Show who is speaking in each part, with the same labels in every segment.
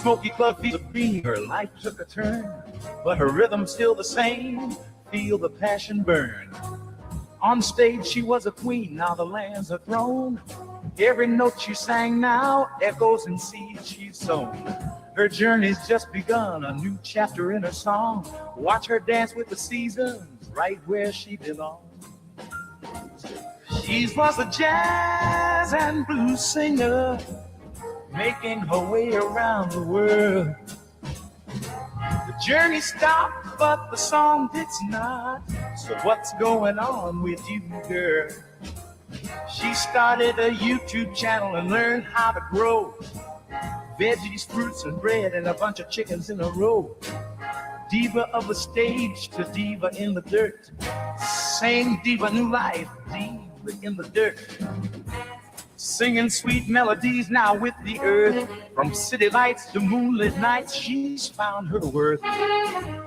Speaker 1: smoky club feels a beam. Her life took a turn, but her rhythm's still the same. Feel the passion burn. On stage she was a queen, now the lands are thrown. Every note she sang now echoes in seeds she's sown. Her journey's just begun, a new chapter in her song. Watch her dance with the seasons, right where she belongs. She was a jazz and blues singer, making her way around the world. The journey stopped, but the song did not. So what's going on with you, girl? She started a YouTube channel and learned how to grow veggies, fruits, and bread, and a bunch of chickens in a row. Diva of the stage to diva in the dirt. Same diva, new life, diva in the dirt. Singing sweet melodies now with the earth. From city lights to moonlit nights, she's found her worth.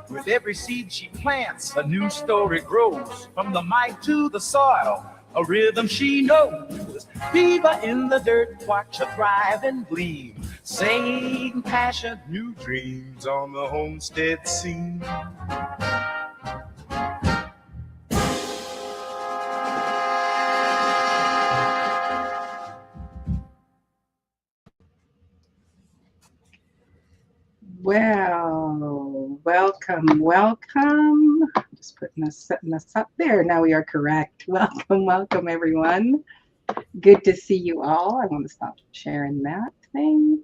Speaker 1: With every seed she plants, a new story grows. From the mic to the soil, a rhythm she knows. Diva in the dirt, watch her thrive and gleam. Same passion, new dreams on the homestead scene.
Speaker 2: Well, welcome. Just setting us up there. Now we are correct. Welcome, everyone. Good to see you all. I want to stop sharing that thing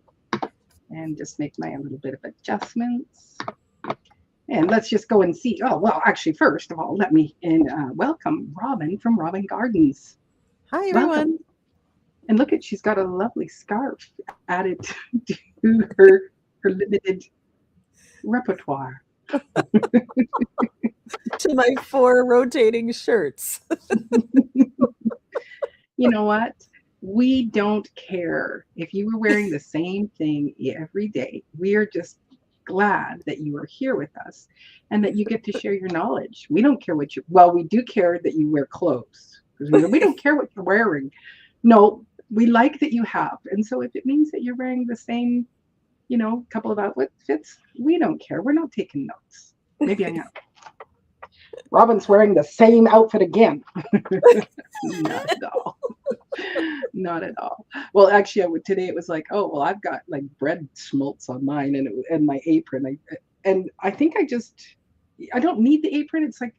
Speaker 2: and just make my little bit of adjustments. And let's just go and see. Oh, well, actually, first of all, let me welcome Robin from Robin Gardens.
Speaker 3: Hi, everyone.
Speaker 2: Welcome. And look she's got a lovely scarf added to her limited repertoire.
Speaker 3: To my 4 rotating shirts.
Speaker 2: You know what? We don't care if you were wearing the same thing every day. We are just glad that you are here with us and that you get to share your knowledge. We don't care what we do care that you wear clothes. We don't care what you're wearing. No, we like that you have. And so if it means that you're wearing the same, couple of outfits, we don't care. We're not taking notes. Maybe I am. Robin's wearing the same outfit again. Not at all. Not at all. Well, actually, today it was like, oh, well, I've got like bread schmaltz on mine and my apron. I think I don't need the apron. It's like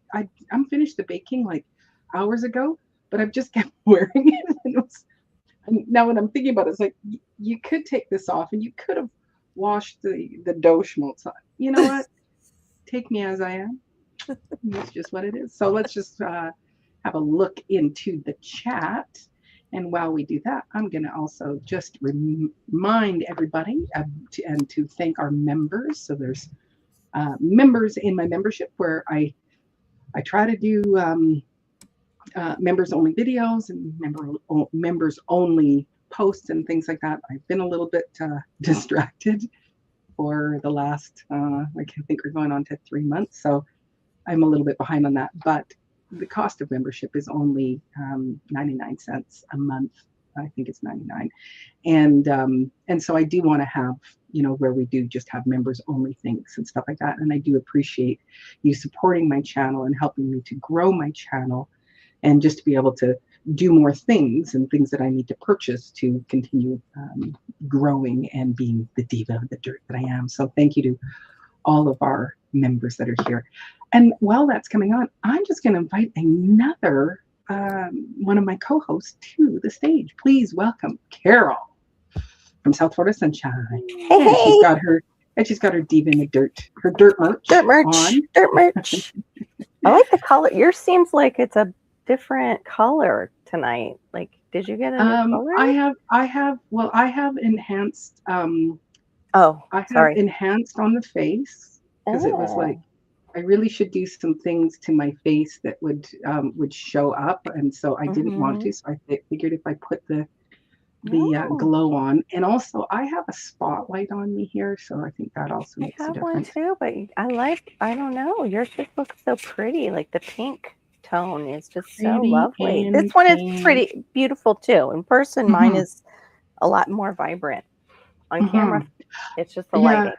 Speaker 2: I'm finished the baking like hours ago, but I've just kept wearing it. And now when I'm thinking about it, it's like you could take this off and you could have washed the dough schmaltz on. You know what? Take me as I am. That's just what it is. So let's just have a look into the chat. And while we do that, I'm going to also just remind everybody and to thank our members. So there's members in my membership where I try to do members only videos and members only posts and things like that. I've been a little bit distracted for the last, I think we're going on to 3 months. So I'm a little bit behind on that, but the cost of membership is only 99 cents a month. I think it's 99. And so I do want to have, where we do just have members only things and stuff like that. And I do appreciate you supporting my channel and helping me to grow my channel and just to be able to do more things and things that I need to purchase to continue growing and being the diva of the dirt that I am. So thank you to all of our members that are here. And while that's coming on, I'm just going to invite another one of my co-hosts to the stage. Please welcome Carol from South Florida Sunshine.
Speaker 4: Hey,
Speaker 2: and she's got her diva in the dirt, her dirt merch.
Speaker 4: Dirt merch.
Speaker 2: On.
Speaker 4: Dirt merch. I like the color. Yours seems like it's a different color tonight. Like, did you get a new color?
Speaker 2: I have enhanced. Enhanced on the face because it was like I really should do some things to my face that would show up, and so I didn't want to. So I figured if I put the glow on, and also I have a spotlight on me here, so I think that also makes a difference.
Speaker 4: I have one too, but I don't know. Yours just looks so pretty. Like the pink tone is just so lovely. This one is pretty beautiful too. In person, mine is a lot more vibrant. On camera, It's just the
Speaker 2: Yeah,
Speaker 4: lighting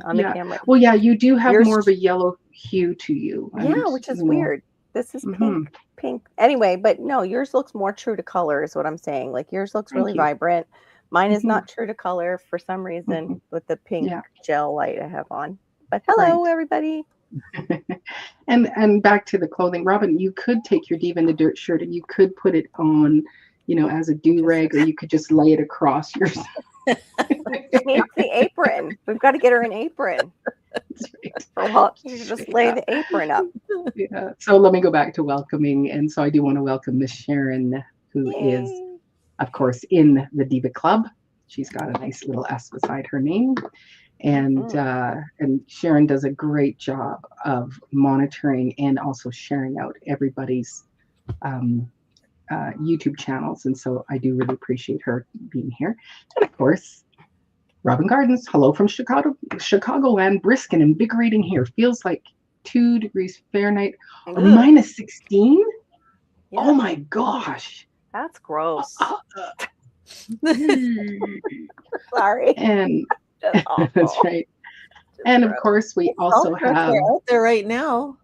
Speaker 4: on the
Speaker 2: yeah.
Speaker 4: camera.
Speaker 2: Well, yeah, you do have
Speaker 3: Yours-
Speaker 2: more of a yellow hue to you.
Speaker 4: Yeah, which is weird. This is
Speaker 2: Mhm.
Speaker 4: pink. Anyway, but no, yours looks more true to color is what I'm saying. Like yours looks
Speaker 2: Thank
Speaker 4: really
Speaker 2: you.
Speaker 4: vibrant. Mine is
Speaker 2: Mhm.
Speaker 4: not true to color for some reason
Speaker 2: Mhm.
Speaker 4: with the pink
Speaker 2: Yeah.
Speaker 4: gel light I have on. But hello,
Speaker 2: Right.
Speaker 4: everybody.
Speaker 2: And back to the clothing, Robin, you could take your Diva in the Dirt shirt and you could put it on, as a do-rag, or you could just lay it across your.
Speaker 4: She needs the apron. We've got to get her an apron. For what? You just lay the apron up.
Speaker 2: Yeah. So let me go back to welcoming. And so I do want to welcome Miss Sharon, who is,
Speaker 4: Yay.
Speaker 2: of course, in the Diva Club. She's got a nice little S beside her name. And Sharon does a great job of monitoring and also sharing out everybody's YouTube channels. And so I do really appreciate her being here. And of course, Robin Gardens, hello from Chicagoland, brisk and invigorating here. Feels like 2 degrees Fahrenheit or
Speaker 4: Ugh.
Speaker 2: minus 16.
Speaker 4: Yeah,
Speaker 2: Oh my gosh.
Speaker 4: that's gross.
Speaker 2: And
Speaker 4: Sorry. That's awful.
Speaker 2: that's right. And of course, we also
Speaker 3: Salt trucks
Speaker 2: have.
Speaker 3: are out there right now.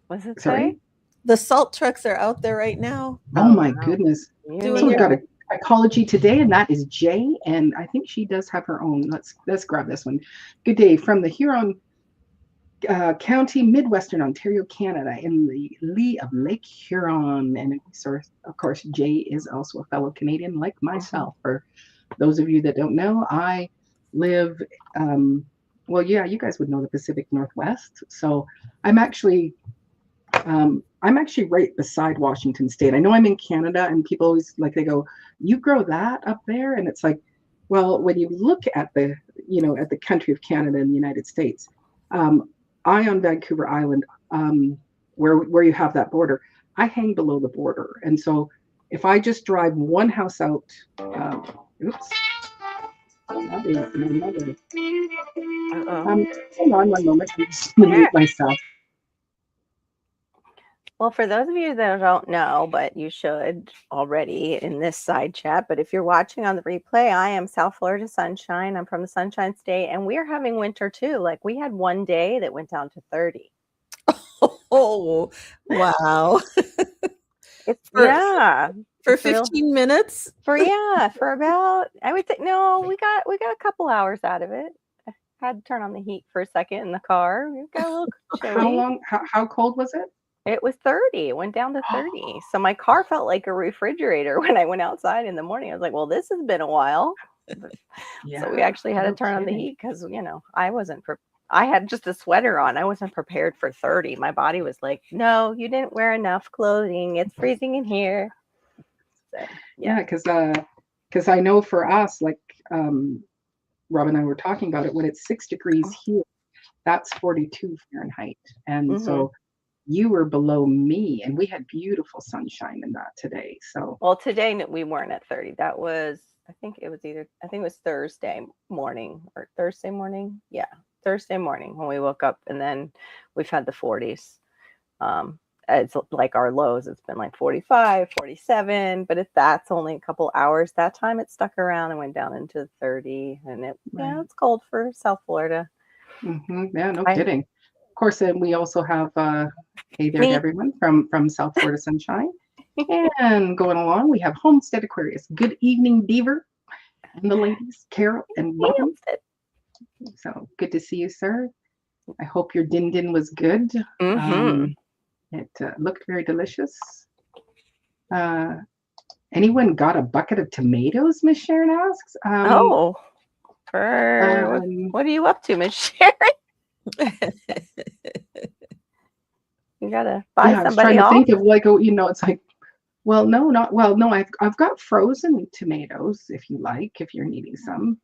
Speaker 4: Was it
Speaker 2: Sorry?
Speaker 4: say?
Speaker 3: The salt trucks are out there right now.
Speaker 2: Oh my
Speaker 4: wow.
Speaker 2: goodness.
Speaker 4: You
Speaker 3: Doing
Speaker 2: So
Speaker 4: need
Speaker 2: we've
Speaker 3: their-
Speaker 2: got a Ecology Today, and that is Jay, and I think she does have her own. Let's grab this one. Good day from the Huron County, Midwestern Ontario, Canada, in the lee of Lake Huron. And of course, Jay is also a fellow Canadian like myself. For those of you that don't know, I live, well, yeah, you guys would know the Pacific Northwest. So I'm actually right beside Washington State. I know I'm in Canada, and people always they go, "You grow that up there?" And it's like, well, when you look at the country of Canada and the United States, I on Vancouver Island, where you have that border, I hang below the border, and so if I just drive one house out, oops, that is my mother. Hold on one moment, I'm just gonna mute myself.
Speaker 4: Well, for those of you that don't know, but you should already in this side chat, but if you're watching on the replay, I am South Florida Sunshine. I'm from the Sunshine State, and we're having winter too. Like we had one day that went down to 30.
Speaker 3: Oh, wow.
Speaker 4: It's
Speaker 3: For-
Speaker 4: yeah.
Speaker 3: For
Speaker 4: It's real.
Speaker 3: 15 minutes?
Speaker 4: For about I would think no, we got a couple hours out of it. I had to turn on the heat for a second in the car. It got a little chilly.
Speaker 2: How long? How cold was it?
Speaker 4: It was 30. It went down to 30. So my car felt like a refrigerator when I went outside in the morning. I was like, well, this has been a while. So we actually had to turn on the heat because, I wasn't I had just a sweater on. I wasn't prepared for 30. My body was like, no, you didn't wear enough clothing. It's freezing in here. So,
Speaker 2: Yeah, because I know for us, Rob and I were talking about it, when it's 6 degrees here, that's 42 Fahrenheit. And so you were below me, and we had beautiful sunshine in that today. So
Speaker 4: well, today we weren't at 30. That was, I think it was Thursday morning or Thursday morning. Yeah, Thursday morning when we woke up, and then we've had the 40s. It's like our lows, it's been like 45, 47, but if that's only a couple hours, that time it stuck around and went down into 30, and it's cold for South Florida.
Speaker 2: Yeah, no kidding. Of course, then we also have hey there to everyone from South Florida Sunshine. And going along, we have Homestead Aquarius. Good evening, Beaver, and the ladies, Carol and Robin. So good to see you, sir. I hope your din was good. It looked very delicious. Anyone got a bucket of tomatoes, Miss Sharon asks?
Speaker 4: What are you up to, Miss Sharon? You gotta buy
Speaker 2: I was
Speaker 4: somebody
Speaker 2: trying to
Speaker 4: else.
Speaker 2: think of it's like, no, I've got frozen tomatoes if you like, if you're needing some.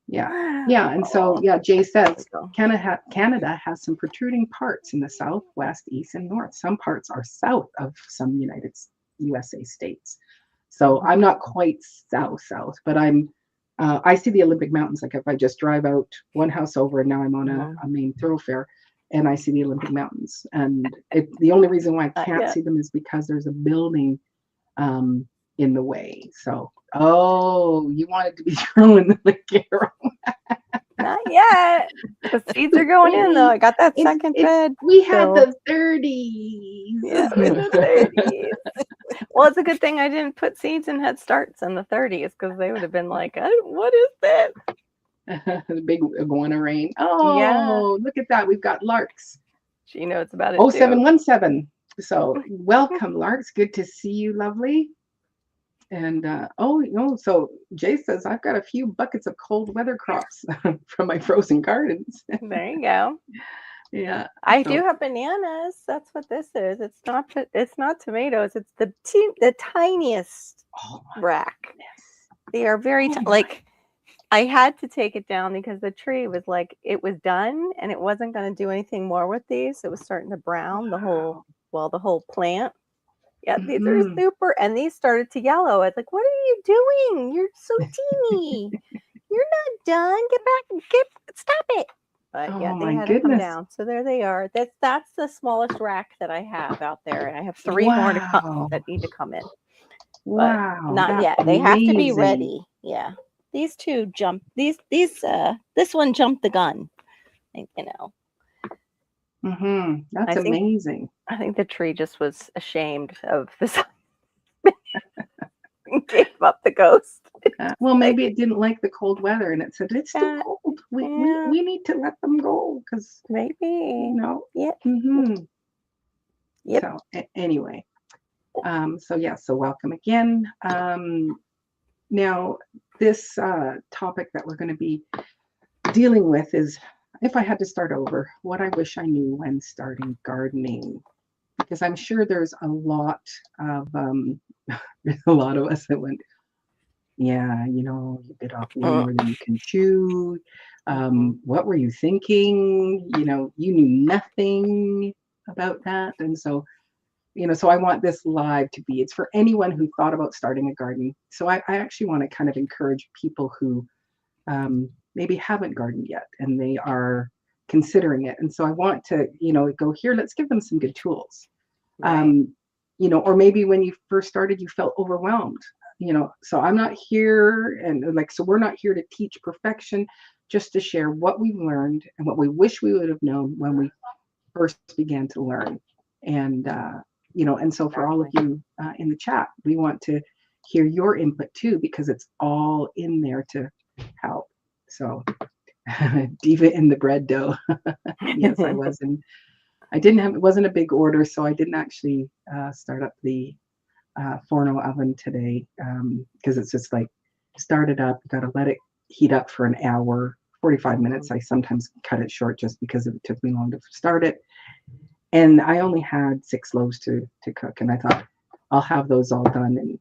Speaker 2: Yeah, and so Jay says Canada has some protruding parts in the south, west, east, and north. Some parts are south of some USA states. So I'm not quite south, but I see the Olympic Mountains. Like if I just drive out one house over, and now I'm on a main thoroughfare, and I see the Olympic Mountains. And the only reason why I can't see them is because there's a building in the way. So, oh, you wanted to be throwing the Carol.
Speaker 4: Not yet. The seeds are going in though. I got that second bed.
Speaker 2: We had
Speaker 4: filled.
Speaker 2: the 30s.
Speaker 4: Yeah, in the 30s. Well, it's a good thing I didn't put seeds in Head Starts in the 30s because they would have been like, what is this?
Speaker 2: The big iguana rain. Oh,
Speaker 4: Yeah.
Speaker 2: look at that. We've got Larks.
Speaker 4: She knows about it.
Speaker 2: 0717. So welcome, Larks. Good to see you, lovely. And so Jay says I've got a few buckets of cold weather crops from my frozen gardens.
Speaker 4: There you go.
Speaker 2: Yeah,
Speaker 4: I do have bananas. That's what this is. It's not tomatoes. It's the tiniest rack.
Speaker 2: Goodness.
Speaker 4: They are very like. I had to take it down because the tree was like it was done and it wasn't going to do anything more with these. It was starting to brown the whole plant. Yeah, these are super, and these started to yellow. I was like, "What are you doing? You're so teeny. You're not done. Get back. Stop it." But yeah, they had to come down. So there they are. That's the smallest rack that I have out there, and I have 3 more to come that need to come in. But not yet. They have to be ready. Yeah, these two jump. This one jumped the gun. You know.
Speaker 2: That's amazing.
Speaker 4: I think the tree just was ashamed of this. Gave up the ghost.
Speaker 2: Well, maybe it didn't like the cold weather, and it said it's too cold. We need to let them go because
Speaker 4: maybe
Speaker 2: Yep. So anyway, so welcome again. Now this topic that we're going to be dealing with is, if I had to start over, what I wish I knew when starting gardening, because I'm sure there's a lot of us that went, you bit off way more than you can chew. What were you thinking? You knew nothing about that. And so, so I want this live to be, it's for anyone who thought about starting a garden. So I actually want to kind of encourage people who maybe haven't gardened yet and they are considering it. And so I want to, go here, let's give them some good tools. Right. Or maybe when you first started, you felt overwhelmed, so I'm not here so we're not here to teach perfection, just to share what we've learned and what we wish we would have known when we first began to learn. And, and so for all of you in the chat, we want to hear your input too, because it's all in there to help. So Diva in the bread dough. Yes, I was. And it wasn't a big order, so I didn't actually start up the Forno oven today because it's just like start it up, got to let it heat up for an hour, 45 minutes. I sometimes cut it short just because it took me long to start it. And I only had 6 loaves to cook. And I thought I'll have those all done in,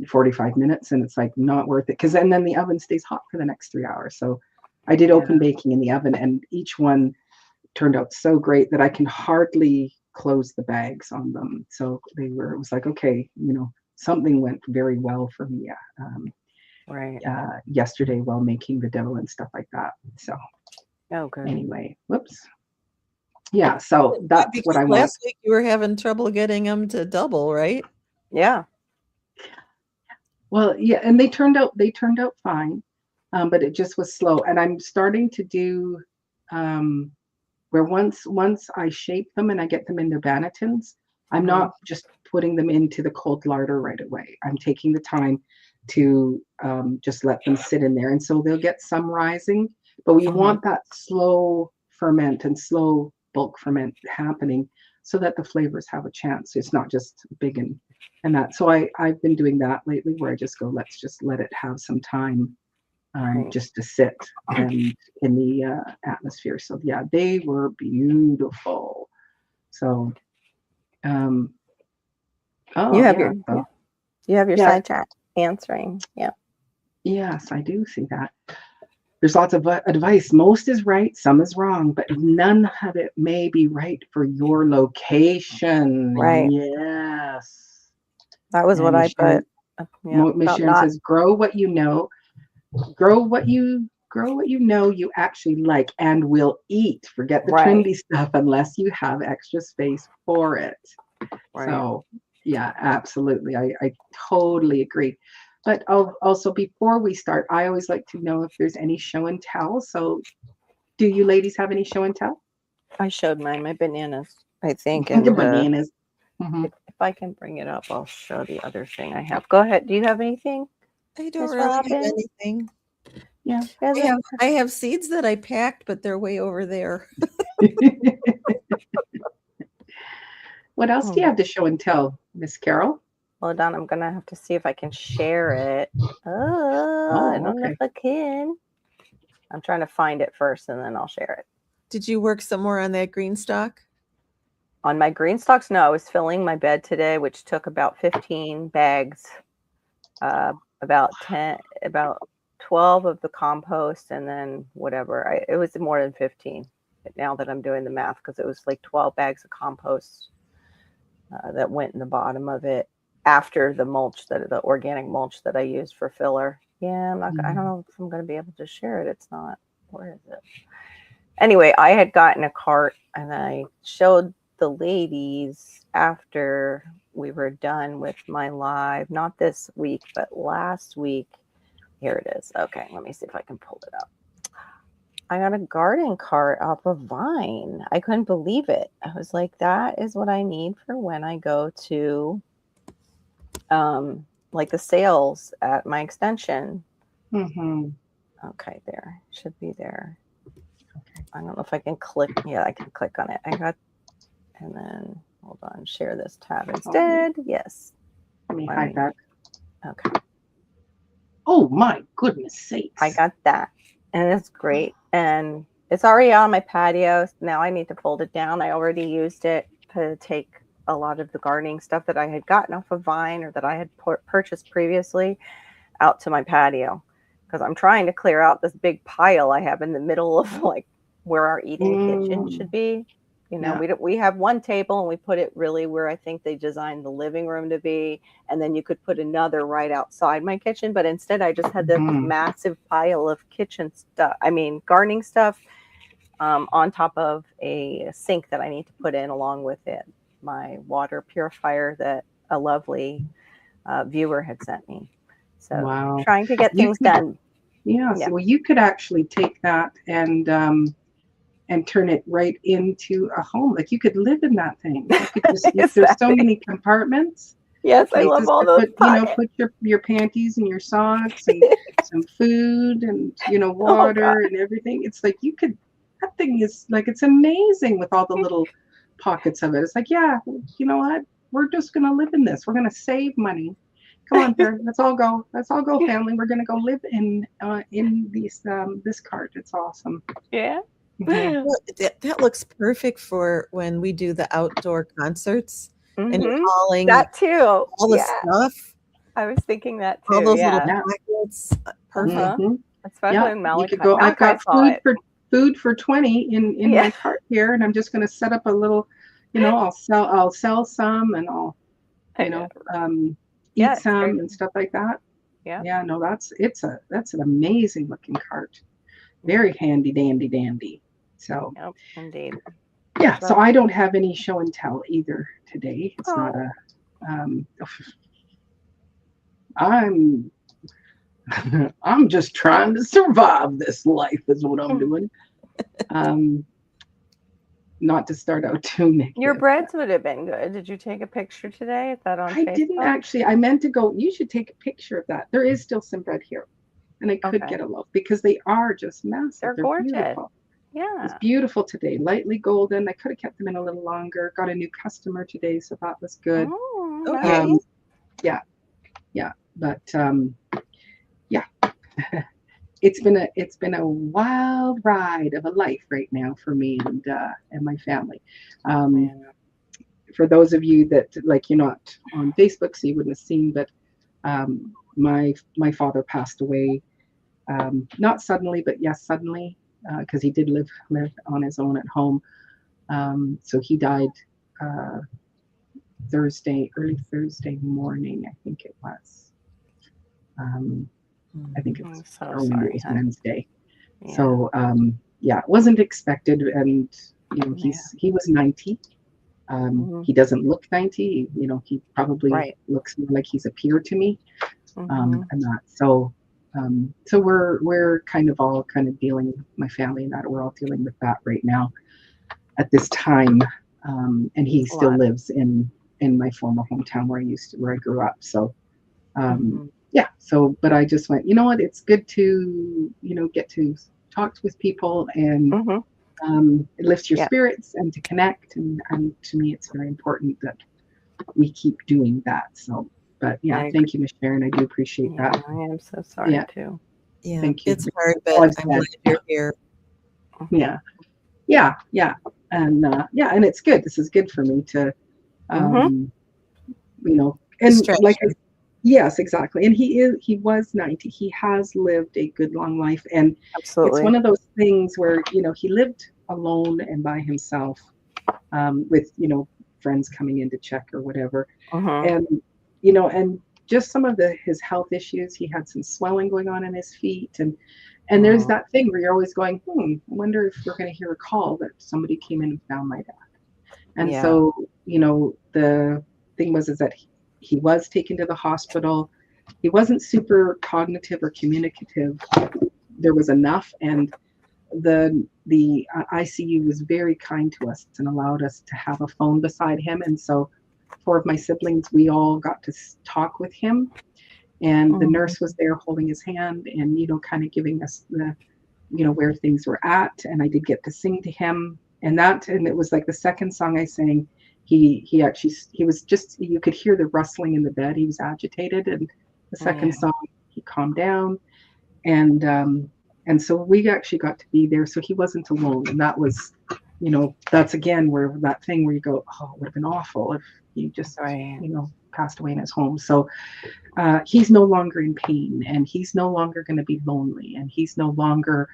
Speaker 2: 45 minutes. And it's like not worth it. And then the oven stays hot for the next 3 hours. So I did open baking in the oven, and each one turned out so great that I can hardly close the bags on them. So it was like, okay, something went very well for me yesterday while making the dough and stuff like that. So
Speaker 4: good.
Speaker 2: Anyway, whoops. Yeah, so that's
Speaker 3: because
Speaker 2: what I want.
Speaker 3: Last week you were having trouble getting them to double, right?
Speaker 4: Yeah.
Speaker 2: Well, yeah, and they turned out fine, but it just was slow. And I'm starting to do where once I shape them and I get them in their bannetons, I'm not just putting them into the cold larder right away. I'm taking the time to just let them sit in there, and so they'll get some rising. But we want that slow ferment and slow bulk ferment happening so that the flavors have a chance. It's not just big and that. So I've been doing that lately, where I just go, let's just let it have some time just to sit and in the atmosphere. So yeah, they were beautiful. So
Speaker 4: you have your side chat answering. Yeah.
Speaker 2: Yes, I do see that. There's lots of advice. Most is right, some is wrong, but none of it may be right for your location.
Speaker 4: Right.
Speaker 2: Yes.
Speaker 4: That was what I put.
Speaker 2: Miss Sharon says, grow what you know. Grow what you know you actually like and will eat. Forget the trendy stuff unless you have extra space for it. Right. So Yeah, absolutely. I totally agree. But also before we start, I always like to know if there's any show and tell. So do you ladies have any show and tell?
Speaker 4: I showed my bananas, I think,
Speaker 2: The
Speaker 4: and
Speaker 2: bananas. Mhm.
Speaker 4: if I can bring it up, I'll show the other thing I have. Go ahead. Do you have anything,
Speaker 3: I don't
Speaker 4: Miss
Speaker 3: really have
Speaker 4: Robin?
Speaker 3: anything.
Speaker 2: Yeah.
Speaker 3: I have seeds that I packed, but they're way over there.
Speaker 2: What else do you
Speaker 4: Hmm.
Speaker 2: have to show and tell, Miss Carol?
Speaker 4: Hold on, I'm gonna have to see if I can share it. Oh, I
Speaker 2: Oh,
Speaker 4: don't know if
Speaker 2: okay.
Speaker 4: I can. I'm trying to find it first, and then I'll share it.
Speaker 3: Did you work some more on that green stock?
Speaker 4: On my green stalks, no, I was filling my bed today, which took about 15 bags, about 12 of the compost, and then whatever. It was more than 15. But now that I'm doing the math, because it was like 12 bags of compost that went in the bottom of it after the mulch, the organic mulch that I used for filler. Yeah, I don't know if I'm going to be able to share it. It's not. Where is it? Anyway, I had gotten a cart, and I showed the ladies after we were done with my live, not this week, but last week. Here it is. Okay, let me see if I can pull it up. I got a garden cart off of Vine. I couldn't believe it. I was like, that is what I need for when I go to like the sales at my extension.
Speaker 2: Mm-hmm.
Speaker 4: Okay, there. Should be there. I don't know if I can click. Yeah, I can click on it. I got, and then hold on, share this tab instead. Yes.
Speaker 2: Let me hide that.
Speaker 4: Okay.
Speaker 2: Oh my goodness sakes.
Speaker 4: I got that. And it's great. And it's already on my patio. Now I need to fold it down. I already used it to take a lot of the gardening stuff that I had gotten off of Vine or that I had purchased previously out to my patio. Because I'm trying to clear out this big pile I have in the middle of like where our eating kitchen should be. You know, we have one table and we put it really where I think they designed the living room to be. And then you could put another right outside my kitchen. But instead, I just had this massive pile of kitchen stuff. I mean, gardening stuff on top of a sink that I need to put in along with it. My water purifier that a lovely viewer had sent me. So trying to get things done.
Speaker 2: Yeah. So, well, you could actually take that and turn it right into a home. Like you could live in that thing. You could just, there's so many compartments.
Speaker 4: Yes, I love all those.
Speaker 2: Put your panties and your socks and some food and water and everything. It's like that thing is like, it's amazing with all the little pockets of it. It's like, yeah, you know what? We're just gonna live in this. We're gonna save money. Come on, Perry. Let's all go. Let's all go, family. We're gonna go live in this cart. It's awesome.
Speaker 4: Yeah.
Speaker 2: Mm-hmm.
Speaker 3: Well, that looks perfect for when we do the outdoor concerts and you're hauling
Speaker 4: that too.
Speaker 3: All the stuff.
Speaker 4: I was thinking that too.
Speaker 3: All those little packets. Perfect.
Speaker 4: Especially in Malachi.
Speaker 2: You could go. I've got food for 20 in my cart here, and I'm just going to set up a little. I'll sell some, and I'll eat some and stuff like that.
Speaker 4: Yeah.
Speaker 2: Yeah. No, that's an amazing looking cart. Very handy dandy. So.
Speaker 4: Yep, indeed.
Speaker 2: Yeah. So I don't have any show and tell either today. It's not a. I'm just trying to survive this life is what I'm doing. Not to start out too negative.
Speaker 4: Your breads would have been good. Did you take a picture today? Is that on Facebook?
Speaker 2: I didn't actually. I meant to go. You should take a picture of that. There is still some bread here, and I could get a loaf because they are just massive.
Speaker 4: They're gorgeous.
Speaker 2: Beautiful.
Speaker 4: Yeah,
Speaker 2: it's beautiful today. Lightly golden. I could have kept them in a little longer. Got a new customer today, so that was good.
Speaker 4: Oh, nice.
Speaker 2: Yeah. But yeah. It's been a wild ride of a life right now for me and my family. For those of you that you're not on Facebook, so you wouldn't have seen, but my father passed away, not suddenly, but yes, suddenly, because he did live on his own at home. So he died early Thursday morning, I think it was. I think it was Wednesday. Yeah. So it wasn't expected, and he was 90, He doesn't look 90. You know, he probably
Speaker 4: Right.
Speaker 2: looks more like he's a peer to me.
Speaker 4: Mhm.
Speaker 2: And that. So we're kind of all kind of dealing, my family and that, we're all dealing with that right now at this time. And he
Speaker 4: It's a
Speaker 2: still
Speaker 4: lot.
Speaker 2: lives in my former hometown where I grew up. So
Speaker 4: Mhm.
Speaker 2: yeah. So, but I just went, you know what? It's good to, you know, get to talk with people, and
Speaker 4: Mhm.
Speaker 2: it lifts your
Speaker 4: Yeah.
Speaker 2: spirits and to connect. And to me, it's very important that we keep doing that. So, but yeah,
Speaker 4: I agree.
Speaker 2: thank you, Miss Sharon. I do appreciate
Speaker 4: Yeah,
Speaker 2: that.
Speaker 4: I am so sorry
Speaker 2: Yeah,
Speaker 4: too.
Speaker 3: Yeah,
Speaker 2: thank you.
Speaker 3: it's hard,
Speaker 2: All
Speaker 3: but
Speaker 2: I've
Speaker 3: I'm
Speaker 2: said.
Speaker 3: glad you're here.
Speaker 2: Yeah, yeah, and yeah, and it's good. This is good for me to,
Speaker 4: Mhm.
Speaker 2: um, you know, and like I,
Speaker 3: Distraction.
Speaker 2: yes, exactly. And he was 90. He has lived a good long life, and it's
Speaker 4: Absolutely.
Speaker 2: one of those things where, you know, he lived alone and by himself, with, you know, friends coming in to check or whatever.
Speaker 4: Mhm.
Speaker 2: And, you know, and just some of his health issues, he had some swelling going on in his feet, and there's
Speaker 4: Mhm.
Speaker 2: that thing where you're always going, I wonder if we're going to hear a call that somebody came in and found my dad. And
Speaker 4: Yeah.
Speaker 2: so, you know, the thing was is that he was taken to the hospital. He wasn't super cognitive or communicative. There was enough, and the ICU was very kind to us and allowed us to have a phone beside him. And so, four of my siblings, we all got to talk with him, and the
Speaker 4: Mhm.
Speaker 2: nurse was there holding his hand and, you know, kind of giving us the, you know, where things were at. And I did get to sing to him, and it was like the second song I sang, he actually, he was just, you could hear the rustling in the bed. He was agitated, and the second
Speaker 4: Yeah.
Speaker 2: song he calmed down, and so we actually got to be there, so he wasn't alone. And that was, you know, that's again where that thing where you go, oh, it would have been awful if he just,
Speaker 4: Right.
Speaker 2: you know, passed away in his home. So he's no longer in pain, and he's no longer going to be lonely, and he's no longer,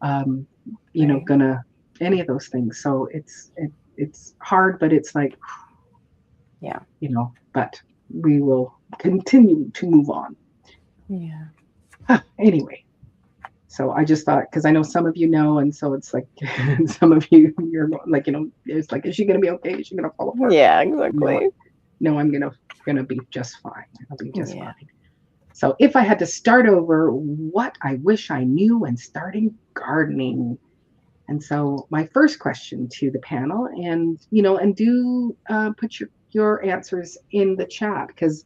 Speaker 2: um, you know,
Speaker 4: Right.
Speaker 2: gonna any of those things. So it's hard, but it's like,
Speaker 4: Yeah.
Speaker 2: you know, but we will continue to move on.
Speaker 4: Yeah.
Speaker 2: Anyway, so I just thought, because I know some of you know, and so it's like some of you, you're like, you know, it's like, is she gonna be okay? Is she gonna fall apart?
Speaker 4: Yeah,
Speaker 2: No,
Speaker 4: exactly.
Speaker 2: no, I'm gonna be just fine. I'll be just
Speaker 4: Yeah.
Speaker 2: fine. So if I had to start over, what I wish I knew when starting gardening. And so my first question to the panel, and you know, and do put your answers in the chat, because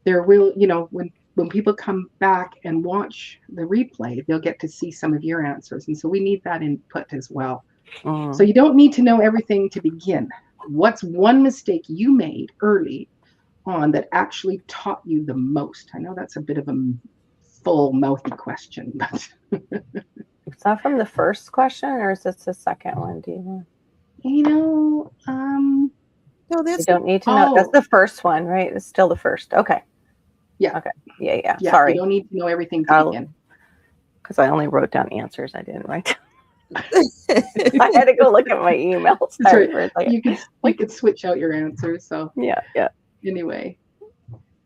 Speaker 2: there will, you know, when people come back and watch the replay, they'll get to see some of your answers, and so we need that input as well. So
Speaker 4: Mhm.
Speaker 2: you don't need to know everything to begin. What's one mistake you made early on that actually taught you the most? I know that's a bit of a full mouthy question, but
Speaker 4: Is that from the first question or is this the second one? Do you know?
Speaker 2: you know,
Speaker 3: No,
Speaker 4: You
Speaker 3: that's
Speaker 4: don't need to know. That's
Speaker 2: oh
Speaker 4: the first one, right? It's still the first. Okay.
Speaker 2: yeah,
Speaker 4: Okay. Yeah. Yeah.
Speaker 2: yeah, you
Speaker 4: Sorry.
Speaker 2: don't need to know everything to begin.
Speaker 4: Because I only wrote down answers. I didn't write down. I had to go look at my email.
Speaker 2: That's
Speaker 4: Sorry
Speaker 2: right.
Speaker 4: for a second.
Speaker 2: You
Speaker 4: Like,
Speaker 2: could switch out your answers. So
Speaker 4: yeah. Yeah.
Speaker 2: anyway,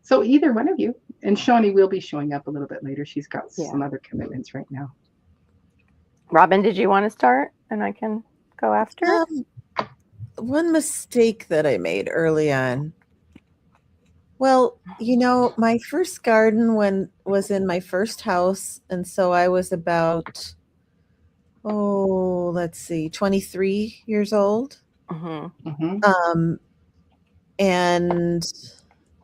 Speaker 2: so either one of you, and Shawnee will be showing up a little bit later. She's got
Speaker 4: Yeah.
Speaker 2: some other commitments right now.
Speaker 4: Robin, did you want to start? And I can go after?
Speaker 3: one mistake that I made early on. Well, you know, my first garden was in my first house, and so I was about, let's see, 23 years old.
Speaker 4: Mm-hmm.
Speaker 2: Mm-hmm.
Speaker 3: And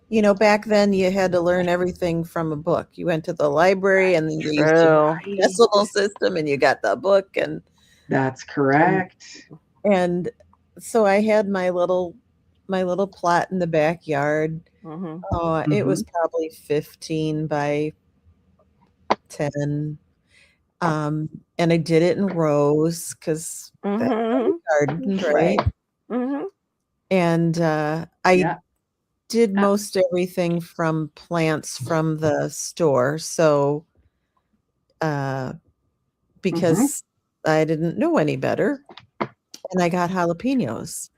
Speaker 3: you know, back then you had to learn everything from a book. You went to the library and then you used your
Speaker 4: True.
Speaker 3: decimal system and you got the book
Speaker 2: That's correct.
Speaker 3: and so I had my little plot in the backyard.
Speaker 4: Mm-hmm.
Speaker 3: It was probably 15 by 10. And I did it in rows because that's how
Speaker 4: Mm-hmm.
Speaker 3: you gardened, right?
Speaker 4: Right. Mm-hmm.
Speaker 3: And I
Speaker 2: Yeah.
Speaker 3: did most everything from plants from the store. So because I didn't know any better, and I got jalapenos.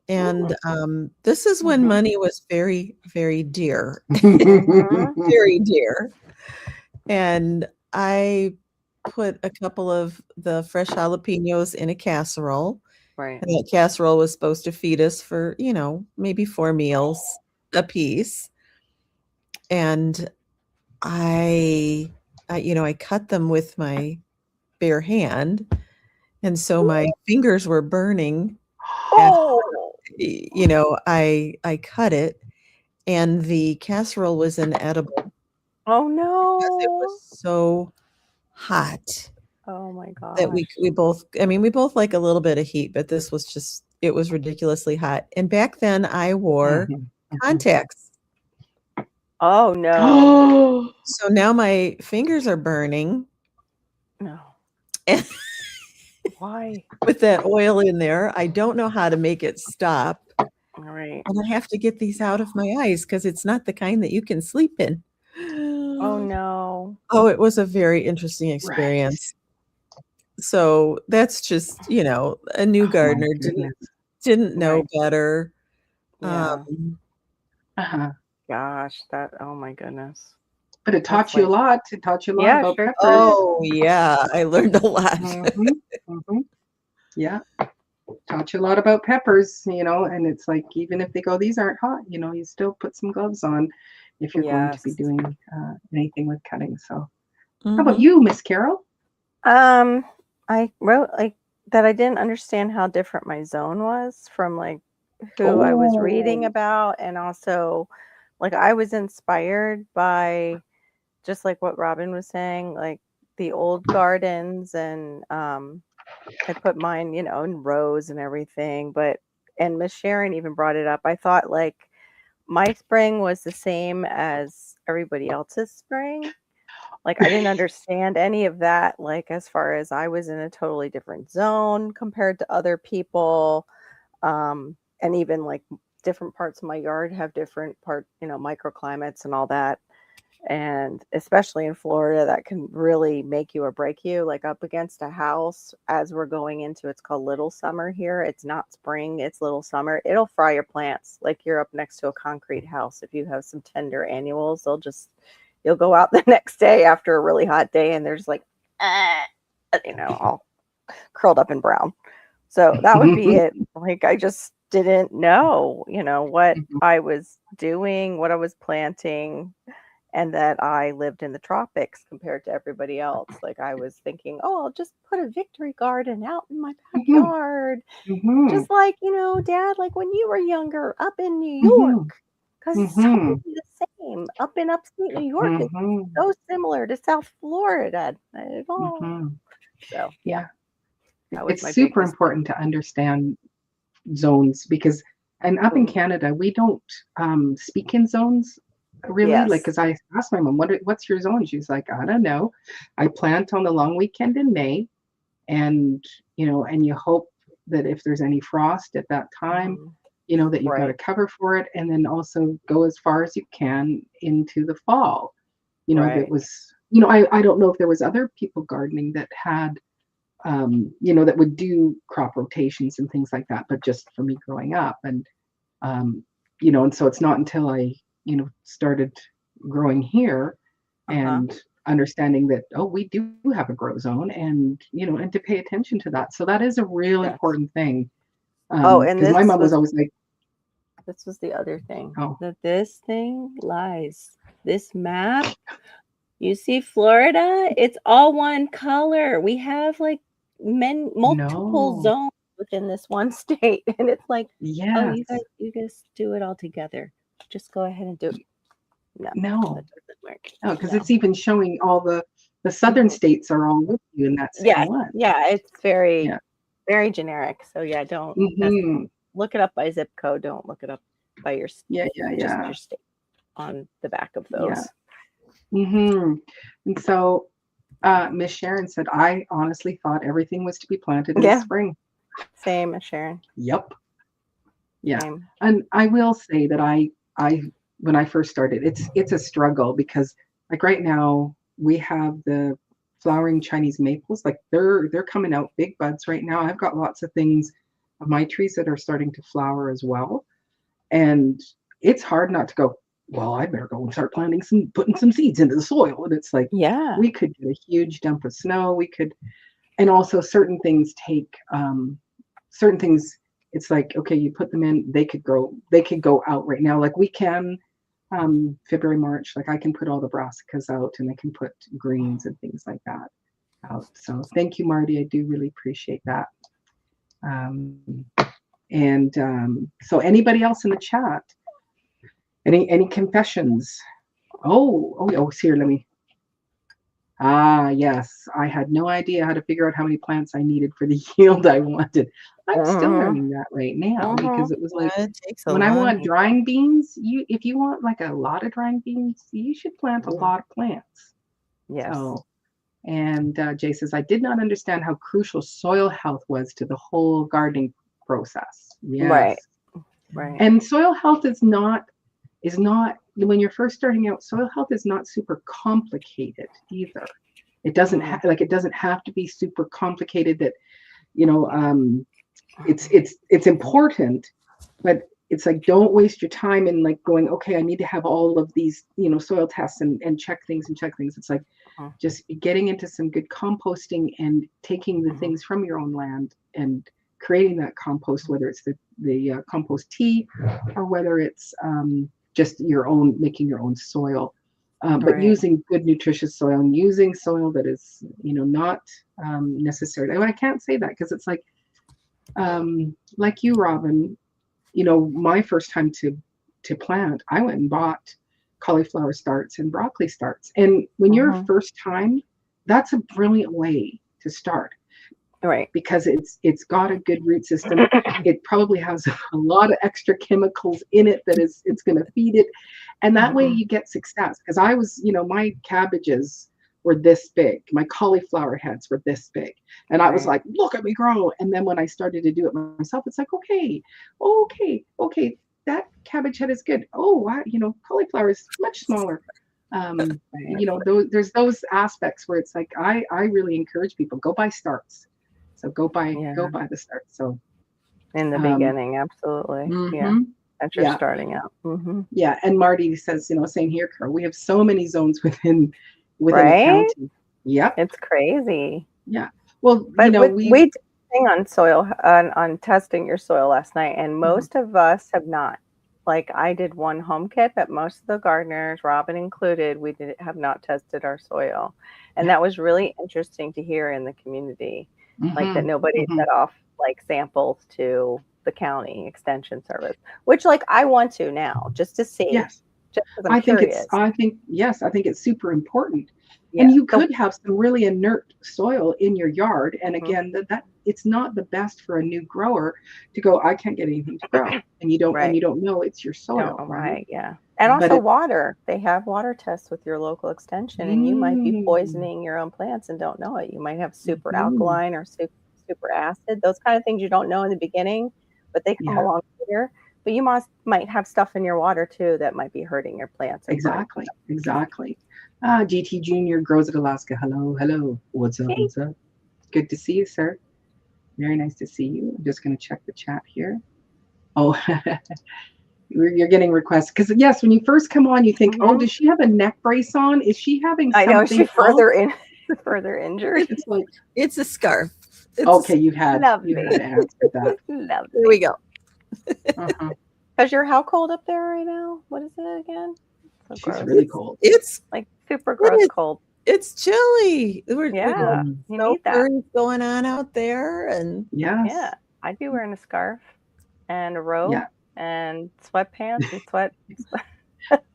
Speaker 3: And this is when money was very, very dear,
Speaker 4: Mm-hmm.
Speaker 3: very dear. And I put a couple of the fresh jalapenos in a casserole
Speaker 4: Right.
Speaker 3: And that casserole was supposed to feed us for, maybe 4 meals a piece. And I cut them with my bare hand. And so my fingers were burning after,
Speaker 4: Oh,
Speaker 3: I cut it, and the casserole was inedible
Speaker 4: oh
Speaker 3: because it
Speaker 4: no.
Speaker 3: was so hot
Speaker 4: Oh my
Speaker 3: that
Speaker 4: gosh.
Speaker 3: we both, we both like a little bit of heat, but this was just, it was ridiculously hot. And back then I wore
Speaker 2: Mhm, mhm.
Speaker 3: contacts.
Speaker 4: Oh no.
Speaker 2: Oh,
Speaker 3: So now my fingers are burning
Speaker 4: No.
Speaker 3: and
Speaker 4: Why?
Speaker 3: with that oil in there. I don't know how to make it stop.
Speaker 4: All right.
Speaker 3: And I have to get these out of my eyes because it's not the kind that you can sleep in.
Speaker 4: Oh no.
Speaker 3: Oh, it was a very interesting
Speaker 2: right.
Speaker 3: experience. So that's just, a new
Speaker 2: Oh my
Speaker 3: gardener
Speaker 2: goodness.
Speaker 3: didn't know
Speaker 4: Right.
Speaker 3: better.
Speaker 4: Yeah.
Speaker 2: Uh-huh.
Speaker 4: Gosh, that, oh my goodness.
Speaker 2: But it taught
Speaker 4: That's
Speaker 2: you a
Speaker 4: like,
Speaker 2: lot. It taught you a lot
Speaker 4: yeah,
Speaker 2: about
Speaker 4: sure
Speaker 2: peppers.
Speaker 4: did.
Speaker 3: Oh, yeah, I learned a lot.
Speaker 2: Mhm, mhm. Yeah, taught you a lot about peppers, and it's like even if they go, these aren't hot, you still put some gloves on if you're going to be
Speaker 4: Yes.
Speaker 2: doing anything with cutting. So, how about
Speaker 3: Mhm.
Speaker 2: you, Miss Carol?
Speaker 4: I wrote like that I didn't understand how different my zone was from like who I was reading
Speaker 2: Oh,
Speaker 4: about, and also like I was inspired by just like what Robin was saying, like the old gardens, and I put mine, in rows and everything. But and Miss Sharon even brought it up. I thought like my spring was the same as everybody else's spring. Like I didn't understand any of that, like as far as I was in a totally different zone compared to other people. And even like different parts of my yard have different microclimates and all that. And especially in Florida, that can really make you or break you. Like up against a house as we're going into, it's called little summer here. It's not spring, it's little summer. It'll fry your plants. Like you're up next to a concrete house. If you have some tender annuals, you'll go out the next day after a really hot day and they're just like, all curled up in brown. So that would be it. Like I just didn't know, what I was doing, what I was planting, and that I lived in the tropics compared to everybody else. Like I was thinking, oh, I'll just put a victory garden out in my backyard.
Speaker 2: Mhm,
Speaker 4: Just like, Dad, like when you were younger up in New
Speaker 2: mhm,
Speaker 4: York, because it's totally
Speaker 2: mhm,
Speaker 4: the same. Up in upstate New York is
Speaker 2: mhm,
Speaker 4: so similar to South Florida. Not at all.
Speaker 2: mhm.
Speaker 4: So
Speaker 2: Yeah,
Speaker 4: that was
Speaker 2: it's
Speaker 4: my big
Speaker 2: super
Speaker 4: mistake.
Speaker 2: important to understand zones because, and up in Canada, we don't speak in zones really. Like,
Speaker 4: Yes.
Speaker 2: because I asked my mom, what's your zone? She's like, I don't know. I plant on the long weekend in May, and and you hope that if there's any frost at that time,
Speaker 4: Mhm.
Speaker 2: that you've got a
Speaker 4: Right.
Speaker 2: cover for it, and then also go as far as you can into the fall. That
Speaker 4: Right.
Speaker 2: was, I don't know if there was other people gardening that had that would do crop rotations and things like that. But just for me growing up, um, and so it's not until I, started growing here
Speaker 4: Uh-huh.
Speaker 2: and understanding that, oh, we do have a grow zone and, and to pay attention to that. So that is a real
Speaker 4: Yes.
Speaker 2: important thing.
Speaker 4: Oh, and
Speaker 2: Because my mom was always like,
Speaker 4: this was the other thing.
Speaker 2: oh,
Speaker 4: That this thing lies. This map, you see Florida, it's all one color. We have like multiple
Speaker 2: no,
Speaker 4: zones within this one state. And it's like, oh,
Speaker 2: yes,
Speaker 4: you guys do it all together. Just go ahead and do it. No,
Speaker 2: no,
Speaker 4: that doesn't work.
Speaker 2: no, because
Speaker 4: No.
Speaker 2: it's even showing all the southern
Speaker 4: Mhm.
Speaker 2: states are all with you in that same
Speaker 4: Yes.
Speaker 2: one.
Speaker 4: Yeah, it's very,
Speaker 2: Yeah.
Speaker 4: very generic. So yeah, don't
Speaker 2: Hmm.
Speaker 4: look it up by zip code. Don't look it up by
Speaker 2: Yeah, yeah,
Speaker 4: just
Speaker 2: yeah,
Speaker 4: your state on the back of
Speaker 2: yeah.
Speaker 4: those.
Speaker 2: Hmm. And so Miss Sharon said, I honestly thought everything was to be planted in the
Speaker 4: Yeah,
Speaker 2: spring.
Speaker 4: same as Sharon.
Speaker 2: Yep. Yeah.
Speaker 4: Same.
Speaker 2: And I will say that I when I first started, it's a struggle because like right now we have the flowering Chinese maples, like they're coming out big buds right now. I've got lots of things of my trees that are starting to flower as well. And it's hard not to go, well, I better go and start putting some seeds into the soil. And it's like
Speaker 4: Yeah.
Speaker 2: we could get a huge dump of snow. We could, and also certain things take certain things, it's like, okay, you put them in, they could go out right now. Like we can, February, March, like I can put all the brassicas out and I can put greens and things like that out. So thank you, Marty. I do really appreciate that. So anybody else in the chat? Any confessions? Oh, here, let me. Yes, I had no idea how to figure out how many plants I needed for the yield I wanted. I'm still learning that right now because it was like
Speaker 3: It takes a
Speaker 2: when I want
Speaker 3: long
Speaker 2: drying beans, if you want like a lot of drying beans, you should plant a lot of plants.
Speaker 4: Yes.
Speaker 2: So, and Jay says, I did not understand how crucial soil health was to the whole gardening process. Yes.
Speaker 4: Right.
Speaker 2: And soil health is not when you're first starting out, soil health is not super complicated either. It doesn't it doesn't have to be super complicated that, it's important, but it's like, don't waste your time in like going, okay, I need to have all of these, soil tests and check things. It's like just getting into some good composting and taking the things from your own land and creating that compost, whether it's the compost tea or whether it's just making your own soil, but using good nutritious soil and using soil that is, not necessarily. I can't say that because it's like you, Robin, my first time to plant, I went and bought cauliflower starts and broccoli starts. And when you're first time, that's a brilliant way to start.
Speaker 4: Right.
Speaker 2: Because it's got a good root system. It probably has a lot of extra chemicals in it that it's going to feed it. And that way you get success. Because I was, my cabbages were this big. My cauliflower heads were this big. And I was like, look at me grow. And then when I started to do it myself, it's like, okay, that cabbage head is good. Oh, wow, cauliflower is much smaller. There's those aspects where it's like, I really encourage people, go buy starts. So go buy the start. So
Speaker 4: in the beginning, absolutely. Yeah. As you're starting out.
Speaker 2: Yeah. And Marty says, same here, Carl. We have so many zones within a county. Yep.
Speaker 4: It's crazy.
Speaker 2: Yeah. Well,
Speaker 4: but we did a thing on soil on testing your soil last night, and most of us have not. Like I did one home kit, but most of the gardeners, Robin included, we have not tested our soil. And that was really interesting to hear in the community. Like that nobody set off like samples to the county extension service, which like I want to now just to see.
Speaker 2: Yes.
Speaker 4: Just because I'm curious.
Speaker 2: I think it's super important. Yeah. And you could have some really inert soil in your yard. And again, that it's not the best for a new grower to go, I can't get anything to grow. And you don't know it's your soil.
Speaker 4: Right. Yeah. And also water. They have water tests with your local extension, and you might be poisoning your own plants and don't know it. You might have super alkaline or super acid, those kind of things you don't know in the beginning, but they come along later. But you might have stuff in your water too that might be hurting your plants.
Speaker 2: Exactly. GT Junior grows at Alaska. Hello. What's up? Good to see you, sir. Very nice to see you. I'm just going to check the chat here. Oh, you're getting requests because yes, when you first come on, you think, oh, does she have a neck brace on? Is she having something?
Speaker 4: I know she's further injured.
Speaker 2: It's like
Speaker 3: it's a scarf.
Speaker 2: Okay, you had answered that.
Speaker 4: Lovely.
Speaker 3: Here we go.
Speaker 4: Because you're how cold up there right now? What is it again?
Speaker 2: She's really cold.
Speaker 3: It's
Speaker 4: like super gross cold.
Speaker 3: It's chilly.
Speaker 4: You need
Speaker 3: that going on out there, and
Speaker 4: I'd be wearing a scarf and a robe and sweatpants and sweat.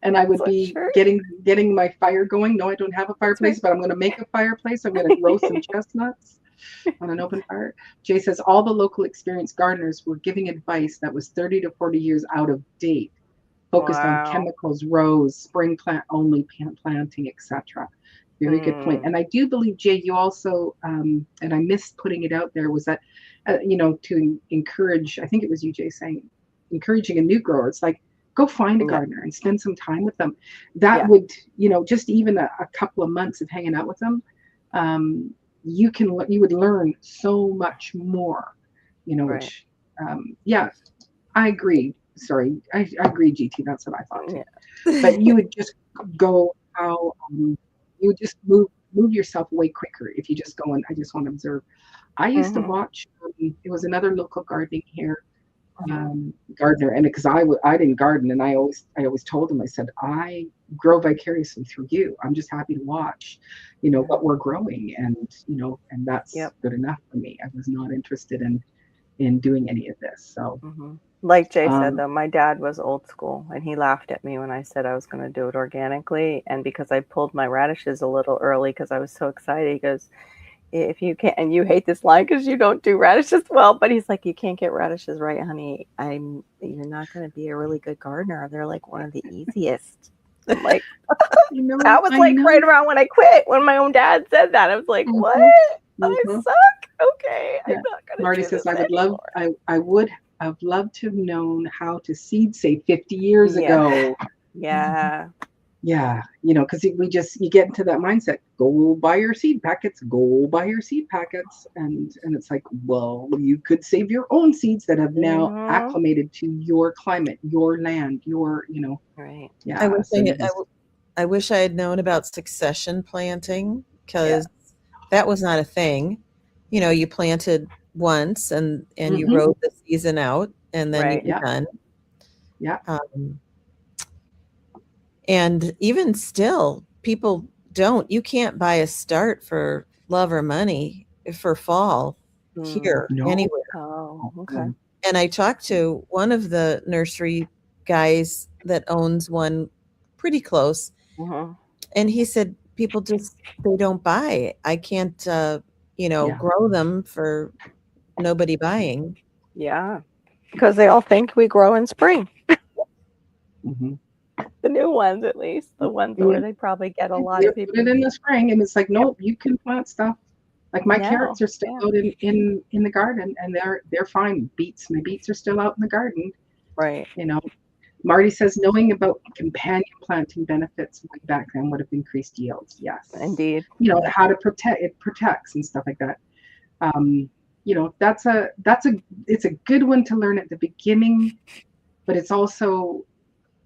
Speaker 2: And I would be getting my fire going. No, I don't have a fireplace, but I'm going to make a fireplace. I'm going to roast some chestnuts on an open fire. Jay says all the local experienced gardeners were giving advice that was 30 to 40 years out of date, focused on chemicals, rows, spring plant only, planting, etc. Very good point. And I do believe, Jay, you also, and I missed putting it out there, was that, to encourage, I think it was you, Jay, saying, encouraging a new grower. It's like, go find a gardener and spend some time with them. That would, just even a couple of months of hanging out with them, you would learn so much more, which, I agree. Sorry, I agree, GT. That's what I thought too. But you would just go how you would just move move yourself away quicker if you just go and I just want to observe. I used to
Speaker 4: Mhm.
Speaker 2: watch. It was another local gardening here
Speaker 4: Mhm.
Speaker 2: gardener, and because I didn't garden, and I always told him, I said, I grow vicariously through you. I'm just happy to watch, what we're growing, and and that's
Speaker 4: Yep.
Speaker 2: good enough for me. I was not interested in doing any of this. So
Speaker 4: Mhm. Like Jay said,
Speaker 2: um
Speaker 4: though, my dad was old school, and he laughed at me when I said I was going to do it organically. And because I pulled my radishes a little early because I was so excited, he goes, "If you can't," and you hate this line because you don't do radishes well, but he's like, "You can't get radishes right, honey. You're not going to be a really good gardener. They're like one of the easiest." I'm like, that was
Speaker 2: I
Speaker 4: like right
Speaker 2: know.
Speaker 4: around when I quit, when my own dad said that. I was like, what?
Speaker 2: Mhm,
Speaker 4: I
Speaker 2: mhm.
Speaker 4: suck. Okay, I'm
Speaker 2: Yeah.
Speaker 4: not going to
Speaker 2: Marty
Speaker 4: do
Speaker 2: says,
Speaker 4: this
Speaker 2: I would love,
Speaker 4: anymore.
Speaker 2: I would have loved to have known how to seed say 50 years
Speaker 4: Yeah.
Speaker 2: ago.
Speaker 4: Yeah.
Speaker 2: Yeah, because you get into that mindset. Go buy your seed packets. Go buy your seed packets, and it's like, well, you could save your own seeds that have now
Speaker 4: Mhm.
Speaker 2: acclimated to your climate, your land,
Speaker 4: Right.
Speaker 3: I
Speaker 2: yeah.
Speaker 3: wish
Speaker 2: So you just,
Speaker 3: I wish I had known about succession planting
Speaker 4: Yeah.
Speaker 3: because that was not a thing. You planted once and you
Speaker 2: hmm
Speaker 3: rode the season out and then you
Speaker 4: Right.
Speaker 3: were
Speaker 2: yeah,
Speaker 3: done.
Speaker 2: yeah,
Speaker 3: Um, and even still, people don't. You can't buy a start for love or money for fall
Speaker 4: Mm.
Speaker 3: here
Speaker 2: no,
Speaker 3: anywhere.
Speaker 4: Oh, okay.
Speaker 2: no,
Speaker 3: And I talked to one of the nursery guys that owns one pretty close,
Speaker 4: Mhm.
Speaker 3: and he said people just they don't buy. I can't
Speaker 2: yeah,
Speaker 3: grow them for nobody buying.
Speaker 4: Yeah. Because they all think we grow in spring.
Speaker 2: hmm
Speaker 4: The new ones, at least. The ones where they probably get a lot
Speaker 2: you
Speaker 4: of
Speaker 2: put it
Speaker 4: people.
Speaker 2: in the spring, and it's like,
Speaker 4: Yep.
Speaker 2: nope, you can plant stuff. Like my
Speaker 4: No.
Speaker 2: carrots are still
Speaker 4: Yeah.
Speaker 2: out in the garden, and they're fine. My beets are still out in the garden.
Speaker 4: Right.
Speaker 2: You know, Marty says knowing about companion planting benefits way back then would have increased yields. Yes.
Speaker 4: Indeed.
Speaker 2: How to protect it protects and stuff like that. Um, it's a good one to learn at the beginning, but it's also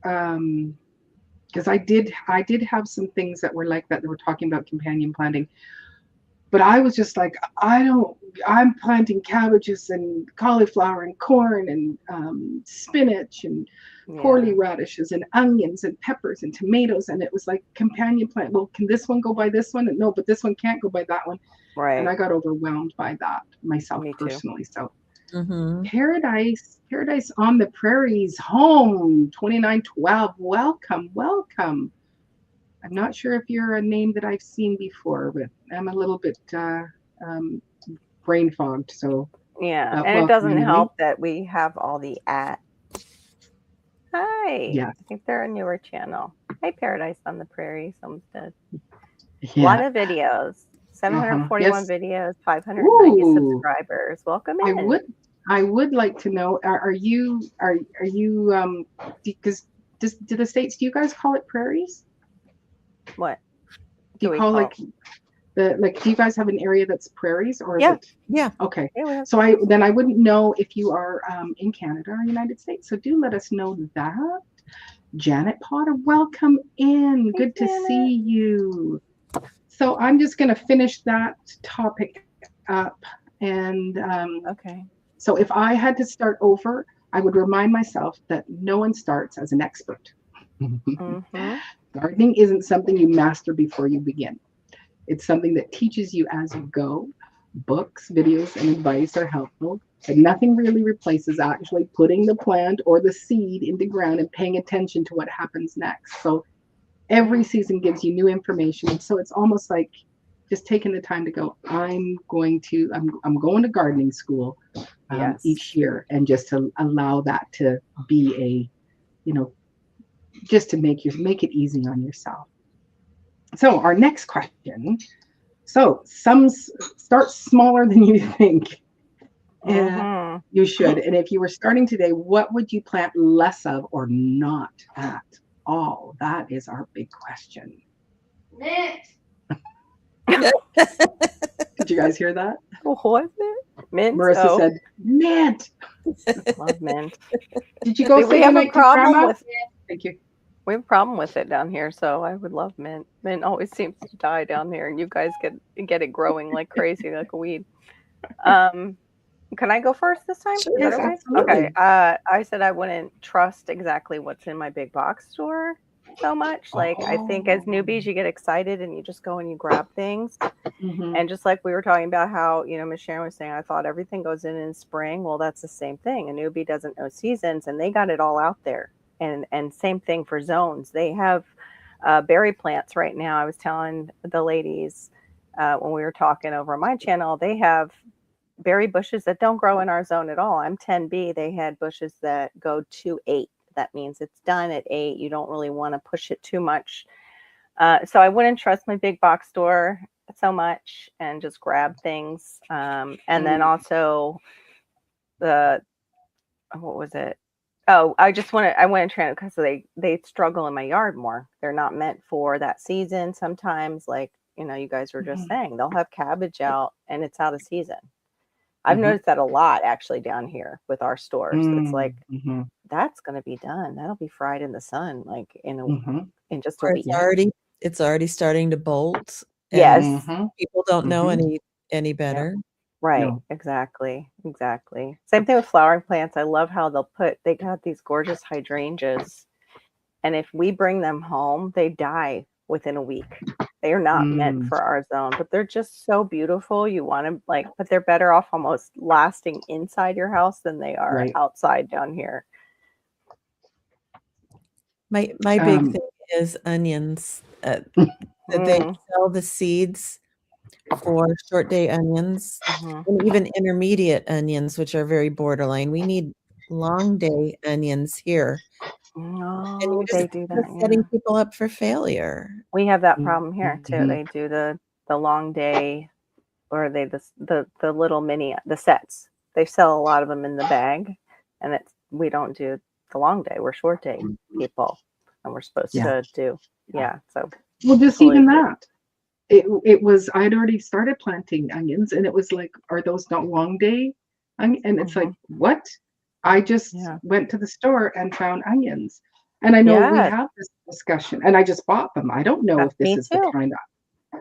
Speaker 2: because I did have some things that were like that were talking about companion planting, but I was just like, I'm planting cabbages and cauliflower and corn and spinach and
Speaker 4: Yeah.
Speaker 2: porly radishes and onions and peppers and tomatoes. And it was like companion plant. Well, can this one go by this one? No, but this one can't go by that one. And
Speaker 4: Right.
Speaker 2: I got overwhelmed by that myself
Speaker 4: Me too.
Speaker 2: personally. So
Speaker 3: Hmm.
Speaker 2: Paradise on the Prairies home, 2912. Welcome, welcome. I'm not sure if you're a name that I've seen before, but I'm a little bit um, brain fogged. So
Speaker 4: Yeah. And it
Speaker 2: welcome
Speaker 4: doesn't
Speaker 2: anyway.
Speaker 4: help that we have all the at. Hi.
Speaker 2: Yeah,
Speaker 4: I think they're a newer channel. Hey, Paradise on the Prairie, Homestead. A lot
Speaker 2: yeah,
Speaker 4: of videos.
Speaker 2: yes.
Speaker 4: 741 videos, 590
Speaker 2: Ooh,
Speaker 4: subscribers. Welcome
Speaker 2: I
Speaker 4: in.
Speaker 2: would, I would like to know. Are you because do the states, do you guys call it prairies?
Speaker 4: What
Speaker 2: Do
Speaker 4: do
Speaker 2: you
Speaker 4: we
Speaker 2: call
Speaker 4: call?
Speaker 2: do you guys have an area that's prairies, or is
Speaker 4: Yeah.
Speaker 2: it
Speaker 3: Yeah.
Speaker 2: okay?
Speaker 4: Yeah, we have
Speaker 2: So
Speaker 4: prairies.
Speaker 2: I wouldn't know if you are in Canada or United States. So do let us know that. Janet Potter, welcome in.
Speaker 4: Hey,
Speaker 2: Good to
Speaker 4: Janet.
Speaker 2: see you. So I'm just going to finish that topic up. And
Speaker 4: Okay.
Speaker 2: so if I had to start over, I would remind myself that no one starts as an expert.
Speaker 4: Mm-hmm.
Speaker 2: Gardening isn't something you master before you begin. It's something that teaches you as you go. Books, videos, and advice are helpful, but nothing really replaces actually putting the plant or the seed in the ground and paying attention to what happens next. So every season gives you new information. And so it's almost like just taking the time to go, I'm going to gardening school
Speaker 4: Yes.
Speaker 2: each year, and just to allow that to be just to make it easy on yourself. So our next question. So some start smaller than you think.
Speaker 4: Mm-hmm.
Speaker 2: You should. And if you were starting today, what would you plant less of or not at all? That is our big question. Mint. Did you guys hear that?
Speaker 4: What was it? Mint?
Speaker 2: Marissa
Speaker 4: Oh,
Speaker 2: said, mint.
Speaker 4: love mint.
Speaker 2: Did you go
Speaker 4: Do
Speaker 2: say
Speaker 4: we have a
Speaker 2: goodnight to
Speaker 4: problem
Speaker 2: Grandma?
Speaker 4: with
Speaker 2: Thank you.
Speaker 4: We have a problem with it down here, so I would love mint. Mint always seems to die down here, and you guys get it growing like crazy, like a weed. Um, can I go first this time? Is
Speaker 3: Sure.
Speaker 4: that
Speaker 2: Yes,
Speaker 4: okay?
Speaker 2: absolutely.
Speaker 4: Okay. I said I wouldn't trust exactly what's in my big box store so much. Like I think as newbies, you get excited and you just go and you grab things.
Speaker 2: Mhm.
Speaker 4: And just like we were talking about how, Miss Sharon was saying, I thought everything goes in spring. Well, that's the same thing. A newbie doesn't know seasons, and they got it all out there. And same thing for zones. They have berry plants right now. I was telling the ladies when we were talking over my channel, they have berry bushes that don't grow in our zone at all. I'm 10B. They had bushes that go to 8. That means it's done at 8. You don't really want to push it too much. So I wouldn't trust my big box store so much and just grab things. And then also what was it? Oh, I went and trained because they struggle in my yard more. They're not meant for that season. Sometimes, like, you guys were just saying, they'll have cabbage out and it's out of season. I've noticed that a lot actually down here with our stores. It's like, that's going to be done. That'll be fried in the sun, like in just a
Speaker 3: Or
Speaker 4: week.
Speaker 3: it's already starting to bolt. and
Speaker 4: Yes.
Speaker 3: People don't know any better.
Speaker 4: Right.
Speaker 2: No.
Speaker 4: Exactly. Same thing with flowering plants. I love how they got these gorgeous hydrangeas. And if we bring them home, they die within a week. They are not meant for our zone, but they're just so beautiful. You want to but they're better off almost lasting inside your house than they are outside down here.
Speaker 3: My big thing is onions. That they sell the seeds for short day onions and even intermediate onions, which are very borderline. We need long day onions here.
Speaker 4: Oh, they do that.
Speaker 3: Setting people up for failure.
Speaker 4: We have that problem here too. They do the long day, or the little mini sets. They sell a lot of them in the bag, and we don't do the long day. We're short day people, and we're supposed to do So
Speaker 2: well, just even that. It was I'd already started planting onions, and it was like, are those not long day? And it's like, what? I just went to the store and found onions. And I know we have this discussion, and I just bought them. I don't know if this is the kind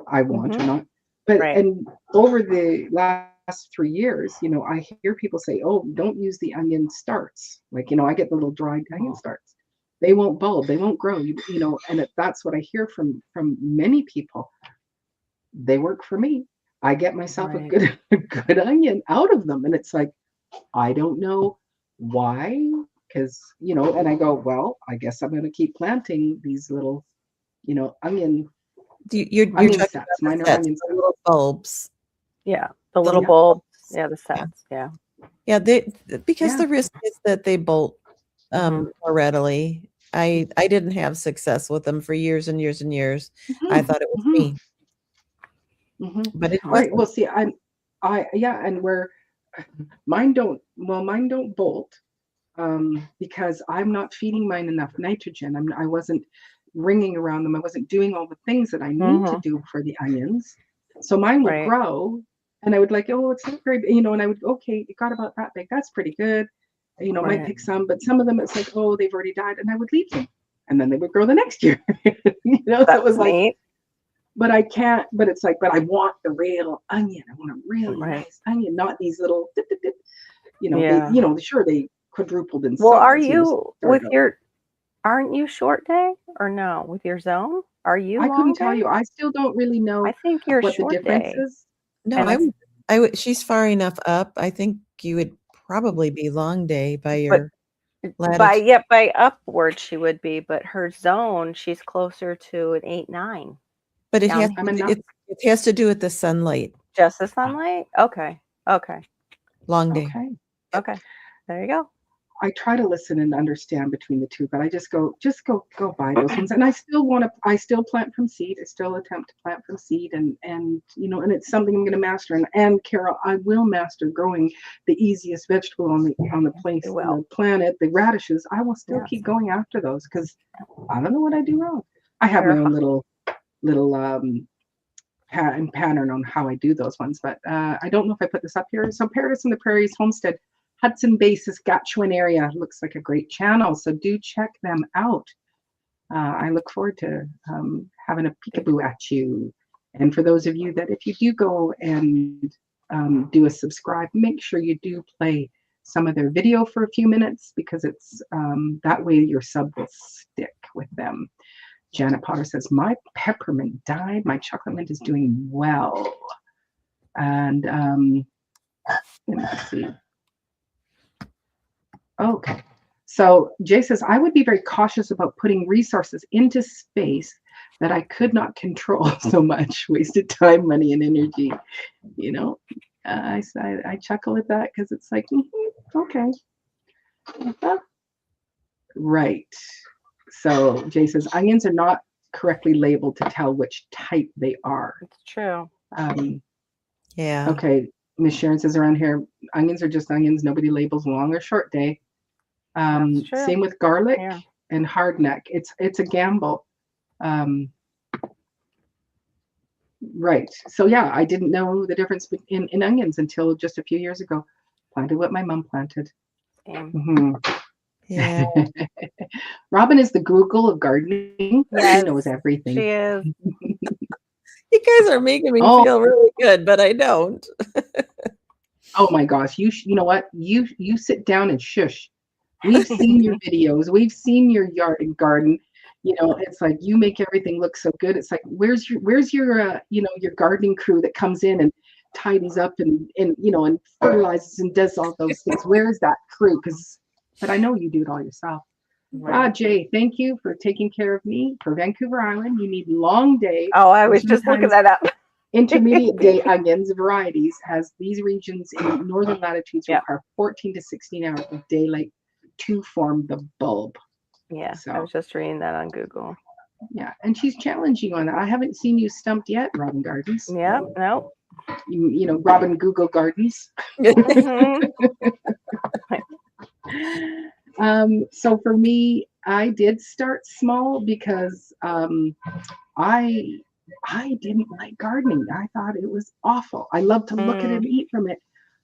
Speaker 2: I want or not. But and over the last 3 years, I hear people say, "Oh, don't use the onion starts." Like, I get the little dried onion starts. They won't bulb, they won't grow. And that's what I hear from many people. They work for me. I get myself a good onion out of them, and it's like, I don't know why. Because, and I go, well, I guess I'm going to keep planting these little, onion.
Speaker 3: You're
Speaker 2: onion sets. Mine are onion sets.
Speaker 3: Little bulbs.
Speaker 4: Yeah, the little bulbs. Yeah, the sets. Yeah.
Speaker 3: Yeah, because the risk is that they bolt more readily. I didn't have success with them for years and years and years. I thought it was me. But it wasn't.
Speaker 2: Well, see, and where mine don't bolt. Because I'm not feeding mine enough nitrogen. I wasn't ringing around them. I wasn't doing all the things that I need to do for the onions. So mine would grow, and I would oh, it's not very, and I would, okay, it got about that big. That's pretty good. Might pick some, but some of them it's like, oh, they've already died, and I would leave them, and then they would grow the next year. So it was like, but I can't. But it's like, but I want the real onion. I want a really nice onion, not these little, sure they quadrupled in size.
Speaker 4: Well, are you aren't you short day or no with your zone? Are you?
Speaker 2: I couldn't tell you. I still don't really know.
Speaker 4: I think you're
Speaker 2: what
Speaker 4: short
Speaker 2: the difference
Speaker 4: day.
Speaker 2: is.
Speaker 3: No, I would. She's far enough up. I think you would probably be long day by your latitude.
Speaker 4: By upward she would be, but her zone, she's closer to an 8-9.
Speaker 3: But it has to do with the sunlight.
Speaker 4: Just the sunlight? Okay.
Speaker 3: Long day.
Speaker 4: Okay. There you go.
Speaker 2: I try to listen and understand between the two, but I just go buy those ones. And I still plant from seed. I still attempt to plant from seed, and and it's something I'm going to master. And Carol, I will master growing the easiest vegetable on the planet, the radishes. I will still keep going after those, because I don't know what I do wrong. I have my own little pattern on how I do those ones, but I don't know if I put this up here. So Paradise on the Prairies Homestead, Hudson Bay, Saskatchewan area. Looks like a great channel, so do check them out. I look forward to having a peekaboo at you. And for those of you that, if you do go and do a subscribe, make sure you do play some of their video for a few minutes, because it's that way your sub will stick with them. Janet Potter says, my peppermint died. My chocolate mint is doing well. And let me see. Okay. So Jay says, I would be very cautious about putting resources into space that I could not control so much. Wasted time, money, and energy. You know, I chuckle at that because it's like, okay. Right. So Jay says, onions are not correctly labeled to tell which type they are.
Speaker 4: It's true.
Speaker 3: Yeah.
Speaker 2: Okay. Miss Sharon says around here, onions are just onions. Nobody labels long or short day.
Speaker 4: That's true.
Speaker 2: Same with garlic
Speaker 4: Yeah.
Speaker 2: and hardneck. It's a gamble. Right. So yeah, I didn't know the difference in onions until just a few years ago. Planted what my mom planted.
Speaker 4: Same.
Speaker 2: Mhm.
Speaker 3: Yeah.
Speaker 2: Robin is the Google of gardening.
Speaker 4: Yes,
Speaker 2: She knows everything.
Speaker 4: She is.
Speaker 3: You guys are making me feel really good, but I don't.
Speaker 2: Oh my gosh, you know what? You sit down and shush. We've seen your videos. We've seen your yard and garden. You know, it's like you make everything look so good. It's like where's your you know, your gardening crew that comes in and tidies up and you know, and fertilizes and does all those things. Where is that crew? But I know you do it all yourself.
Speaker 4: Right.
Speaker 2: Jay, thank you for taking care of me. For Vancouver Island, you need long day.
Speaker 4: Oh, I was just looking that up.
Speaker 2: Intermediate day onions varieties, as these regions in northern latitudes require 14 to 16 hours of daylight to form the bulb.
Speaker 4: Yeah,
Speaker 2: So,
Speaker 4: I was just reading that on Google.
Speaker 2: Yeah, and she's challenging you on that. I haven't seen you stumped yet, Robin Gardens.
Speaker 4: Yeah, no.
Speaker 2: You know, Robin Google Gardens.
Speaker 4: Mhm.
Speaker 2: So for me, I did start small because I didn't like gardening. I thought it was awful. I loved to look at it and eat from it.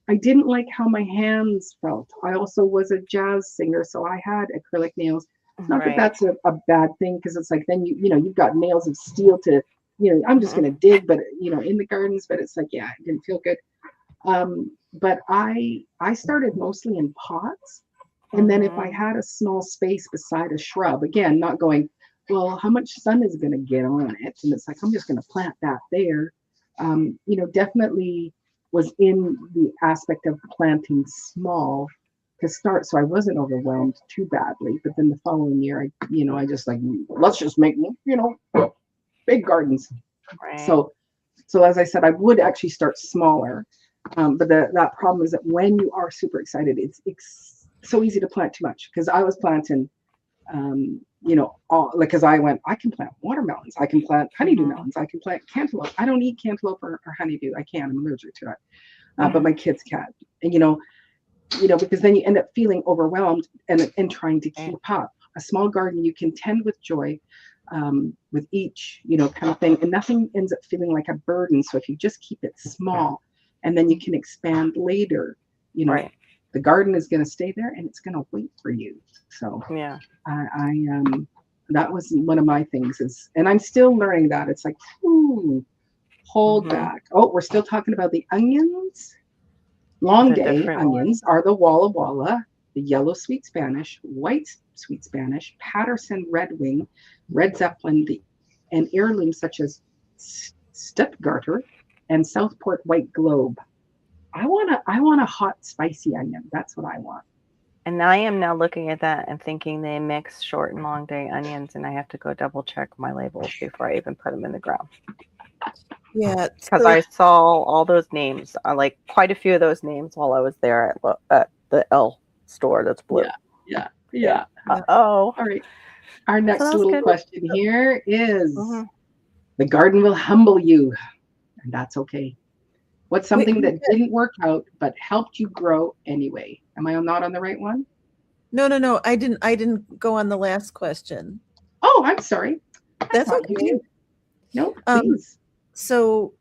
Speaker 2: I didn't like how my hands felt. I also was a jazz singer, so I had acrylic nails. Not that that's a bad thing, because it's like then you know you've got nails of steel to, you know, I'm just gonna dig, but you know, in the gardens, but it's like, yeah, it didn't feel good. But I started mostly in pots. And then if I had a small space beside a shrub, again, not going, well, how much sun is going to get on it? And it's like, I'm just going to plant that there. You know, definitely was in the aspect of planting small to start. So I wasn't overwhelmed too badly. But then the following year, I just like, let's just make, you know, big gardens.
Speaker 4: Right.
Speaker 2: So as I said, I would actually start smaller. But that problem is that when you are super excited, it's so easy to plant too much, because I was planting, you know, because I can plant watermelons, I can plant honeydew melons, I can plant cantaloupe. I don't eat cantaloupe or honeydew. I can't. I'm allergic to it. But my kids can. And you know, because then you end up feeling overwhelmed and trying to keep up. A small garden you can tend with joy, with each, you know, kind of thing, and nothing ends up feeling like a burden. So if you just keep it small, and then you can expand later, you know. Right. The garden is going to stay there and it's going to wait for you. So
Speaker 4: yeah,
Speaker 2: I that was one of my things and I'm still learning that. It's like, hold back. Oh, we're still talking about the onions. Long day onions are the Walla Walla, the yellow sweet Spanish, white sweet Spanish, Patterson red wing, red Zeppelin, and heirlooms such as Stuttgarter and Southport white globe. I want a hot, spicy onion. That's what I want.
Speaker 4: And I am now looking at that and thinking they mix short and long day onions, and I have to go double check my labels before I even put them in the ground.
Speaker 3: Yeah,
Speaker 4: because I saw all those names, like quite a few of those names while I was there at the L store. That's blue.
Speaker 2: Yeah.
Speaker 4: All
Speaker 2: right. Our next little question here is: the garden will humble you, and that's okay. What's something that didn't work out but helped you grow anyway? Am I not on the right one?
Speaker 3: No. I didn't go on the last question.
Speaker 2: Oh, I'm sorry.
Speaker 3: That's okay.
Speaker 2: No, please.
Speaker 3: So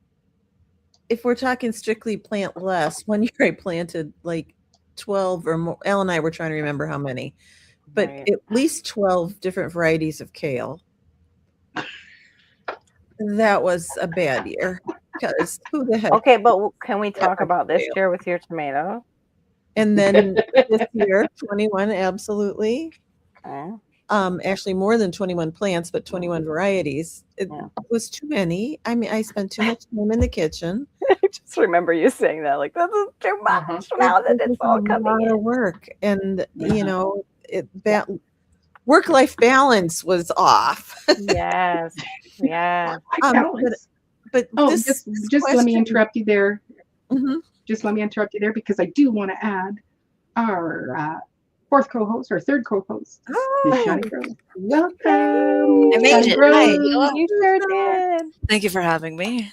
Speaker 3: if we're talking strictly plant less, one year I planted like 12 or more. Elle and I were trying to remember how many but
Speaker 4: Right.
Speaker 3: at least 12 different varieties of kale. That was a bad year because who the heck?
Speaker 4: Okay, but can we
Speaker 3: that
Speaker 4: talk
Speaker 3: much
Speaker 4: about this
Speaker 3: kale?
Speaker 4: year with your tomato?
Speaker 3: And then this year, 21, absolutely.
Speaker 4: Okay.
Speaker 3: Actually more than 21 plants, but 21 varieties. It
Speaker 4: Yeah.
Speaker 3: was too many. I mean, I spent too much time in the kitchen.
Speaker 4: I just remember you saying that, like, this is too much
Speaker 2: Uh-huh.
Speaker 4: now that
Speaker 3: It was
Speaker 4: it's all
Speaker 3: a
Speaker 4: coming
Speaker 3: lot of
Speaker 4: in.
Speaker 3: work, and you
Speaker 2: Uh-huh.
Speaker 3: know, work-life balance was off.
Speaker 4: Yes. Yes.
Speaker 2: I
Speaker 3: But
Speaker 2: balance.
Speaker 3: but
Speaker 2: Oh,
Speaker 3: this
Speaker 2: just let me
Speaker 3: question,
Speaker 2: interrupt you there.
Speaker 3: Mhm.
Speaker 2: Just let me interrupt you there because I do want to add our fourth co-host, our third co-host, Miss
Speaker 3: Oh,
Speaker 2: Shani Rose. Welcome,
Speaker 5: I made
Speaker 2: Shani
Speaker 5: it. Hi.
Speaker 2: Rose.
Speaker 5: Hello.
Speaker 4: You sure did.
Speaker 5: Thank you for having me.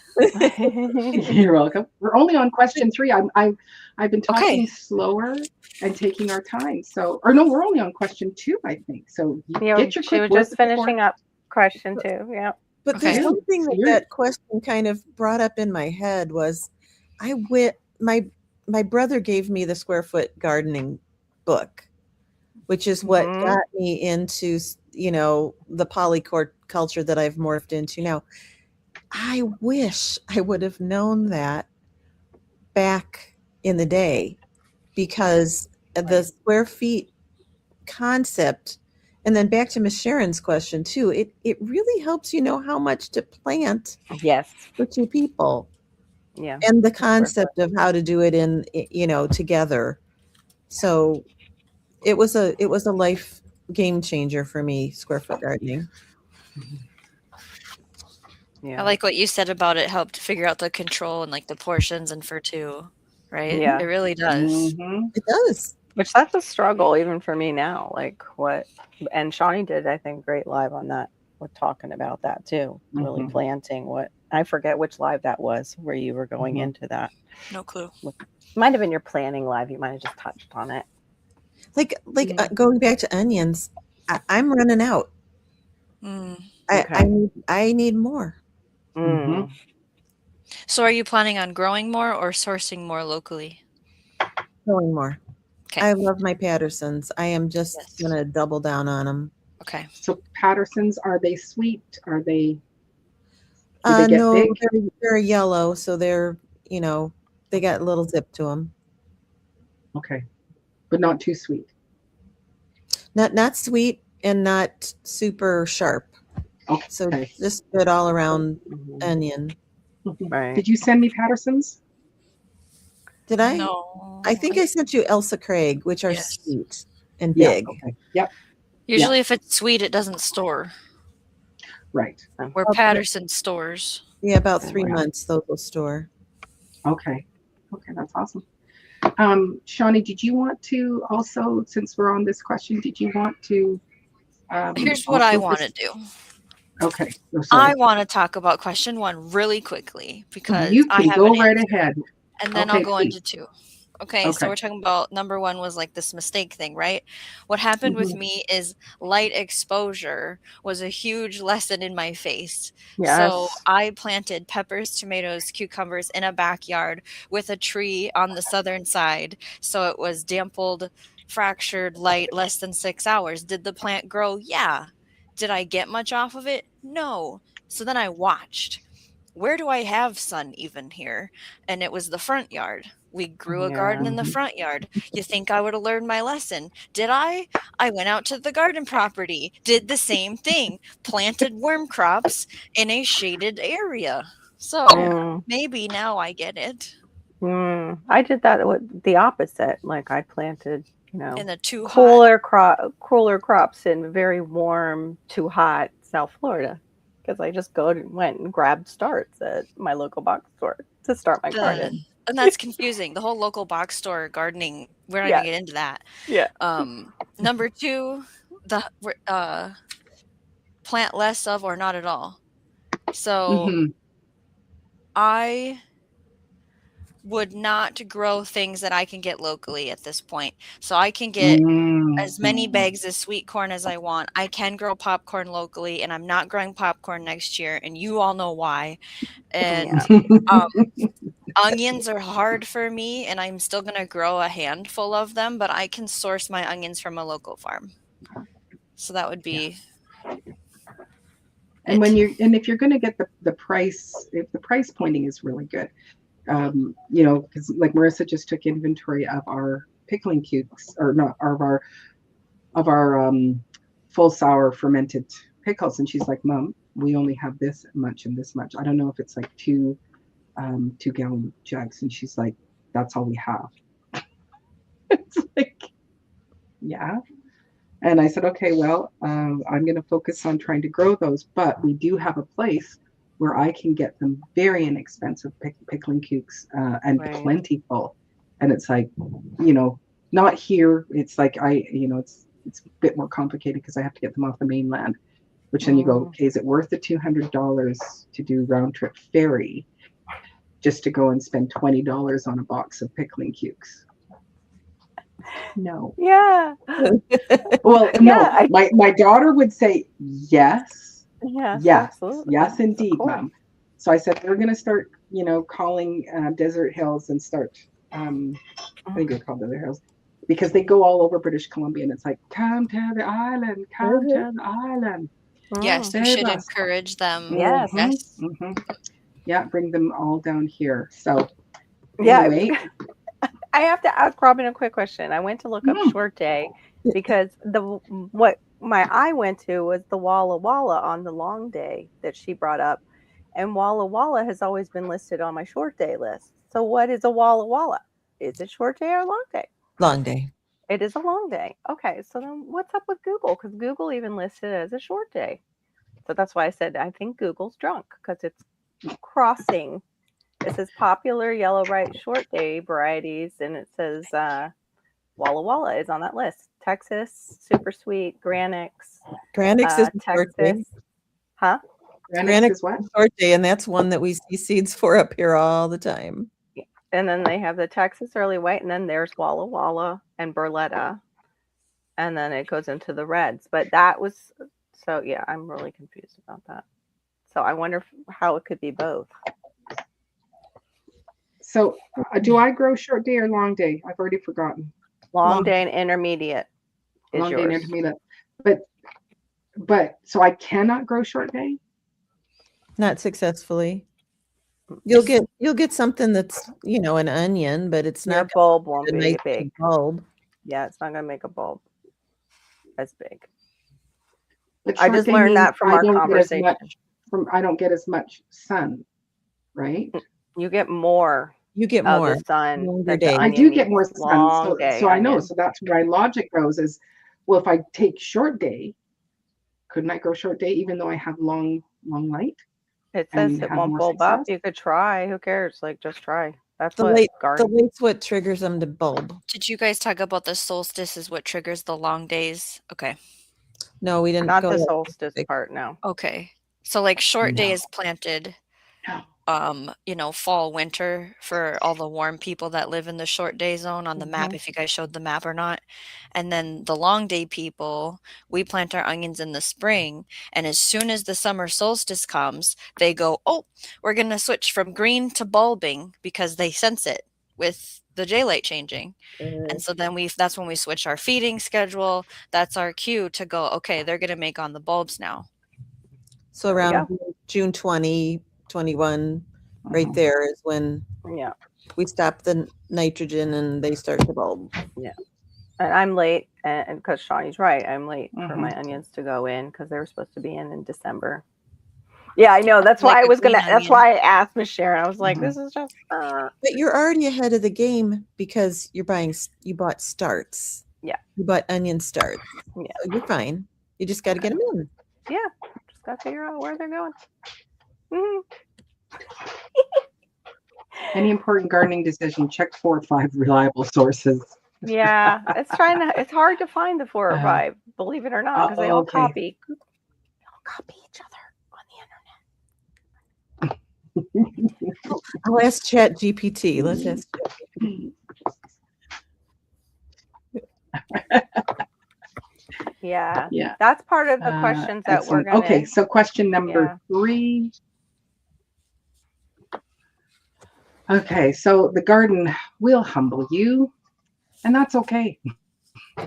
Speaker 2: You're welcome. We're only on question 3. I've been talking
Speaker 5: Okay.
Speaker 2: slower and taking our time. So, or no, we're only on question 2, I think. So
Speaker 4: Yeah,
Speaker 2: get your
Speaker 4: she
Speaker 2: quick
Speaker 4: was
Speaker 2: words
Speaker 4: just
Speaker 2: before.
Speaker 4: finishing up question 2. Yeah.
Speaker 3: But there's
Speaker 5: Okay.
Speaker 3: one thing
Speaker 2: So
Speaker 3: that
Speaker 2: you're
Speaker 3: that question kind of brought up in my head was I went my brother gave me the square foot gardening book, which is what
Speaker 4: Mhm.
Speaker 3: got me into, you know, the polyculture that I've morphed into now. I wish I would have known that back in the day because the square feet concept, and then back to Miss Sharon's question too, it really helps you know how much to plant
Speaker 4: Yes.
Speaker 3: for 2 people
Speaker 4: Yeah.
Speaker 3: and the
Speaker 4: Square foot.
Speaker 3: concept of how to do it in, you know, together. So it was a life game changer for me, square foot gardening.
Speaker 4: Yeah.
Speaker 5: I like what you said about it helped figure out the control and like the portions and for 2, right?
Speaker 4: Yeah.
Speaker 5: It really does.
Speaker 2: Mhm.
Speaker 3: It does.
Speaker 4: Which that's a struggle even for me now. Like what, and Shawnee did, I think, great live on that. With talking about that too, really
Speaker 2: Mhm.
Speaker 4: planting what I forget which live that was where you were going
Speaker 2: Mhm.
Speaker 4: into that.
Speaker 5: No clue.
Speaker 4: Might have been your planning live. You might have just touched on it.
Speaker 3: Like
Speaker 2: Yeah.
Speaker 3: going back to onions, I'm running out.
Speaker 5: Mm.
Speaker 4: Okay.
Speaker 3: I need more.
Speaker 4: Mm.
Speaker 5: So are you planning on growing more or sourcing more locally?
Speaker 3: Growing more.
Speaker 5: Okay.
Speaker 3: I love my Pattersons. I am just
Speaker 5: Yes.
Speaker 3: gonna double down on them.
Speaker 5: Okay.
Speaker 2: So Pattersons, are they sweet? Are they? Do they get
Speaker 3: No,
Speaker 2: big?
Speaker 3: they're yellow, so they're, you know, they got a little zip to them.
Speaker 2: Okay, but not too sweet.
Speaker 3: Not sweet and not super sharp. So
Speaker 2: Okay.
Speaker 3: just good all around
Speaker 4: Mhm.
Speaker 3: onion.
Speaker 4: Right.
Speaker 2: Did you send me Pattersons?
Speaker 3: Did I?
Speaker 5: No.
Speaker 3: I think I sent you Elsa Craig, which are
Speaker 5: Yes.
Speaker 3: sweet and
Speaker 2: Yeah.
Speaker 3: big.
Speaker 2: Okay. Yep.
Speaker 5: Usually if it's sweet, it doesn't store.
Speaker 2: Right.
Speaker 5: Where
Speaker 3: Okay.
Speaker 5: Patterson stores.
Speaker 3: Yeah, about
Speaker 4: Oh,
Speaker 3: 3
Speaker 2: wow.
Speaker 3: months those will store.
Speaker 2: Okay. Okay, that's awesome. Shawnee, did you want to also, since we're on this question, did you want to?
Speaker 5: Here's what I
Speaker 2: also
Speaker 5: want to
Speaker 2: pers-
Speaker 5: do.
Speaker 2: Okay. Oh, sorry.
Speaker 5: I want to talk about question 1 really quickly because
Speaker 2: You
Speaker 5: I
Speaker 2: can
Speaker 5: have
Speaker 2: go
Speaker 5: an
Speaker 2: right
Speaker 5: answer,
Speaker 2: ahead.
Speaker 5: and then
Speaker 2: Okay,
Speaker 5: I'll go
Speaker 2: please.
Speaker 5: into 2. Okay, so
Speaker 2: Okay.
Speaker 5: we're talking about number 1 was like this mistake thing, right? What happened with
Speaker 2: Mhm.
Speaker 5: me is light exposure was a huge lesson in my face.
Speaker 4: Yes.
Speaker 5: So I planted peppers, tomatoes, cucumbers in a backyard with a tree on the southern side. So it was dampled, fractured light less than 6 hours. Did the plant grow? Yeah. Did I get much off of it? No. So then I watched. Where do I have sun even here? And it was the front yard. We grew a garden
Speaker 4: Yeah.
Speaker 5: in the
Speaker 2: Mhm.
Speaker 5: front yard. You think I would have learned my lesson? Did I? I went out to the garden property, did the same thing, planted worm crops in a shaded area. So
Speaker 4: Mm.
Speaker 5: maybe now I get it.
Speaker 4: I did that with the opposite. Like I planted,
Speaker 5: In the too hot.
Speaker 4: cooler crops in very warm, too hot South Florida. Because I just went and grabbed starts at my local box store to start my garden.
Speaker 5: And that's confusing. The whole local box store gardening, we're not
Speaker 4: Yeah.
Speaker 5: going to get into that.
Speaker 4: Yeah.
Speaker 5: Number 2, the plant less of or not at all. So
Speaker 2: Mhm.
Speaker 5: I would not grow things that I can get locally at this point. So I can get as many
Speaker 2: Mhm.
Speaker 5: bags of sweet corn as I want. I can grow popcorn locally, and I'm not growing popcorn next year, and you all know why. And onions are hard for me, and I'm still going to grow a handful of them, but I can source my onions from a local farm. So that would be
Speaker 2: And when if you're going to get the price, if the price pointing is really good, you know, because like Marissa just took inventory of our pickling cubes, or not, of our full sour fermented pickles, and she's like, Mom, we only have this much and this much. I don't know if it's like 2-gallon jugs, and she's like, that's all we have. It's like, yeah. And I said, okay, well, I'm going to focus on trying to grow those, but we do have a place where I can get them very inexpensive pickling cukes and
Speaker 4: Right.
Speaker 2: plentiful. And it's like, you know, not here. It's like it's a bit more complicated because I have to get them off the mainland. Which then you go, okay, is it worth the $200 to do round trip ferry just to go and spend $20 on a box of pickling cukes? No.
Speaker 4: Yeah.
Speaker 2: Well,
Speaker 4: Yeah,
Speaker 2: no. My daughter would say yes.
Speaker 4: Yes.
Speaker 2: Yes.
Speaker 4: Absolutely.
Speaker 2: Yes, indeed,
Speaker 4: Of course.
Speaker 2: Mom. So I said, we're going to start, calling Desert Hills and start, I think they're called Desert Hills, because they go all over British Columbia, and it's like, come to the island, come to the island.
Speaker 5: yes, you
Speaker 2: Save
Speaker 5: should
Speaker 2: us.
Speaker 5: encourage them.
Speaker 4: Yes.
Speaker 5: Yes.
Speaker 2: Yeah, bring them all down here. So
Speaker 4: Yeah.
Speaker 2: anyway,
Speaker 4: I have to ask Robin a quick question. I went to look up Short Day because what my eye went to was the Walla Walla on the long day that she brought up. And Walla Walla has always been listed on my short day list. So what is a Walla Walla? Is it short day or long day?
Speaker 3: Long day.
Speaker 4: It is a long day. Okay, so then what's up with Google? Because Google even listed it as a short day. So that's why I said I think Google's drunk, because it's crossing. It says popular yellow ripe short day varieties, and it says Walla Walla is on that list. Texas, Super Sweet, Granix,
Speaker 3: Granix is short day.
Speaker 4: Texas. Huh?
Speaker 2: Granix is what?
Speaker 3: Short day, and that's one that we see seeds for up here all the time.
Speaker 4: And then they have the Texas Early White, and then there's Walla Walla and Berletta. And then it goes into the reds. But that was, so yeah, I'm really confused about that. So I wonder how it could be both.
Speaker 2: So do I grow short day or long day? I've already forgotten.
Speaker 4: Long day and intermediate is
Speaker 2: Long
Speaker 4: yours.
Speaker 2: day and intermediate. But so I cannot grow short day?
Speaker 3: Not successfully. You'll get something that's an onion, but it's
Speaker 4: Your
Speaker 3: not
Speaker 4: bulb won't
Speaker 3: a
Speaker 4: be
Speaker 3: nice
Speaker 4: big.
Speaker 3: bulb.
Speaker 4: Yeah, it's not going to make a bulb as big.
Speaker 2: But
Speaker 4: I
Speaker 2: short
Speaker 4: just
Speaker 2: day
Speaker 4: learned
Speaker 2: means
Speaker 4: that from
Speaker 2: I
Speaker 4: our
Speaker 2: don't get as
Speaker 4: conversation.
Speaker 2: much I don't get as much sun, right?
Speaker 4: You get more
Speaker 3: You get
Speaker 4: of
Speaker 3: more.
Speaker 4: the sun.
Speaker 3: Longer
Speaker 4: that the
Speaker 3: day.
Speaker 2: I
Speaker 4: onion
Speaker 2: do get
Speaker 4: needs.
Speaker 2: more sun.
Speaker 4: Long day
Speaker 2: So I know.
Speaker 4: onion.
Speaker 2: So that's where my logic goes is, well, if I take short day, couldn't I grow short day even though I have long light?
Speaker 4: It says
Speaker 2: and
Speaker 4: it
Speaker 2: have
Speaker 4: won't
Speaker 2: more
Speaker 4: bulb up.
Speaker 2: success?
Speaker 4: You could try. Who cares? Like, just try. That's
Speaker 3: The
Speaker 4: what
Speaker 3: late, the
Speaker 4: garden.
Speaker 3: late's what triggers them to bulb.
Speaker 5: Did you guys talk about the solstice is what triggers the long days? Okay.
Speaker 3: No, we didn't
Speaker 4: Not
Speaker 3: go
Speaker 4: the
Speaker 3: that
Speaker 4: solstice
Speaker 3: specific.
Speaker 4: part, no.
Speaker 5: Okay. So like short day
Speaker 2: No.
Speaker 5: is planted
Speaker 2: No.
Speaker 5: fall, winter for all the warm people that live in the short day zone on the map, if you guys showed the map or not. And then the long day people, we plant our onions in the spring. And as soon as the summer solstice comes, they go, oh, we're going to switch from green to bulbing because they sense it with the daylight changing. And so then that's when we switch our feeding schedule. That's our cue to go, okay, they're going to make on the bulbs now.
Speaker 3: So
Speaker 4: There we
Speaker 3: around June 20, 21, right there is when
Speaker 4: Yeah.
Speaker 3: we stop the nitrogen and they start to bulb.
Speaker 4: And I'm late, and because Shawnee's right, I'm late for my onions to go in because they were supposed to be in December. Yeah, I know. That's
Speaker 5: Like
Speaker 4: why I
Speaker 5: a
Speaker 4: was
Speaker 5: green
Speaker 4: gonna. That's
Speaker 5: onion.
Speaker 4: why I asked Miss Sharon. I was like, "This is just."
Speaker 3: But you're already ahead of the game because you bought starts.
Speaker 4: Yeah.
Speaker 3: You bought onion starts.
Speaker 4: Yeah.
Speaker 3: So you're fine. You just got to get them in.
Speaker 4: Just gotta figure out where they're going. Mhm.
Speaker 2: Any important gardening decision, check 4 or 5 reliable sources.
Speaker 4: Yeah, it's It's hard to find the 4 or 5. Believe it or not, because they all
Speaker 2: okay.
Speaker 4: copy. They all copy each other on the internet.
Speaker 3: I'll ask Chat GPT. Let's ask
Speaker 4: Yeah,
Speaker 2: Yeah.
Speaker 4: that's part of the questions that we're
Speaker 2: Excellent.
Speaker 4: gonna.
Speaker 2: Okay, so question number
Speaker 4: Yeah.
Speaker 2: 3. Okay, so the garden will humble you, and that's okay.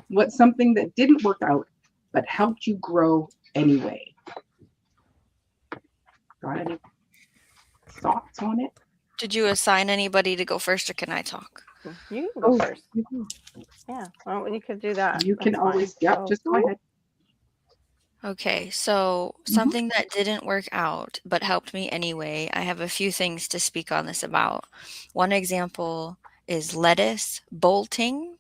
Speaker 2: What's something that didn't work out but helped you grow anyway? Got any thoughts on it?
Speaker 5: Did you assign anybody to go first, or can I talk?
Speaker 4: You can go first.
Speaker 2: you can,
Speaker 4: Yeah, well, you could do that.
Speaker 2: you can
Speaker 4: That's fine.
Speaker 2: always, yep,
Speaker 4: So-
Speaker 2: just go ahead.
Speaker 5: Okay, so
Speaker 2: Mhm.
Speaker 5: something that didn't work out but helped me anyway. I have a few things to speak on this about. One example is lettuce bolting.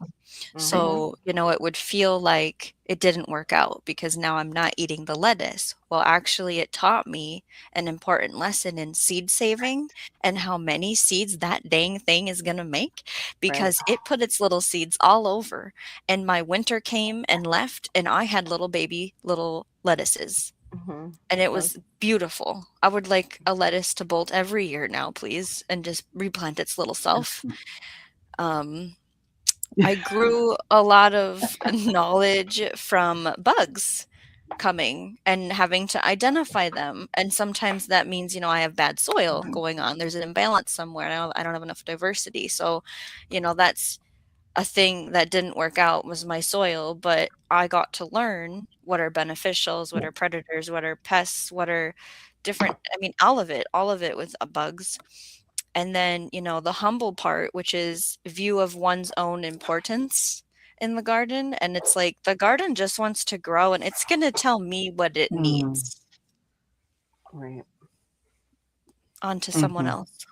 Speaker 5: So, it would feel like it didn't work out because now I'm not eating the lettuce. Well, actually, it taught me an important lesson in seed saving and how many seeds that dang thing is going to make because it put its little seeds all over. And my winter came and left, and I had little lettuces.
Speaker 4: Mhm.
Speaker 5: And it was beautiful. I would like a lettuce to bolt every year now, please, and just replant its little self. I grew a lot of knowledge from bugs coming and having to identify them. And sometimes that means, I have bad soil going on. There's an imbalance somewhere. I don't have enough diversity. So, that's a thing that didn't work out was my soil, but I got to learn what are beneficials, what are predators, what are pests, what are different. I mean, all of it with bugs. And then, the humble part, which is view of one's own importance in the garden. And it's like the garden just wants to grow and it's going to tell me what it needs.
Speaker 4: Right.
Speaker 5: On to someone
Speaker 2: Mhm.
Speaker 5: else.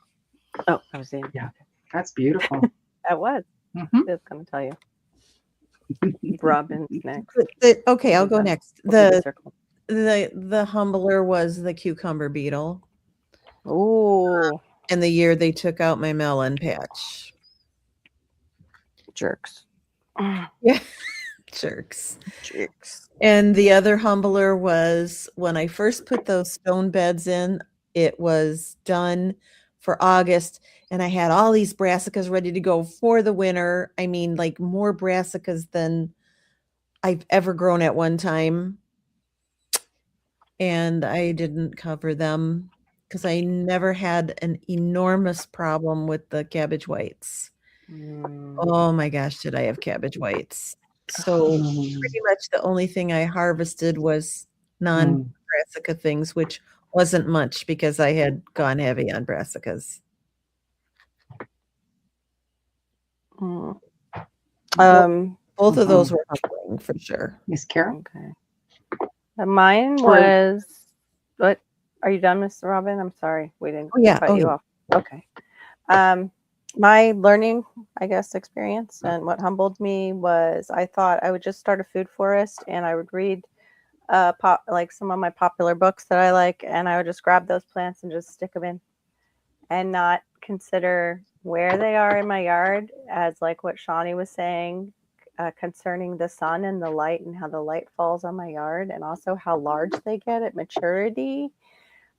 Speaker 4: Oh, I was in.
Speaker 2: Yeah. That's beautiful.
Speaker 4: That was.
Speaker 2: Mhm.
Speaker 4: I was going to tell you. Robin's next.
Speaker 3: Okay, I'll go next.
Speaker 4: We'll do the circle.
Speaker 3: The humbler was the cucumber beetle,
Speaker 4: Ooh,
Speaker 3: and the year they took out my melon patch.
Speaker 4: jerks.
Speaker 3: Yeah, jerks.
Speaker 4: Jerks.
Speaker 3: And the other humbler was when I first put those stone beds in, it was done for August, and I had all these brassicas ready to go for the winter. I mean, like more brassicas than I've ever grown at one time. And I didn't cover them because I never had an enormous problem with the cabbage whites. Oh my gosh, did I have cabbage whites? So pretty much the only thing I harvested was non-brassica things, which wasn't much because I had gone heavy on brassicas.
Speaker 4: Mm.
Speaker 3: Both of those were humbling for sure.
Speaker 2: Miss Carol?
Speaker 4: Okay. Mine was what? Are you done, Miss Robin? I'm sorry, we didn't cut you off. Okay. My learning, I guess, experience and what humbled me was I thought I would just start a food forest and I would read like some of my popular books that I like, and I would just grab those plants and just stick them in and not consider where they are in my yard, as like what Shawnee was saying concerning the sun and the light and how the light falls on my yard, and also how large they get at maturity,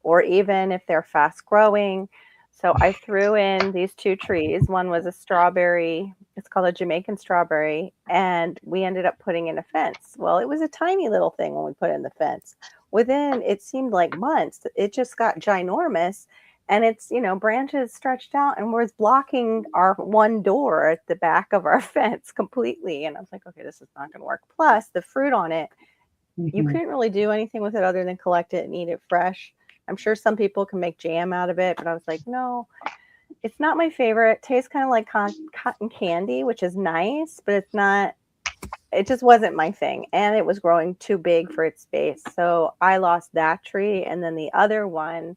Speaker 4: or even if they're fast growing. So I threw in these two trees. One was a strawberry. It's called a Jamaican strawberry. And we ended up putting in a fence. Well, it was a tiny little thing when we put in the fence. Within, it seemed like months, it just got ginormous. And its, branches stretched out and was blocking our one door at the back of our fence completely. And I was like, okay, this is not going to work. Plus, the fruit on it, you couldn't really do anything with it other than collect it and eat it fresh. I'm sure some people can make jam out of it, but I was like, no, it's not my favorite. It tastes kind of like cotton candy, which is nice, but it just wasn't my thing. And it was growing too big for its space. So I lost that tree. And then the other one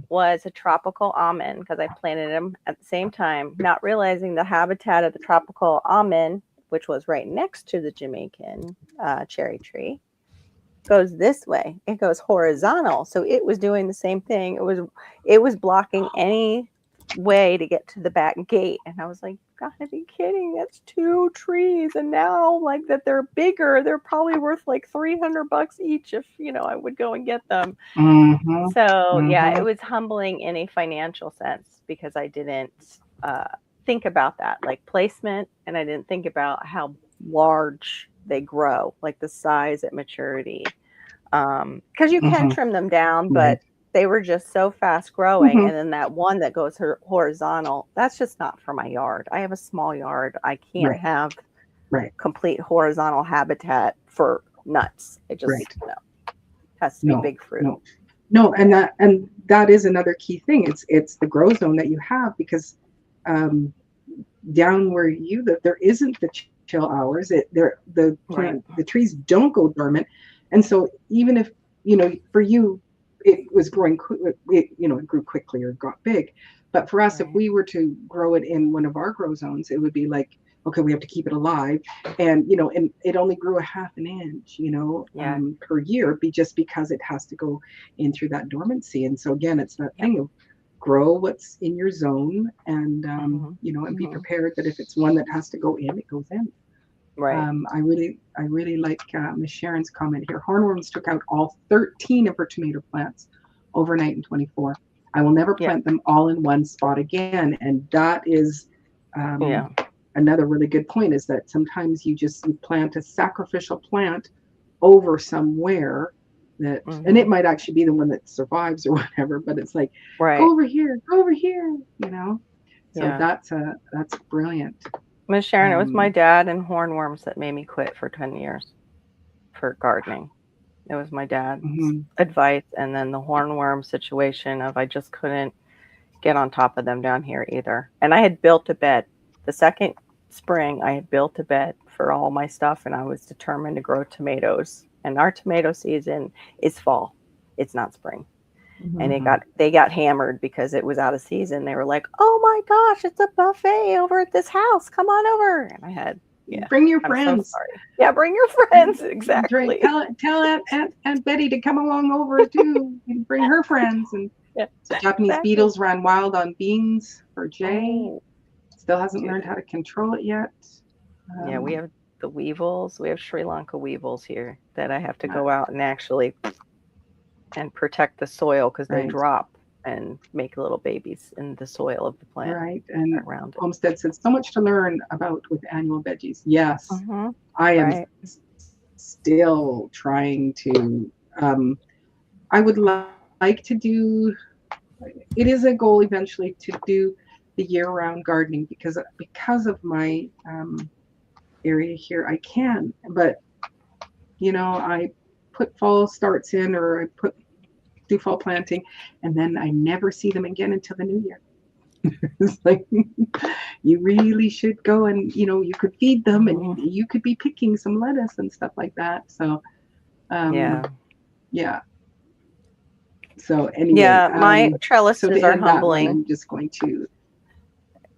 Speaker 4: was a tropical almond because I planted them at the same time, not realizing the habitat of the tropical almond, which was right next to the Jamaican cherry tree, goes this way. It goes horizontal. So it was doing the same thing. It was blocking any way to get to the back gate. And I was like, gotta be kidding. That's two trees. And now like that they're bigger, they're probably worth like $300 each if, I would go and get them. So yeah, it was humbling in a financial sense because I didn't think about that, like placement. And I didn't think about how large they grow, like the size at maturity, because you can trim them down, but they were just so fast growing. And then that one that goes horizontal, that's just not for my yard. I have a small yard. I can't have complete horizontal habitat for nuts. It just
Speaker 2: Right.
Speaker 4: no. Has to be
Speaker 2: No,
Speaker 4: big fruit.
Speaker 2: No, and that is another key thing. It's the grow zone that you have, because down where you live, there isn't the chill hours. The plant, the trees don't go dormant, and so even if for you it was growing, it grew quickly or got big, but for us, if we were to grow it in one of our grow zones, it would be like, okay, we have to keep it alive, and and it only grew a half an inch, per year, just because it has to go in through that dormancy. And so again, it's that thing of grow what's in your zone, and and be prepared that if it's one that has to go in, it goes in.
Speaker 4: Right.
Speaker 2: I really like Miss Sharon's comment here. Hornworms took out all 13 of her tomato plants overnight in 24. I will never plant them all in one spot again. And that is another really good point, is that sometimes you plant a sacrificial plant over somewhere that, and it might actually be the one that survives or whatever, but it's like, go over here, So that's brilliant.
Speaker 4: Miss Sharon, it was my dad and hornworms that made me quit for 10 years for gardening. It was my dad's advice, and then the hornworm situation of I just couldn't get on top of them down here either. And I had built a bed. The second spring, I had built a bed for all my stuff, and I was determined to grow tomatoes. And our tomato season is fall. It's not spring. And they got hammered because it was out of season. They were like, "Oh my gosh, it's a buffet over at this house. Come on over." And I had,
Speaker 2: bring your
Speaker 4: I'm
Speaker 2: friends.
Speaker 4: so sorry. Yeah, bring your friends. Exactly.
Speaker 2: Tell Aunt Betty to come along over too, and bring her friends. And so Japanese beetles ran wild on beans for Jay. Still hasn't learned how to control it yet.
Speaker 4: We have the weevils. We have Sri Lanka weevils here that I have to go out and actually and protect the soil, because they drop and make little babies in the soil of the plant.
Speaker 2: Right. And
Speaker 4: around it.
Speaker 2: Homestead said, so much to learn about with annual veggies. Yes. I am still trying to, I would like to do, it is a goal eventually to do the year-round gardening, because of my area here, I can, but I put fall starts in, or I do fall planting, and then I never see them again until the new year. It's like, you really should go, and you could feed them, and you could be picking some lettuce and stuff like that. So so anyway,
Speaker 4: my trellises are humbling.
Speaker 2: I'm just going to,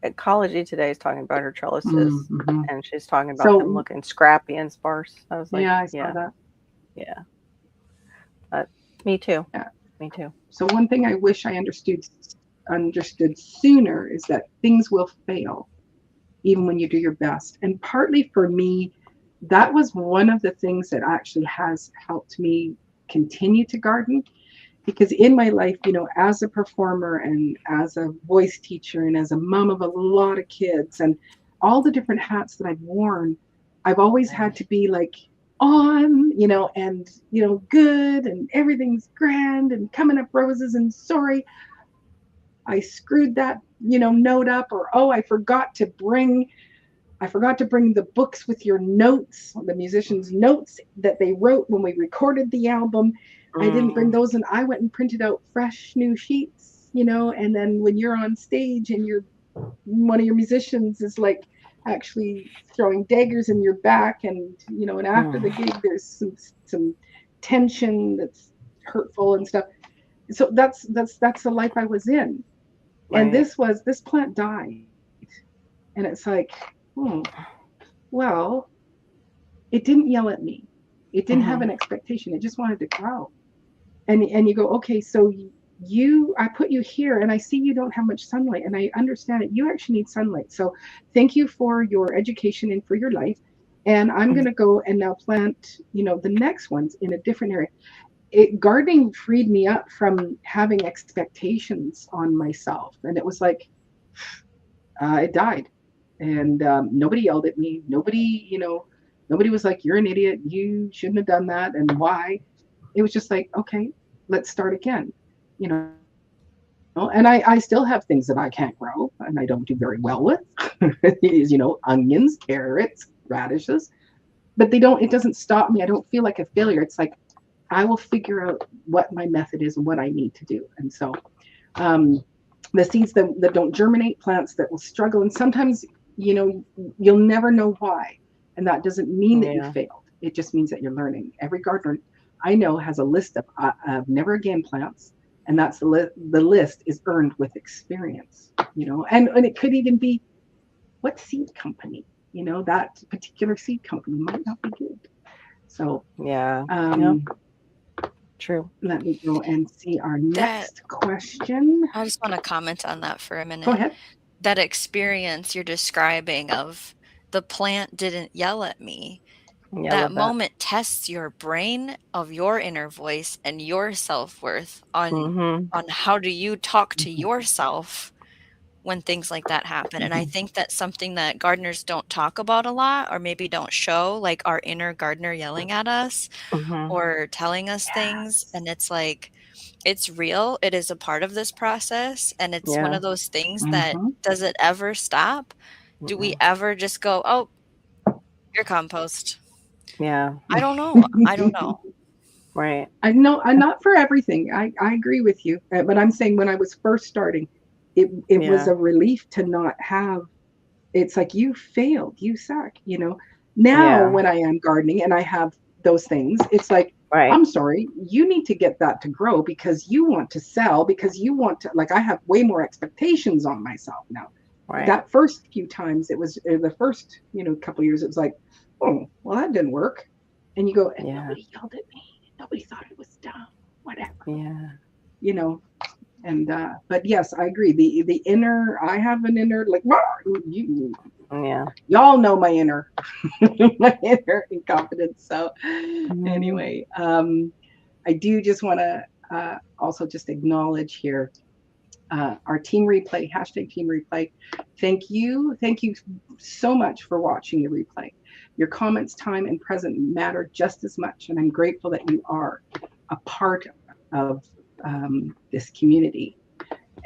Speaker 4: Ecology Today is talking about her trellises, and she's talking about them looking scrappy and sparse. I was like,
Speaker 2: I saw that.
Speaker 4: Yeah. Me too. Yeah. Me too.
Speaker 2: So one thing I wish I understood sooner is that things will fail even when you do your best. And partly for me, that was one of the things that actually has helped me continue to garden, because in my life, as a performer and as a voice teacher and as a mom of a lot of kids and all the different hats that I've worn, I've always had to be like on, and, good, and everything's grand and coming up roses, and sorry, I screwed that, note up, or, oh, I forgot to bring the books with your notes, the musicians' notes that they wrote when we recorded the album. I didn't bring those, and I went and printed out fresh new sheets, and then when you're on stage and one of your musicians is like actually throwing daggers in your back, and and after the gig there's some tension that's hurtful and stuff. So that's the life I was in. And this plant died, and it's like, well, it didn't yell at me, it didn't have an expectation, it just wanted to grow. And you go, okay, so I put you here, and I see you don't have much sunlight, and I understand it. You actually need sunlight. So thank you for your education and for your life. And I'm going to go and now plant, the next ones in a different area. Gardening freed me up from having expectations on myself. And it was like, it died. And nobody yelled at me. Nobody was like, you're an idiot, you shouldn't have done that, and why. It was just like, okay, let's start again. And I still have things that I can't grow and I don't do very well with. Onions, carrots, radishes. but they don't. It doesn't stop me. I don't feel like a failure. It's like I will figure out what my method is and what I need to do. And so, the seeds that don't germinate, plants that will struggle, and sometimes you'll never know why, and that doesn't mean that you failed. It just means that you're learning. Every gardener I know has a list of never again plants, and that's the list is earned with experience. And it could even be what seed company. That particular seed company might not be good. So
Speaker 4: Yeah. True.
Speaker 2: let me go and see our next question.
Speaker 5: I just want to comment on that for a minute.
Speaker 2: Go ahead.
Speaker 5: That experience you're describing of the plant didn't yell at me.
Speaker 4: Yeah,
Speaker 5: that moment tests your brain of your inner voice and your self-worth on how do you talk to yourself when things like that happen. And I think that's something that gardeners don't talk about a lot, or maybe don't show, like our inner gardener yelling at us or telling us things. And it's like, it's real. It is a part of this process. And it's one of those things that, does it ever stop? Do we ever just go, oh, your compost?
Speaker 4: Yeah.
Speaker 5: I don't know. I don't know.
Speaker 4: Right.
Speaker 2: I know I'm not for everything. I agree with you. But I'm saying when I was first starting, it was a relief to not have, it's like you failed, you suck, Now when I am gardening and I have those things, it's like, I'm sorry, you need to get that to grow because you want to sell, because you want to, like, I have way more expectations on myself now. Right. That first few times, it was the first, couple of years, it was like, oh, well, that didn't work. And you go, and nobody yelled at me. Nobody thought it was dumb, whatever. Yeah. And, but yes, I agree. The inner, I have an inner, like, y'all know my inner, my inner incompetence. So anyway, I do just want to also just acknowledge here our team replay, hashtag team replay. Thank you so much for watching the replay. Your comments, time, and present matter just as much, and I'm grateful that you are a part of this community.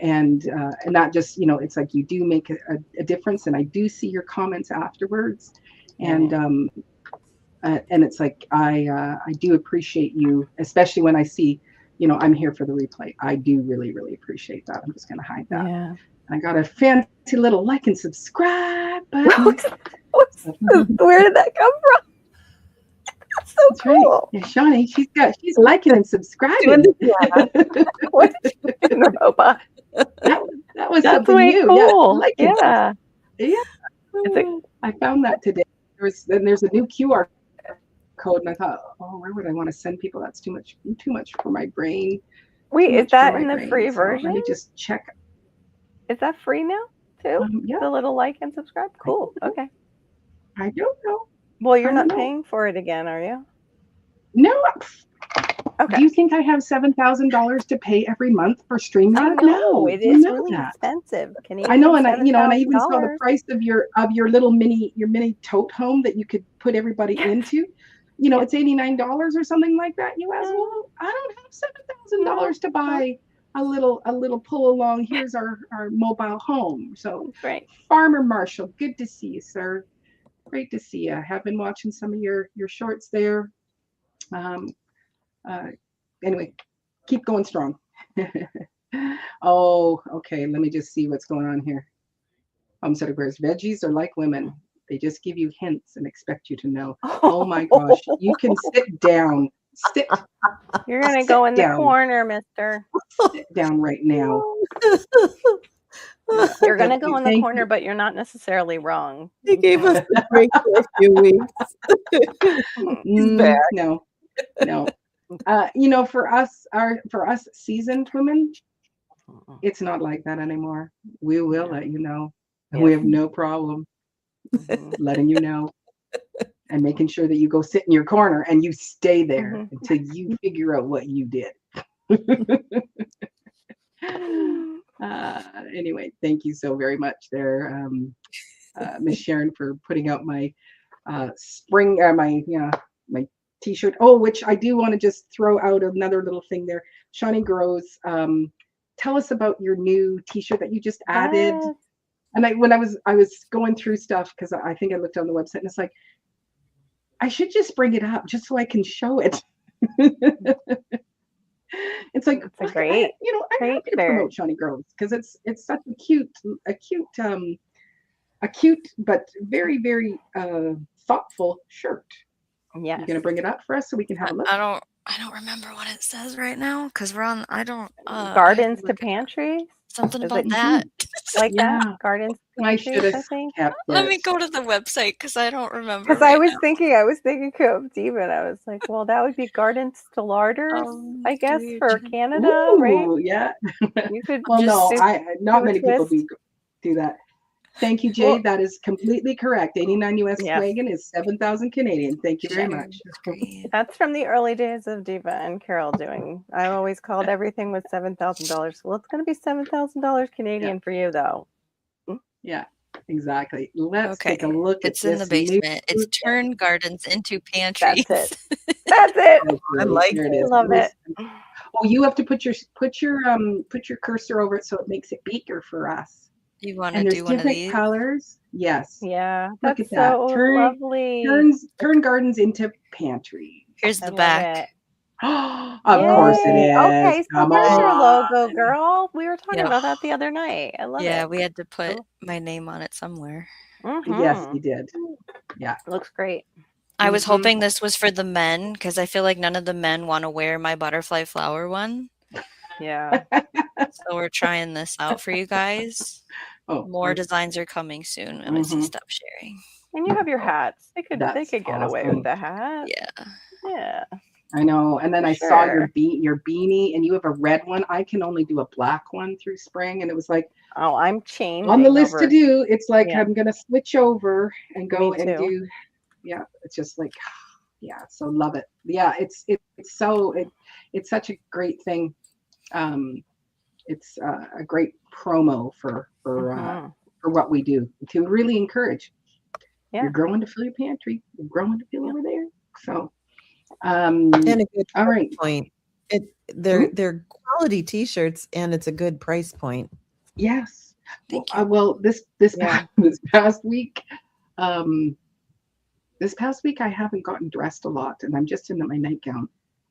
Speaker 2: And not just, it's like you do make a difference, and I do see your comments afterwards, and it's like I do appreciate you, especially when I see, I'm here for the replay. I do really, really appreciate that. I'm just going to hide that. Yeah. I got a fancy little like and subscribe button.
Speaker 4: Where did that come from? That's so
Speaker 2: That's cool. Right. Yeah, Shawnee, she's liking and subscribing.
Speaker 4: Robot.
Speaker 2: That was
Speaker 4: That's
Speaker 2: something
Speaker 4: way
Speaker 2: new.
Speaker 4: cool.
Speaker 2: Yeah. I found that today. There's a new QR code, and I thought, oh, where would I want to send people? That's too much for my brain.
Speaker 4: Wait, is that in the free version?
Speaker 2: Let me just check.
Speaker 4: Is that free now too?
Speaker 2: Yeah.
Speaker 4: The little like and subscribe. Cool. Okay.
Speaker 2: I don't know.
Speaker 4: Well, you're not paying for it again, are you?
Speaker 2: No.
Speaker 4: Okay.
Speaker 2: Do you think I have $7,000 to pay every month for StreamYard?
Speaker 4: No, it is really expensive. Can you?
Speaker 2: I know, and I even saw the price of your little mini tote home that you could put everybody into. It's $89 or something like that. US. Well, I don't have $7,000 to buy a little pull along. Here's our mobile home. So, Farmer Marshall, good to see you, sir. Great to see you. I have been watching some of your shorts there. Anyway, keep going strong. Oh, okay. Let me just see what's going on here. Homestead Aquarius, veggies are like women. They just give you hints and expect you to know. Oh my gosh. You can sit down.
Speaker 4: You're going to go in the corner, mister.
Speaker 2: Sit down right now.
Speaker 4: You're going to go in the corner, but you're not necessarily wrong.
Speaker 3: He gave us a break for a few weeks. He's back.
Speaker 2: No. For us seasoned women, it's not like that anymore. We will let you know. And we have no problem letting you know and making sure that you go sit in your corner and you stay there until you figure out what you did. Anyway, thank you so very much there, Miss Sharon, for putting out my spring, my t-shirt. Oh, which I do want to just throw out another little thing there. Shawnee Grows, tell us about your new t-shirt that you just added. And when I was going through stuff, because I think I looked on the website, and it's like, I should just bring it up just so I can show it. It's like
Speaker 4: It's a great,
Speaker 2: I'm
Speaker 4: great
Speaker 2: happy to
Speaker 4: bird.
Speaker 2: promote Shawnee Groves because it's such a cute but very very thoughtful shirt.
Speaker 4: Yes.
Speaker 2: You gonna bring it up for us so we can have a look?
Speaker 5: I don't remember what it says right now because we're on. I don't. I have
Speaker 4: Gardens to
Speaker 5: look it up.
Speaker 4: pantry.
Speaker 5: Something
Speaker 4: Is
Speaker 5: about
Speaker 4: it
Speaker 5: that.
Speaker 4: like
Speaker 2: Yeah,
Speaker 4: that? Gardens to
Speaker 2: I
Speaker 4: pantry,
Speaker 2: should
Speaker 4: I
Speaker 2: have
Speaker 4: think.
Speaker 2: kept
Speaker 5: Let me
Speaker 2: it.
Speaker 5: go to the website because I don't remember
Speaker 4: Because I
Speaker 5: right
Speaker 4: was
Speaker 5: now.
Speaker 4: thinking of Diva, and I was like, well, that would be Gardens to Larders, I guess, for Canada, right?
Speaker 2: Ooh, yeah.
Speaker 4: You could
Speaker 2: Well, no,
Speaker 4: do,
Speaker 2: not
Speaker 4: do a
Speaker 2: many people
Speaker 4: twist.
Speaker 2: do that. Thank you, Jay.
Speaker 4: Well,
Speaker 2: That is completely correct. 89 US
Speaker 4: yes.
Speaker 2: wagon is 7,000 Canadian. Thank you very
Speaker 5: Share
Speaker 2: much.
Speaker 5: screen.
Speaker 4: That's from the early days of Diva and Carol doing. I always called everything with $7,000. Well, it's going to be $7,000 Canadian for you, though.
Speaker 2: Yeah, exactly. Let's
Speaker 5: Okay,
Speaker 2: take a look at
Speaker 5: it's in the
Speaker 2: this new.
Speaker 5: basement. It's turn gardens into pantries.
Speaker 4: That's it. That's it.
Speaker 2: Okay,
Speaker 3: I like
Speaker 2: there it
Speaker 4: I
Speaker 2: is.
Speaker 4: love it.
Speaker 2: Oh, you have to put your cursor over it so it makes it bigger for us.
Speaker 5: You want to
Speaker 2: And there's
Speaker 5: do one of
Speaker 2: different
Speaker 5: these?
Speaker 2: colors. Yes.
Speaker 4: Yeah,
Speaker 2: Look
Speaker 4: that's
Speaker 2: at that.
Speaker 4: so lovely.
Speaker 2: Turn gardens into pantry.
Speaker 5: Here's
Speaker 4: I
Speaker 5: the
Speaker 4: love
Speaker 5: back.
Speaker 4: it.
Speaker 2: Of course it
Speaker 4: Yay.
Speaker 2: is.
Speaker 4: Okay, so
Speaker 2: Come
Speaker 4: there's your
Speaker 2: on.
Speaker 4: logo, girl. We were talking
Speaker 5: Yeah.
Speaker 4: about that the other night. I love
Speaker 5: Yeah,
Speaker 4: it.
Speaker 5: we had to put
Speaker 4: Cool.
Speaker 5: my name on it somewhere.
Speaker 2: Yes,
Speaker 4: Mhm.
Speaker 2: you did. Yeah.
Speaker 4: Looks great.
Speaker 5: I was
Speaker 2: Mhm.
Speaker 5: hoping this was for the men because I feel like none of the men want to wear my butterfly flower one.
Speaker 4: Yeah.
Speaker 5: So we're trying this out for you guys.
Speaker 2: Oh,
Speaker 5: More designs are coming soon. I'm gonna stop sharing.
Speaker 4: And you have your hats. They could
Speaker 2: That's
Speaker 4: get away
Speaker 2: awesome.
Speaker 4: with the hat.
Speaker 5: Yeah.
Speaker 4: Yeah.
Speaker 2: I know. And then
Speaker 4: For
Speaker 2: I saw your
Speaker 4: sure.
Speaker 2: your beanie, and you have a red one. I can only do a black one through spring, and it was like
Speaker 4: Oh, I'm changing
Speaker 2: on the list
Speaker 4: over.
Speaker 2: to do. It's like
Speaker 4: Yeah.
Speaker 2: I'm gonna switch over and go
Speaker 4: Me
Speaker 2: and
Speaker 4: too.
Speaker 2: do. Yeah, it's just like, yeah, so love it. Yeah, it's such a great thing. It's a great promo for
Speaker 4: Mhm.
Speaker 2: what we do to really encourage.
Speaker 4: Yeah.
Speaker 2: You're growing to fill your pantry. You're growing to fill
Speaker 4: Yeah.
Speaker 2: over there. So,
Speaker 3: And a good
Speaker 2: all
Speaker 3: price
Speaker 2: right.
Speaker 3: point.
Speaker 2: Hmm?
Speaker 3: They're quality t-shirts and it's a good price point.
Speaker 2: Yes.
Speaker 5: Thank
Speaker 2: Well, this
Speaker 4: Yeah.
Speaker 2: past week, I haven't gotten dressed a lot, and I'm just in my nightgown.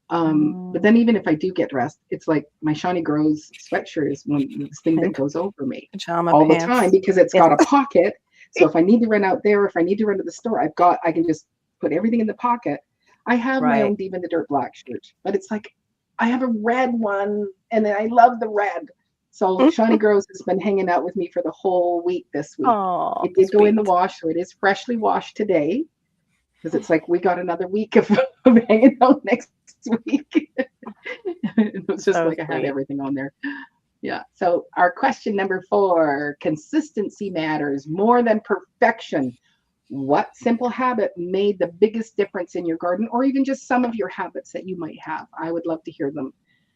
Speaker 2: But then even if I do get dressed, it's like my Shawnee Grows sweatshirt is this thing that goes over me
Speaker 4: Pajama
Speaker 2: all
Speaker 4: pants.
Speaker 2: the time because it's got a pocket. So if I need to run out there, if I need to run to the store, I can just put everything in the pocket. I have my own
Speaker 4: Right.
Speaker 2: Diva in the Dirt black shirt, but it's like I have a red one, and I love the red. So Shawnee Grows has been hanging out with me for the whole week this week.
Speaker 4: Oh,
Speaker 2: It did go in the
Speaker 4: sweet.
Speaker 2: wash, so it is freshly washed today because it's like we got another week of hanging out next week. It was just
Speaker 4: So
Speaker 2: like I had
Speaker 4: sweet.
Speaker 2: everything on there. Yeah. So our question number 4, consistency matters more than perfection. What simple habit made the biggest difference in your garden, or even just some of your habits that you might have? I would love to hear them.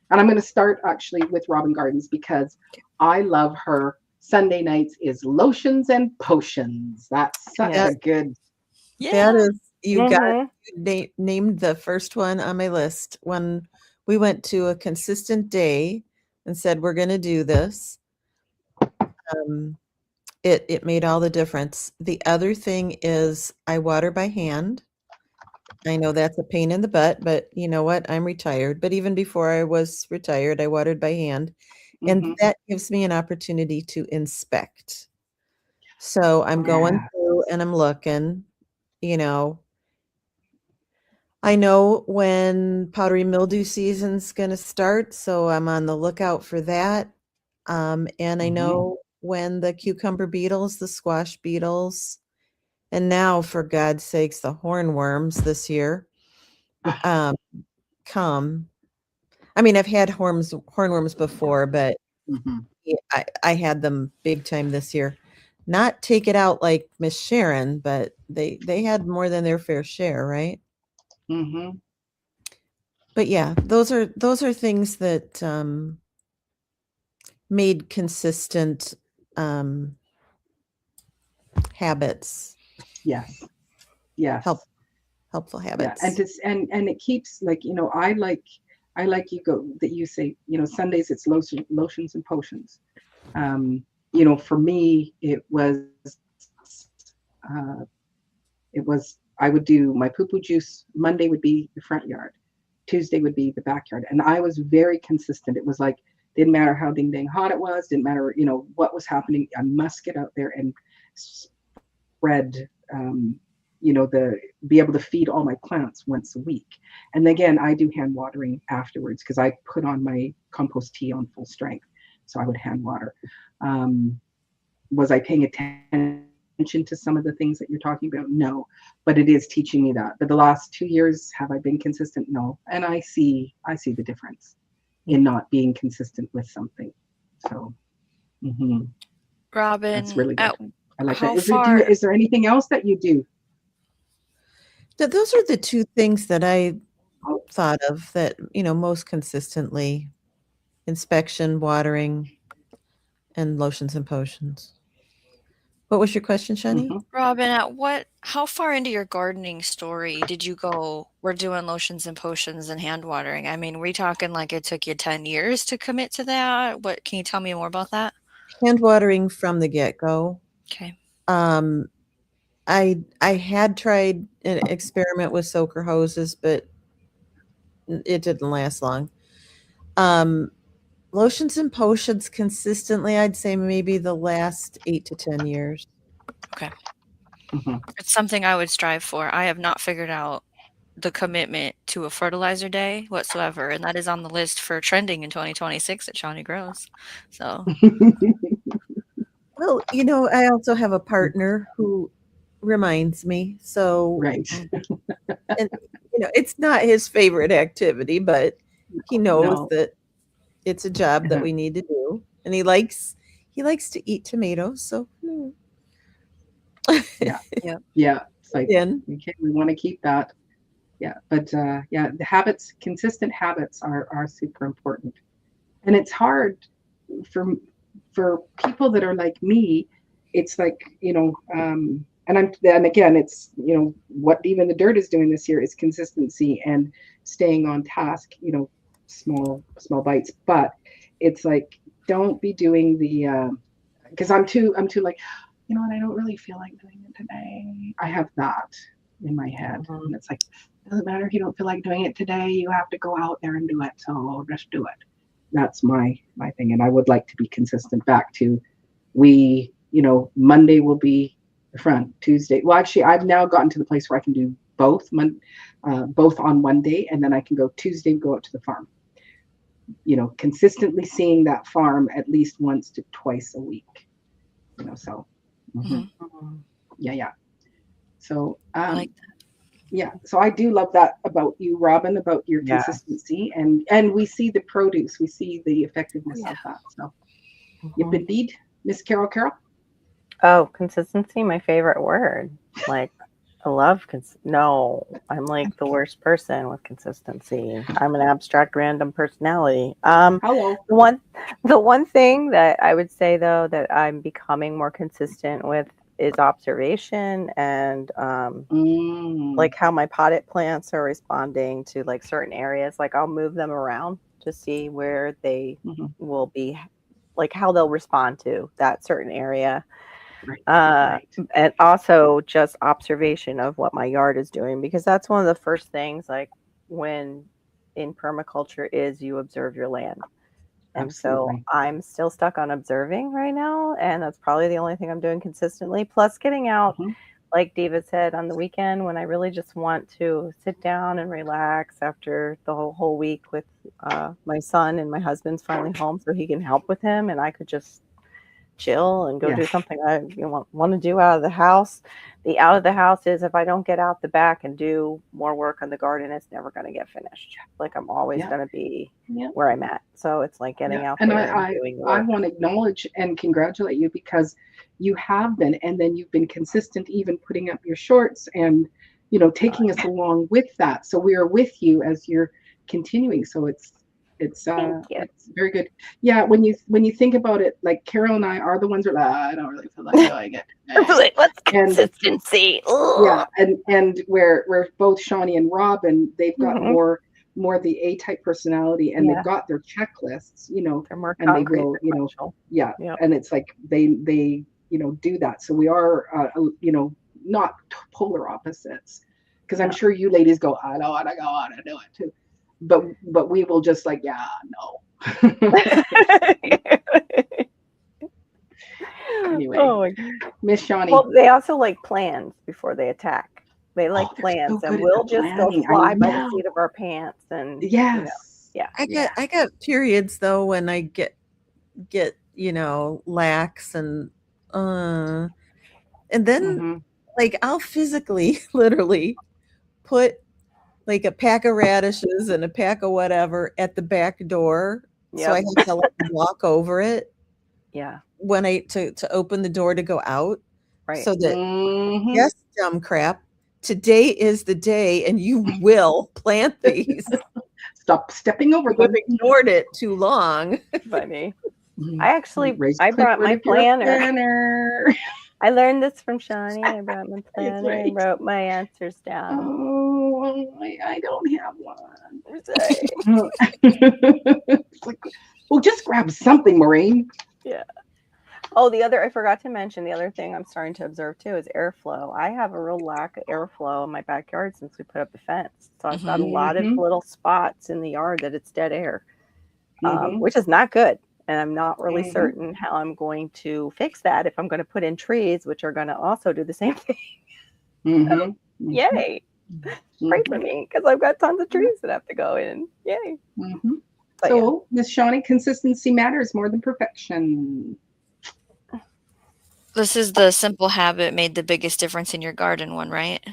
Speaker 2: And I'm going to start actually with Robin Gardens because I love her. Sunday nights is lotions and potions. That's such
Speaker 4: Yeah.
Speaker 2: a good.
Speaker 3: That is, you got
Speaker 4: Mhm.
Speaker 3: named the first one on my list when we went to a consistent day and said we're going to do this. It made all the difference. The other thing is I water by hand. I know that's a pain in the butt, but you know what? I'm retired. But even before I was retired, I watered by hand. And
Speaker 2: Mhm.
Speaker 3: that gives me an opportunity to inspect. So I'm going
Speaker 2: Yeah.
Speaker 3: through and I'm looking, you know. I know when powdery mildew season's going to start, so I'm on the lookout for that. And I
Speaker 2: Mhm.
Speaker 3: know when the cucumber beetles, the squash beetles, and now, for God's sakes, the hornworms this year come. I mean, I've had hornworms before, but
Speaker 2: Mhm.
Speaker 3: I had them big time this year. Not take it out like Miss Sharon, but they had more than their fair share, right?
Speaker 2: Mhm.
Speaker 3: But yeah, those are things that made consistent habits,
Speaker 2: Yes. Yes.
Speaker 3: helpful
Speaker 2: Yeah.
Speaker 3: habits.
Speaker 2: And it keeps, like, I like you say, Sundays it's lotions and potions. For me uh it was I would do my poo-poo juice. Monday would be the front yard. Tuesday would be the backyard. And I was very consistent. It was like, didn't matter how ding dang hot it was, didn't matter, what was happening. I must get out there and spread, be able to feed all my plants once a week. And again, I do hand watering afterwards because I put on my compost tea on full strength. So I would hand water. Was I paying attention to some of the things that you're talking about? No, but it is teaching me that. But the last 2 years, have I been consistent? No. And I see the difference in not being consistent with something. So
Speaker 5: Robin,
Speaker 2: that's really good. I like
Speaker 5: how
Speaker 2: that.
Speaker 5: far-
Speaker 2: Is there anything else that you do?
Speaker 3: Those are the two things that I thought of that, most consistently: inspection, watering, and lotions and potions. What was your question, Shani?
Speaker 2: Mhm.
Speaker 5: How far into your gardening story did you go? We're doing lotions and potions and hand watering. I mean, we talking like it took you 10 years to commit to that? What can you tell me more about that?
Speaker 3: Hand watering from the get-go.
Speaker 5: Okay.
Speaker 3: I had tried an experiment with soaker hoses, but it didn't last long. Lotions and potions consistently, I'd say maybe the last 8 to 10 years.
Speaker 5: Okay.
Speaker 2: Mhm.
Speaker 5: It's something I would strive for. I have not figured out the commitment to a fertilizer day whatsoever, and that is on the list for trending in 2026 at Shawnee Grows. So
Speaker 3: Well, I also have a partner who reminds me. So,
Speaker 2: Right.
Speaker 3: and it's not his favorite activity, but he knows
Speaker 2: No.
Speaker 3: that it's a job that we need to do, and he likes to eat tomatoes. So,
Speaker 2: Yeah.
Speaker 5: Yep.
Speaker 2: Yeah. It's like,
Speaker 3: then
Speaker 2: okay, we want to keep that. Yeah. But the consistent habits are super important. And it's hard for people that are like me. It's like, and again, it's, what Even the Dirt is doing this year is consistency and staying on task, small bites. But it's like, don't be doing because I'm too like, I don't really feel like doing it today. I have that in my head. And it's like, doesn't matter if you don't feel like doing it today, you have to go out there and do it. So just do it. That's my thing. And I would like to be consistent back to Monday will be the front, Tuesday. Well, actually, I've now gotten to the place where I can do both on one day, and then I can go Tuesday, go out to the farm. Consistently seeing that farm at least once to twice a week. So yeah. So
Speaker 5: I like that.
Speaker 2: yeah, so I do love that about you, Robin, about your
Speaker 4: Yes.
Speaker 2: consistency, and we see the produce, we see the effectiveness of that. So yep, indeed, Miss Carol.
Speaker 4: Oh, consistency, my favorite word. Like, I love no, I'm like the worst person with consistency. I'm an abstract random personality.
Speaker 2: Hello.
Speaker 4: The one thing that I would say though that I'm becoming more consistent with is observation and like how my potted plants are responding to like certain areas. Like I'll move them around to see where they will be, like how they'll respond to that certain area.
Speaker 2: Right.
Speaker 4: And also just observation of what my yard is doing, because that's one of the first things, like when in permaculture, is you observe your land. And
Speaker 2: Absolutely.
Speaker 4: so I'm still stuck on observing right now, and that's probably the only thing I'm doing consistently, plus getting out like David said, on the weekend when I really just want to sit down and relax after the whole week with my son, and my husband's finally home so he can help with him, and I could just chill and go do something I want to do out of the house. The out of the house is, if I don't get out the back and do more work on the garden, it's never going to get finished. Like I'm always going to be where I'm at. So it's like getting out there and doing work.
Speaker 2: I want to acknowledge and congratulate you, because you have been, and then you've been consistent, even putting up your shorts and, taking us along with that. So we are with you as you're continuing. So it's very good. Yeah, when you think about it, like Carol and I are the ones who are like, I don't really feel like doing it.
Speaker 4: Like, what's consistency?
Speaker 2: Yeah, and where both Shawnee and Robin, they've got more the A-type personality, and they've got their checklists,
Speaker 4: They're more
Speaker 2: and they
Speaker 4: concrete,
Speaker 2: will, and it's like they do that. So we are, not polar opposites. Because I'm
Speaker 4: Yeah.
Speaker 2: sure you ladies go, I don't want to go on and do it too. But we will just like, yeah, no. Anyway,
Speaker 4: Oh my God.
Speaker 2: Miss Shawnee.
Speaker 4: Well, they also like plans before they attack. They like
Speaker 2: Oh, they're so
Speaker 4: plans,
Speaker 2: good
Speaker 4: and
Speaker 2: at
Speaker 4: we'll
Speaker 2: the
Speaker 4: just go
Speaker 2: planning. I
Speaker 4: fly by the
Speaker 2: know.
Speaker 4: seat of our pants, and
Speaker 2: Yes.
Speaker 4: yeah.
Speaker 3: I got periods though when I get lax and then
Speaker 2: Mhm.
Speaker 3: like I'll physically literally put like a pack of radishes and a pack of whatever at the back door. So I
Speaker 4: Yep.
Speaker 3: have to like walk over it
Speaker 4: Yeah.
Speaker 3: when to open the door to go out.
Speaker 4: Right.
Speaker 3: So that
Speaker 2: Mhm.
Speaker 3: yes, dumb crap. Today is the day and you will plant these.
Speaker 2: Stop stepping over
Speaker 3: You've
Speaker 2: them.
Speaker 3: ignored it too long.
Speaker 4: Funny.
Speaker 2: Mhm.
Speaker 4: I actually
Speaker 2: Raise
Speaker 4: I brought
Speaker 2: Clifford
Speaker 4: my
Speaker 2: if you're a
Speaker 4: planner.
Speaker 2: planner.
Speaker 4: I learned this from Shawnee. I brought my planner
Speaker 2: right.
Speaker 4: and wrote my answers down.
Speaker 2: Oh, I don't have one.
Speaker 4: Say.
Speaker 2: It's like, well, just grab something, Maureen.
Speaker 4: Yeah. Oh, I forgot to mention the other thing I'm starting to observe too is airflow. I have a real lack of airflow in my backyard since we put up the fence. So I've got a lot of
Speaker 2: Mhm.
Speaker 4: little spots in the yard that it's dead air,
Speaker 2: Mhm.
Speaker 4: which is not good. And I'm not really
Speaker 2: Mhm.
Speaker 4: certain how I'm going to fix that if I'm going to put in trees, which are going to also do the same thing.
Speaker 2: Mhm.
Speaker 4: Yay. Pray for me because I've got tons of trees that have to go in. Yay.
Speaker 2: Mhm.
Speaker 4: But
Speaker 2: So, Miss Shawnee, consistency matters more than perfection.
Speaker 5: This is the simple habit made the biggest difference in your garden one, right?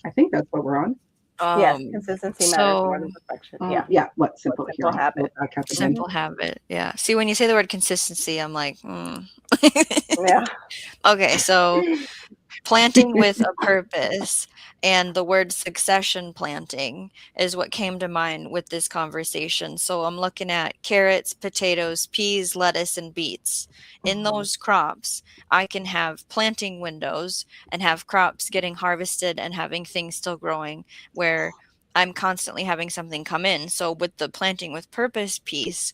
Speaker 2: I think that's what we're on.
Speaker 4: yes, consistency matters more than perfection. Yeah.
Speaker 2: Yeah. What simple
Speaker 4: simple
Speaker 2: here?
Speaker 4: habit?
Speaker 2: I'll back up again.
Speaker 5: Simple habit. Yeah. See, when you say the word consistency, I'm like,
Speaker 4: Yeah.
Speaker 5: Okay, so planting with a purpose and the word succession planting is what came to mind with this conversation. So I'm looking at carrots, potatoes, peas, lettuce, and beets. In those crops, I can have planting windows and have crops getting harvested and having things still growing where I'm constantly having something come in. So with the planting with purpose piece,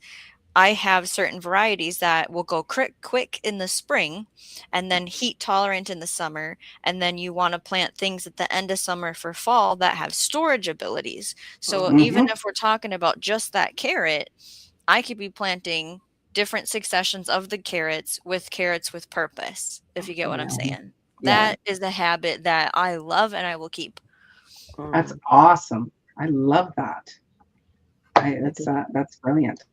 Speaker 5: I have certain varieties that will go quick in the spring and then heat tolerant in the summer. And then you want to plant things at the end of summer for fall that have storage abilities. So even if we're talking about just that carrot, I could be planting different successions of the carrots with purpose, if you get what I'm saying.
Speaker 2: Yeah.
Speaker 5: That is the habit that I love and I will keep.
Speaker 2: That's awesome. I love that. That's brilliant.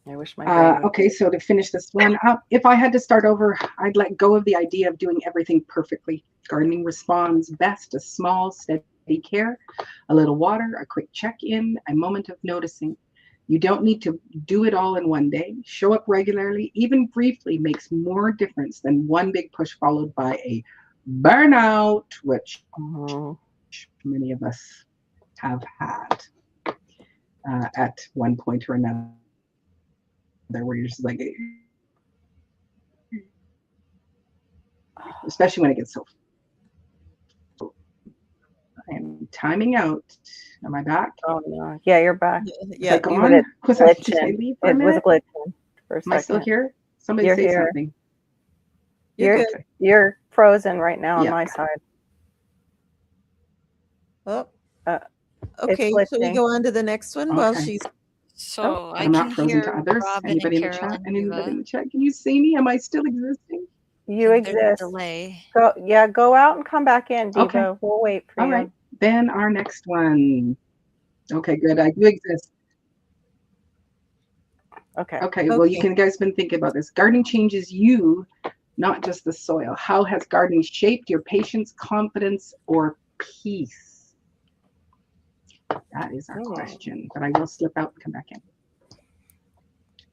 Speaker 4: I wish my brain would
Speaker 2: Okay, so to finish this one up, if I had to start over, I'd let go of the idea of doing everything perfectly. Gardening responds best to small, steady care, a little water, a quick check-in, a moment of noticing. You don't need to do it all in one day. Show up regularly, even briefly, makes more difference than one big push followed by a burnout, which many of us have had at one point or another, where you're just like, especially when it gets so. I am timing out. Am I back?
Speaker 4: Oh no! Yeah, you're back.
Speaker 3: Yeah,
Speaker 2: Like,
Speaker 4: you
Speaker 2: on?
Speaker 4: it
Speaker 2: Was I supposed to
Speaker 4: glitching.
Speaker 2: leave for a
Speaker 4: It was
Speaker 2: minute?
Speaker 4: glitching for a
Speaker 2: Am I still
Speaker 4: second.
Speaker 2: here? Somebody
Speaker 4: You're
Speaker 2: say
Speaker 4: here.
Speaker 2: something.
Speaker 3: you're
Speaker 4: You're
Speaker 3: good.
Speaker 4: you're frozen right now on
Speaker 2: Yeah.
Speaker 4: my side.
Speaker 3: Oh,
Speaker 4: Uh,
Speaker 3: okay. So we
Speaker 4: glitching.
Speaker 3: go on to the next one while
Speaker 2: Okay.
Speaker 3: she's
Speaker 5: So I
Speaker 2: I'm not
Speaker 5: can
Speaker 2: frozen to
Speaker 5: hear
Speaker 2: others.
Speaker 5: Robin
Speaker 2: Anybody
Speaker 5: and
Speaker 2: in the
Speaker 5: Carol
Speaker 2: chat?
Speaker 5: and
Speaker 2: Anybody in
Speaker 5: Eva.
Speaker 2: the chat? Can you see me? Am I still existing?
Speaker 4: You
Speaker 5: There's a
Speaker 4: exist.
Speaker 5: delay.
Speaker 4: Go out and come back in, Devo.
Speaker 2: Okay.
Speaker 4: We'll wait for
Speaker 2: All
Speaker 4: you.
Speaker 2: right. Then our next one. Okay, good. I do exist.
Speaker 4: Okay.
Speaker 2: Okay. Well, you
Speaker 3: Okay.
Speaker 2: guys been thinking about this. Gardening changes you, not just the soil. How has gardening shaped your patience, confidence, or peace? That is our question. But I will slip out and come back in.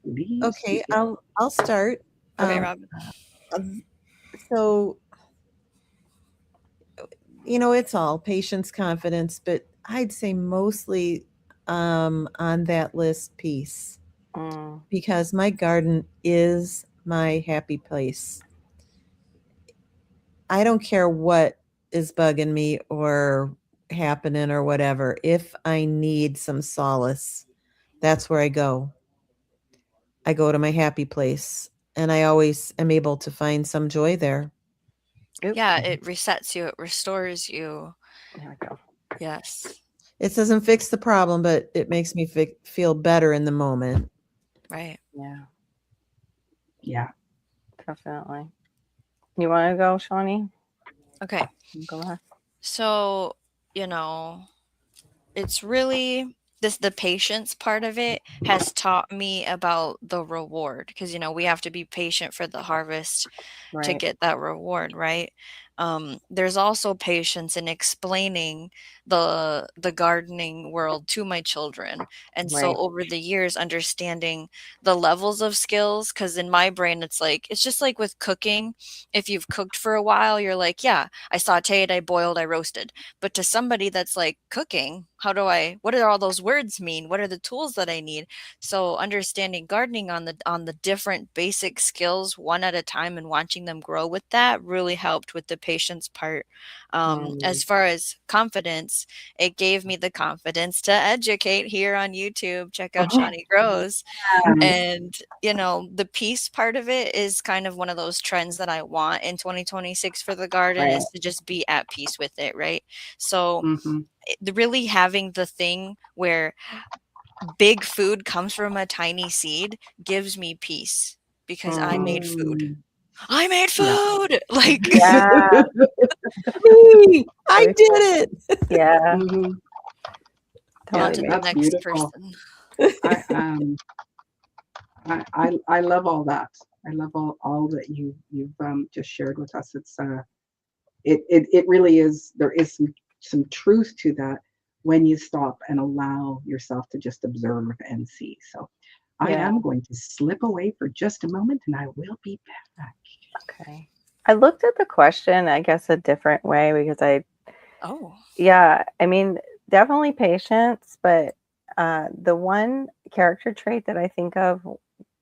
Speaker 2: Please
Speaker 3: Okay,
Speaker 2: do.
Speaker 3: I'll start.
Speaker 5: Okay, Robin.
Speaker 3: So it's all patience, confidence, but I'd say mostly on that list peace, because my garden is my happy place. I don't care what is bugging me or happening or whatever. If I need some solace, that's where I go. I go to my happy place, and I always am able to find some joy there.
Speaker 4: Oop,
Speaker 5: Yeah, it resets you, it restores you.
Speaker 4: there we go.
Speaker 5: Yes,
Speaker 3: It doesn't fix the problem, but it makes me feel better in the moment.
Speaker 5: right.
Speaker 4: Yeah,
Speaker 2: Yeah.
Speaker 4: definitely. You want to go, Shawnee?
Speaker 5: Okay.
Speaker 4: Go ahead.
Speaker 5: So, you know, it's really the patience part of it has taught me about the reward because we have to be patient for the harvest to
Speaker 4: Right.
Speaker 5: get that reward, right? There's also patience in explaining the gardening world to my children, and so
Speaker 4: Right.
Speaker 5: over the years, understanding the levels of skills. Because in my brain, it's just like with cooking. If you've cooked for a while, you're like, yeah, I sauteed, I boiled, I roasted. But to somebody that's like cooking, what do all those words mean? What are the tools that I need? So understanding gardening on the different basic skills one at a time and watching them grow with that really helped with the patience part. As far as confidence, it gave me the confidence to educate here on YouTube. Check out Shawnee Grows. And the peace part of it is kind of one of those trends that I want in 2026 for the garden
Speaker 4: Right.
Speaker 5: is to just be at peace with it, right? So
Speaker 2: Mm-hmm.
Speaker 5: really having the thing where big food comes from a tiny seed gives me peace because I made food.
Speaker 2: Mm.
Speaker 5: I made
Speaker 2: Yeah.
Speaker 5: food. Like,
Speaker 4: Yeah.
Speaker 3: Me, I
Speaker 4: Very
Speaker 3: did
Speaker 4: cool.
Speaker 3: it.
Speaker 4: Yeah.
Speaker 2: Mhm.
Speaker 5: on
Speaker 2: Yeah,
Speaker 4: Totally
Speaker 5: to the
Speaker 4: makes
Speaker 2: that's
Speaker 5: next
Speaker 2: beautiful.
Speaker 5: person.
Speaker 2: I love all that. I love all that you've just shared with us. It really is. There is some truth to that when you stop and allow yourself to just observe and see. So I
Speaker 4: Yeah.
Speaker 2: am going to slip away for just a moment, and I will be back.
Speaker 4: Okay. I looked at the question, I guess, a different way because
Speaker 5: Oh,
Speaker 4: I mean, definitely patience, but the one character trait that I think of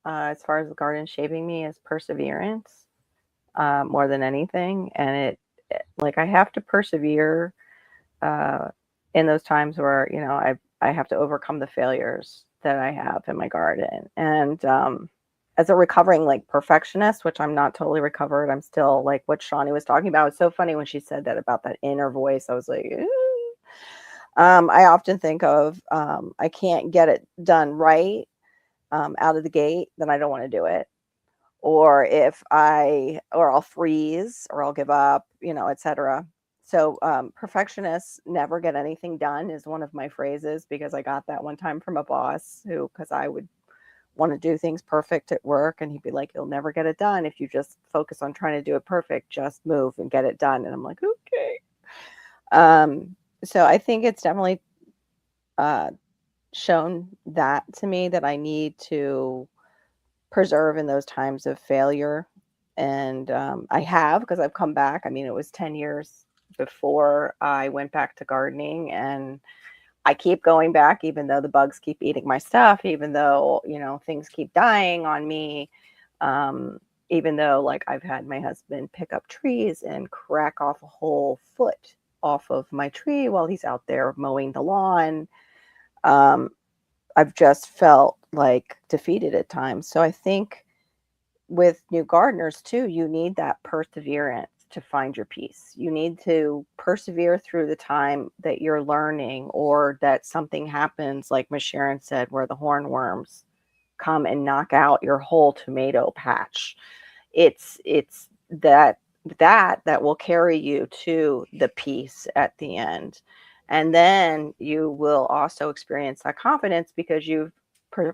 Speaker 4: as far as the garden shaping me is perseverance more than anything. And like, I have to persevere uh, in those times where, I have to overcome the failures that I have in my garden. And as a recovering like perfectionist, which I'm not totally recovered, I'm still like what Shawnee was talking about. It's so funny when she said that about that inner voice. I was like, "Ooh." I often think of I can't get it done right out of the gate, then I don't want to do it. Or or I'll freeze or I'll give up, etc. So perfectionists never get anything done is one of my phrases because I got that one time from a boss because I would want to do things perfect at work and he'd be like, you'll never get it done if you just focus on trying to do it perfect, just move and get it done. And I'm like, okay. So I think it's definitely uh, shown that to me that I need to preserve in those times of failure. And I have because I've come back. I mean, it was 10 years before I went back to gardening, and I keep going back, even though the bugs keep eating my stuff, even though, things keep dying on me. Even though, like, I've had my husband pick up trees and crack off a whole foot off of my tree while he's out there mowing the lawn. Um, I've just felt like defeated at times. So I think with new gardeners too, you need that perseverance to find your peace. You need to persevere through the time that you're learning or that something happens, like Miss Sharon said, where the hornworms come and knock out your whole tomato patch. It's that will carry you to the peace at the end. And then you will also experience that confidence because you've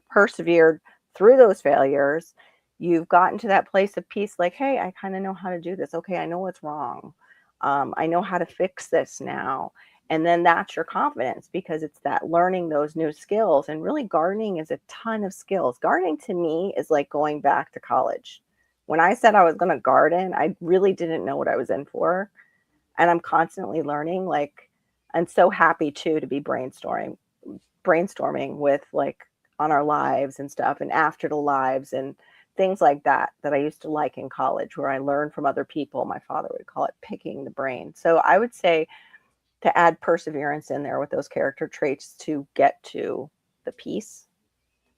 Speaker 4: persevered through those failures. You've gotten to that place of peace, like, hey, I kind of know how to do this. Okay, I know what's wrong. I know how to fix this now. And then that's your confidence because it's that learning those new skills. And really, gardening is a ton of skills. Gardening to me is like going back to college. When I said I was going to garden, I really didn't know what I was in for. And I'm constantly learning. Like, I'm so happy too to be brainstorming with like on our lives and stuff and after the lives and things like that I used to like in college where I learned from other people. My father would call it picking the brain. So I would say to add perseverance in there with those character traits to get to the peace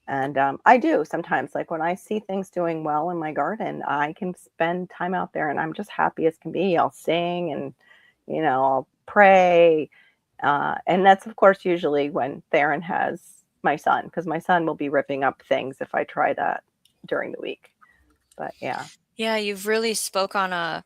Speaker 4: And I do sometimes, like when I see things doing well in my garden, I can spend time out there and I'm just happy as can be. I'll sing and, I'll pray. And that's, of course, usually when Theron has my son, because my son will be ripping up things if I try that during the week. But yeah.
Speaker 5: Yeah, you've really spoke on a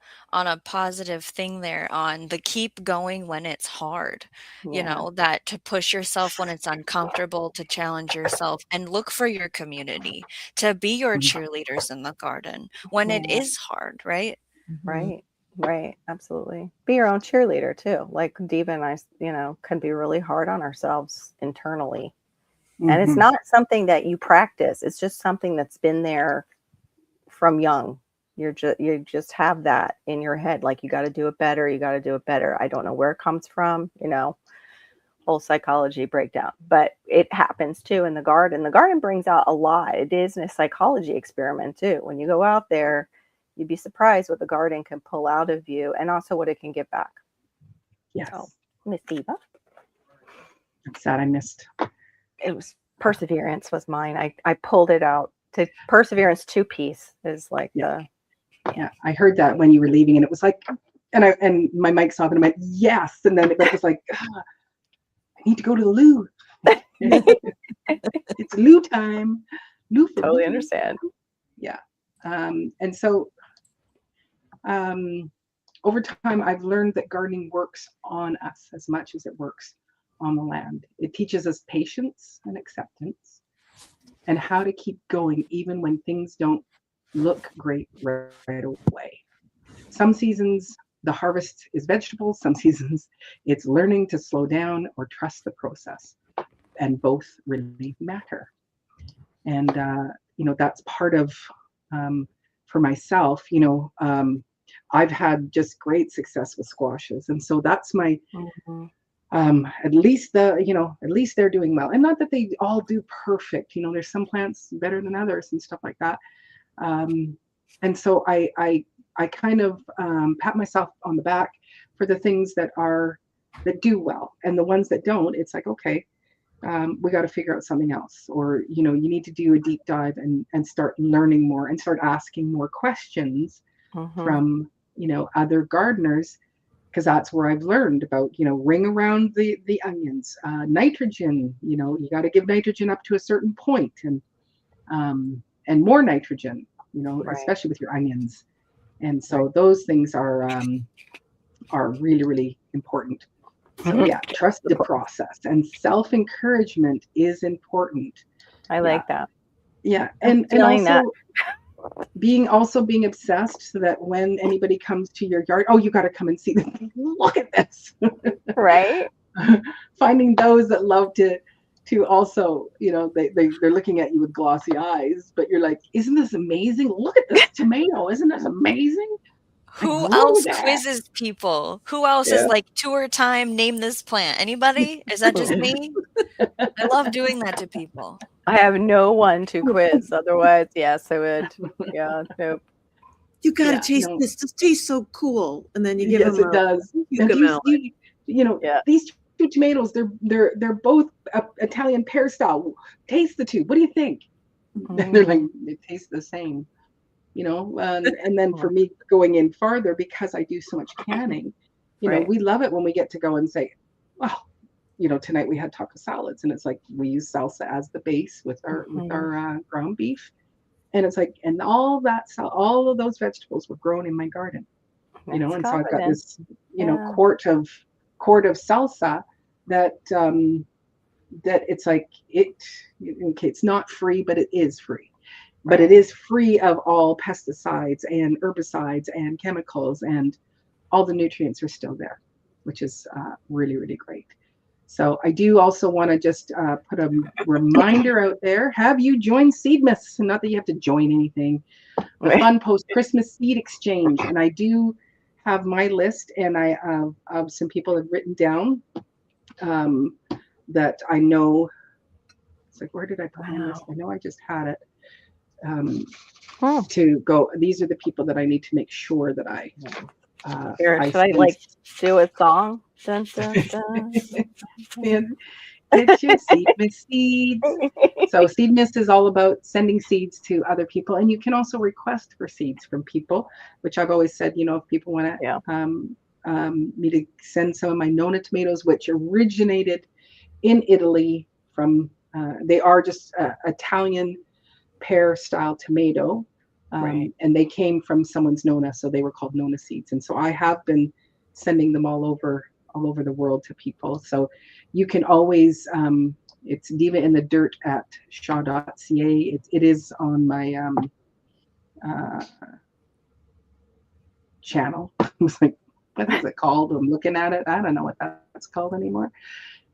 Speaker 5: positive thing there on the keep going when it's hard.
Speaker 4: Yeah.
Speaker 5: That to push yourself when it's uncomfortable, to challenge yourself and look for your community, to be your cheerleaders in the garden when it
Speaker 4: Yeah.
Speaker 5: is hard, right?
Speaker 4: Right. Right. Absolutely. Be your own cheerleader too. Like Diva and I, can be really hard on ourselves internally. And it's not something that you practice. It's just something that's been there from young. You just have that in your head. Like, you got to do it better. You got to do it better. I don't know where it comes from, whole psychology breakdown, but it happens too in the garden. The garden brings out a lot. It is a psychology experiment too. When you go out there, you'd be surprised what the garden can pull out of you and also what it can give back.
Speaker 2: Yes.
Speaker 4: So, Miss Diva.
Speaker 2: I'm sad I missed.
Speaker 4: It was Perseverance was mine. I pulled it out to Perseverance 2-piece is like
Speaker 2: Yeah, I heard that when you were leaving, and it was like, and my mic's off, and I went yes, and then it was like, I need to go to the loo. It's loo time. Loo for
Speaker 4: totally
Speaker 2: loo.
Speaker 4: understand.
Speaker 2: Yeah, and so over time, I've learned that gardening works on us as much as it works on the land. It teaches us patience and acceptance, and how to keep going even when things don't look great right away. Some seasons, the harvest is vegetables. Some seasons, it's learning to slow down or trust the process. And both really matter. And, that's part of, for myself, I've had just great success with squashes. And so that's my, at least they're doing well. And not that they all do perfect, there's some plants better than others and stuff like that. And so I kind of pat myself on the back for the things that do well, and the ones that don't, it's like, okay, we got to figure out something else, or you need to do a deep dive and start learning more and start asking more questions from other gardeners, because that's where I've learned about ring around the onions, nitrogen, you got to give nitrogen up to a certain point, and more nitrogen,
Speaker 4: Right.
Speaker 2: especially with your onions. And so those things are really, really important. So yeah, trust the process, and self-encouragement is important.
Speaker 4: I like that.
Speaker 2: Yeah, and
Speaker 4: feeling
Speaker 2: also being obsessed, so that when anybody comes to your yard, oh, you got to come and see them. Look at this.
Speaker 4: Right.
Speaker 2: Finding those that love to also, they're looking at you with glossy eyes, but you're like, isn't this amazing? Look at this tomato. Isn't this amazing?
Speaker 5: Who else quizzes people? Who else is like, tour time, name this plant? Anybody? Is that just me? I love doing that to people.
Speaker 4: I have no one to quiz. Otherwise, yes, I would. Yeah, nope.
Speaker 6: You gotta taste this. This tastes so cool, and then you give them.
Speaker 2: Yes, it does. These two tomatoes, they're both Italian pear style. Taste the two. What do you think? And they're like, they taste the same. And then for me, going in farther, because I do so much canning, we love it when we get to go and say, well, tonight we had taco salads, and it's like we use salsa as the base with our ground beef, and it's like, and all of those vegetables were grown in my garden, and so I've got this quart of salsa that it's like it's not free, but it is free. But it is free of all pesticides and herbicides and chemicals, and all the nutrients are still there, which is really, really great. So I do also want to just put a reminder out there. Have you joined Seedmas? Not that you have to join anything. The fun post-Christmas seed exchange. And I do have my list, and I have some people have written down that I know. It's like, where did I put my list? I know I just had it. To go, these are the people that I need to make sure that I
Speaker 4: should I like do a song? Dun, dun, dun.
Speaker 2: Get your seed mist seeds. So seed mist is all about sending seeds to other people, and you can also request for seeds from people, which I've always said, if people want
Speaker 4: Yeah.
Speaker 2: me to send some of my Nona tomatoes, which originated in Italy from, they are just Italian pear style tomato.
Speaker 4: Right.
Speaker 2: And they came from someone's Nona, so they were called Nona seeds. And so I have been sending them all over the world to people. So you can always, it's Diva in the Dirt at shaw.ca. It is on my channel. I was like, what is it called? I'm looking at it. I don't know what that's called anymore.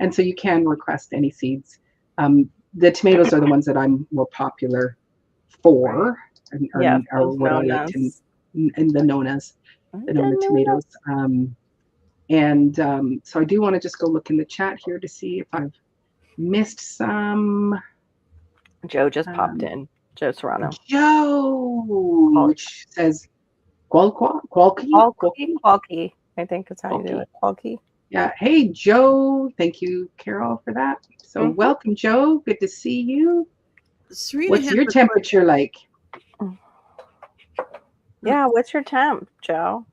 Speaker 2: And so you can request any seeds. The tomatoes are the ones that I'm more popular for. Or what I like to, and the Nonas, the Nona tomatoes. So I do want to just go look in the chat here to see if I've missed some.
Speaker 4: Joe just popped in. Joe Serrano.
Speaker 2: Joe, which says Qualky.
Speaker 4: Qualky. I think that's how you do it. Qualky.
Speaker 2: Yeah. Hey, Joe. Thank you, Carol, for that. So welcome, Joe. Good to see you.
Speaker 6: Serena,
Speaker 2: what's your temperature like?
Speaker 4: Yeah, what's your temp, Joe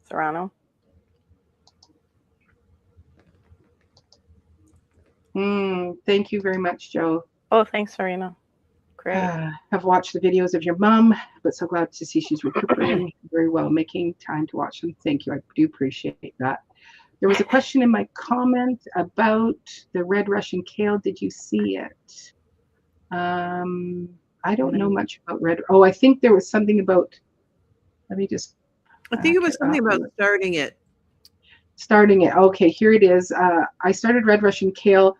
Speaker 4: Serrano?
Speaker 2: Thank you very much, Joe.
Speaker 4: Oh, thanks, Serena. Great.
Speaker 2: I've watched the videos of your mom, but so glad to see she's recuperating very well, making time to watch them. Thank you. I do appreciate that. There was a question in my comment about the red Russian kale. Did you see it? I don't know much about red. Oh, I think there was something about, let me just.
Speaker 6: I think it was something about starting it.
Speaker 2: Starting it. Okay, here it is. I started red Russian kale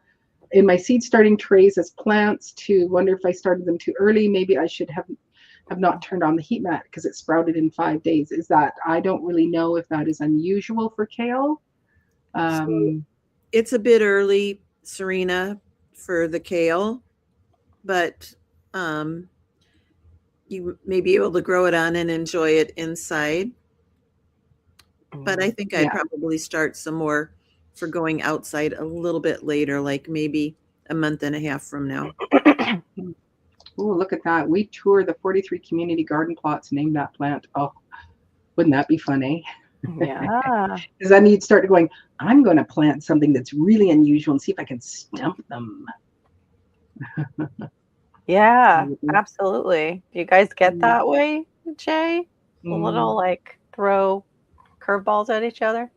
Speaker 2: in my seed starting trays as plants to wonder if I started them too early. Maybe I should have not turned on the heat mat because it sprouted in 5 days. Is that, I don't really know if that is unusual for kale.
Speaker 6: So it's a bit early, Serena, for the kale, but you may be able to grow it on and enjoy it inside. But I think I'd probably start some more for going outside a little bit later, like maybe a month and a half from now.
Speaker 2: Oh, look at that. We tour the 43 community garden plots, name that plant. Oh, wouldn't that be funny?
Speaker 4: Yeah.
Speaker 2: Because then you'd start going, I'm going to plant something that's really unusual and see if I can stump them.
Speaker 4: Yeah, absolutely. Do you guys get that way, Jay? A little like throw curveballs at each other?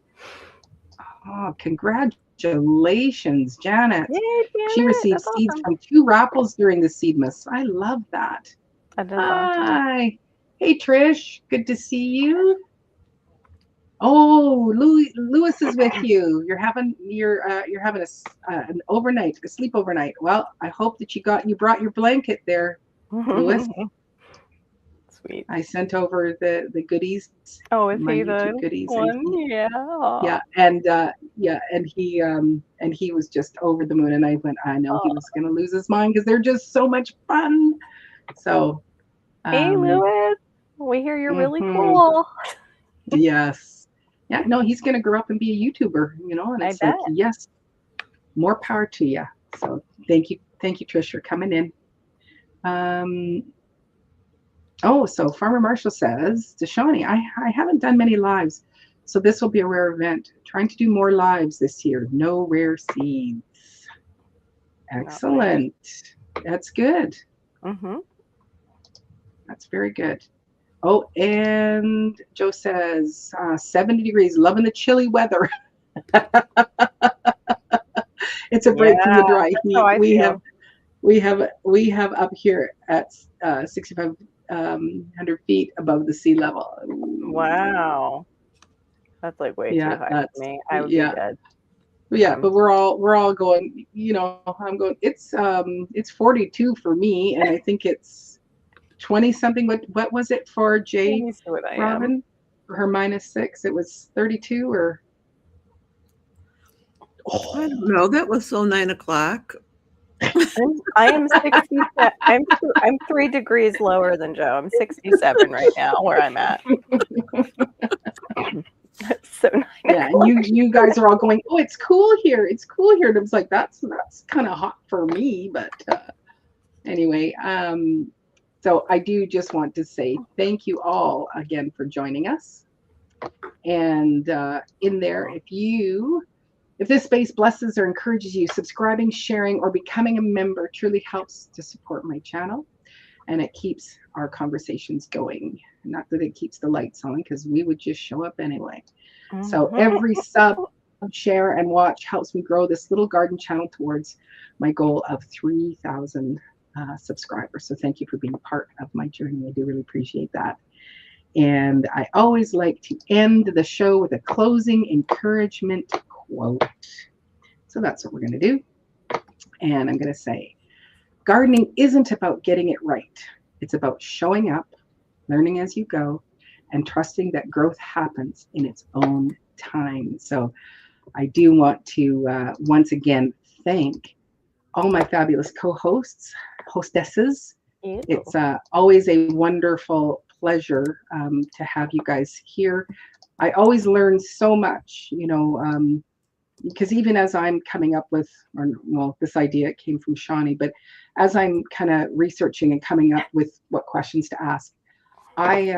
Speaker 2: Oh, congratulations, Janet.
Speaker 4: Yay, Janet.
Speaker 2: She received seeds from 2 raffles during the Seedmas. I love that.
Speaker 4: That is
Speaker 2: Hi.
Speaker 4: awesome.
Speaker 2: Hey, Trish. Good to see you. Oh, Lewis is with you. You're having an overnight, a sleep overnight. Well, I hope that you brought your blanket there, Lewis.
Speaker 4: Sweet.
Speaker 2: I sent over the goodies.
Speaker 4: Oh, is
Speaker 2: my
Speaker 4: he
Speaker 2: YouTube
Speaker 4: the
Speaker 2: goodies?
Speaker 4: one?
Speaker 2: Yeah, and he was just over the moon. And I went, I know he was going to lose his mind because they're just so much fun. So,
Speaker 4: hey, Lewis, we hear you're really cool.
Speaker 2: Yes. Yeah, no, he's going to grow up and be a YouTuber, and it's like, yes, more power to you. So thank you, Trish, for coming in. So Farmer Marshall says, Deshani, I haven't done many lives, so this will be a rare event. Trying to do more lives this year. No rare seeds. Excellent. That's good. That's very good. Oh, and Joe says 70 degrees, loving the chilly weather. It's a break from the dry heat. We have up here at 6,500 feet above the sea level.
Speaker 4: Wow, that's like way too high for me. I would be dead.
Speaker 2: Yeah, but we're all going. I'm going. It's 42 for me, and I think it's 20 something. What was it for Jay Robin? For her -6, it was 32 or.
Speaker 6: I don't know. That was so 9 o'clock.
Speaker 4: I am 67. I'm 3 degrees lower than Joe. I'm 67 right now, where I'm at. So 9
Speaker 2: Yeah, and you guys are all going, oh, it's cool here. It's cool here. And it was like, that's kind of hot for me. But anyway, so I do just want to say thank you all again for joining us. And in there, if this space blesses or encourages you, subscribing, sharing, or becoming a member truly helps to support my channel. And it keeps our conversations going. Not that it keeps the lights on, because we would just show up anyway. So every sub, share, and watch helps me grow this little garden channel towards my goal of 3,000 subscribers. So thank you for being a part of my journey. I do really appreciate that. And I always like to end the show with a closing encouragement quote. So that's what we're going to do. And I'm going to say, gardening isn't about getting it right. It's about showing up, learning as you go, and trusting that growth happens in its own time. So I do want to once again thank all my fabulous co-hosts, hostesses. It's always a wonderful pleasure to have you guys here. I always learn so much, because even as I'm coming up with, this idea came from Shawnee, but as I'm kind of researching and coming up with what questions to ask, I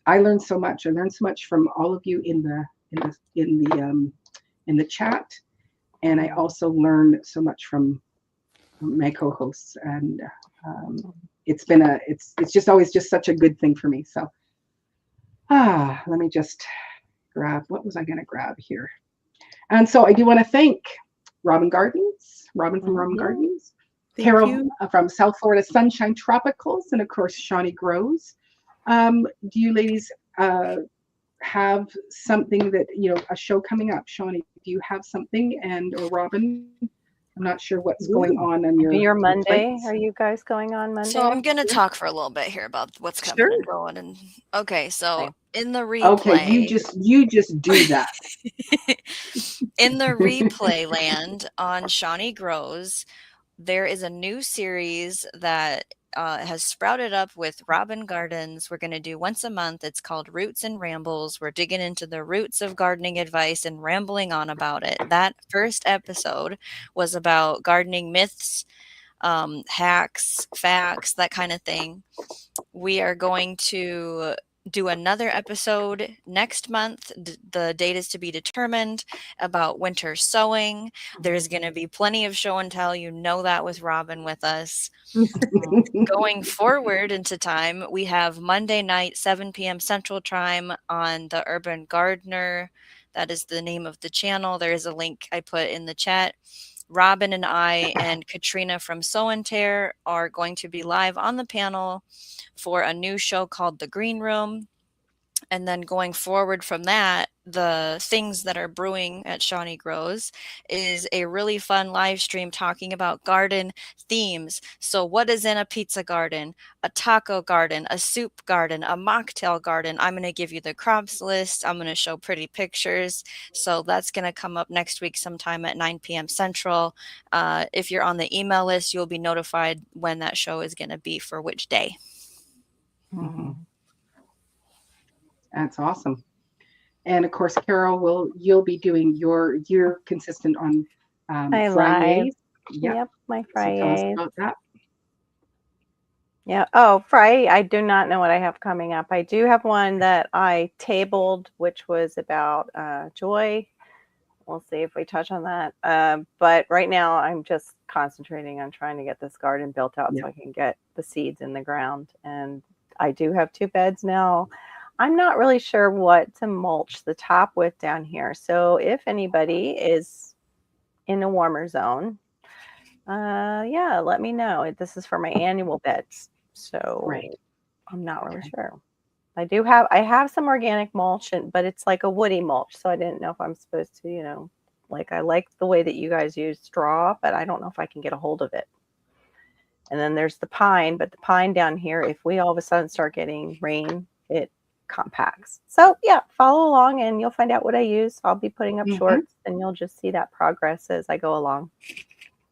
Speaker 2: learned so much. I learned so much from all of you in the chat, and I also learned so much from my co-hosts, and it's just always just such a good thing for me. So let me just grab, what was I going to grab here? And so I do want to thank Robin from Robin Gardens, Carol from South Florida Sunshine Tropicals, and of course Shawnee Grows. Do you ladies have something that, a show coming up? Shawnee, do you have something? Or Robin, I'm not sure what's going on
Speaker 4: your Monday.
Speaker 2: plates.
Speaker 4: Are you guys going on Monday?
Speaker 5: So I'm going to talk for a little bit here about what's coming and going. And okay, so in the replay.
Speaker 2: Okay, you just do that.
Speaker 5: In the replay land on Shawnee Grows, there is a new series that has sprouted up with Robin Gardens. We're going to do once a month. It's called Roots and Rambles. We're digging into the roots of gardening advice and rambling on about it. That first episode was about gardening myths, hacks, facts, that kind of thing. We are going to do another episode next month. The date is to be determined, about winter sowing. There's going to be plenty of show and tell. You know that with Robin with us. Going forward into time, we have Monday night, 7 p.m. Central Time on the Urban Gardener. That is the name of the channel. There is a link I put in the chat. Robin and I and Katrina from Sow and Tear are going to be live on the panel for a new show called The Green Room. And then going forward from that, the things that are brewing at Shawnee Grows is a really fun live stream talking about garden themes. So what is in a pizza garden, a taco garden, a soup garden, a mocktail garden? I'm going to give you the crops list. I'm going to show pretty pictures. So that's going to come up next week sometime at 9 p.m. Central. If you're on the email list, you'll be notified when that show is going to be for which day.
Speaker 2: Mm-hmm. That's awesome. And of course, Carol, you'll be doing you're consistent on Fridays.
Speaker 4: Yep, my Fridays.
Speaker 2: So tell us about that.
Speaker 4: Yeah. Oh, Friday. I do not know what I have coming up. I do have one that I tabled, which was about joy. We'll see if we touch on that. But right now, I'm just concentrating on trying to get this garden built out so I can get the seeds in the ground. And I do have 2 beds now. I'm not really sure what to mulch the top with down here. So if anybody is in a warmer zone, let me know. This is for my annual beds. So I'm not really sure. I have some organic mulch, but it's like a woody mulch. So I didn't know if I'm supposed to, I like the way that you guys use straw, but I don't know if I can get a hold of it. And then there's the pine, but the pine down here, if we all of a sudden start getting rain, it compacts. So follow along and you'll find out what I use. I'll be putting up shorts and you'll just see that progress as I go along.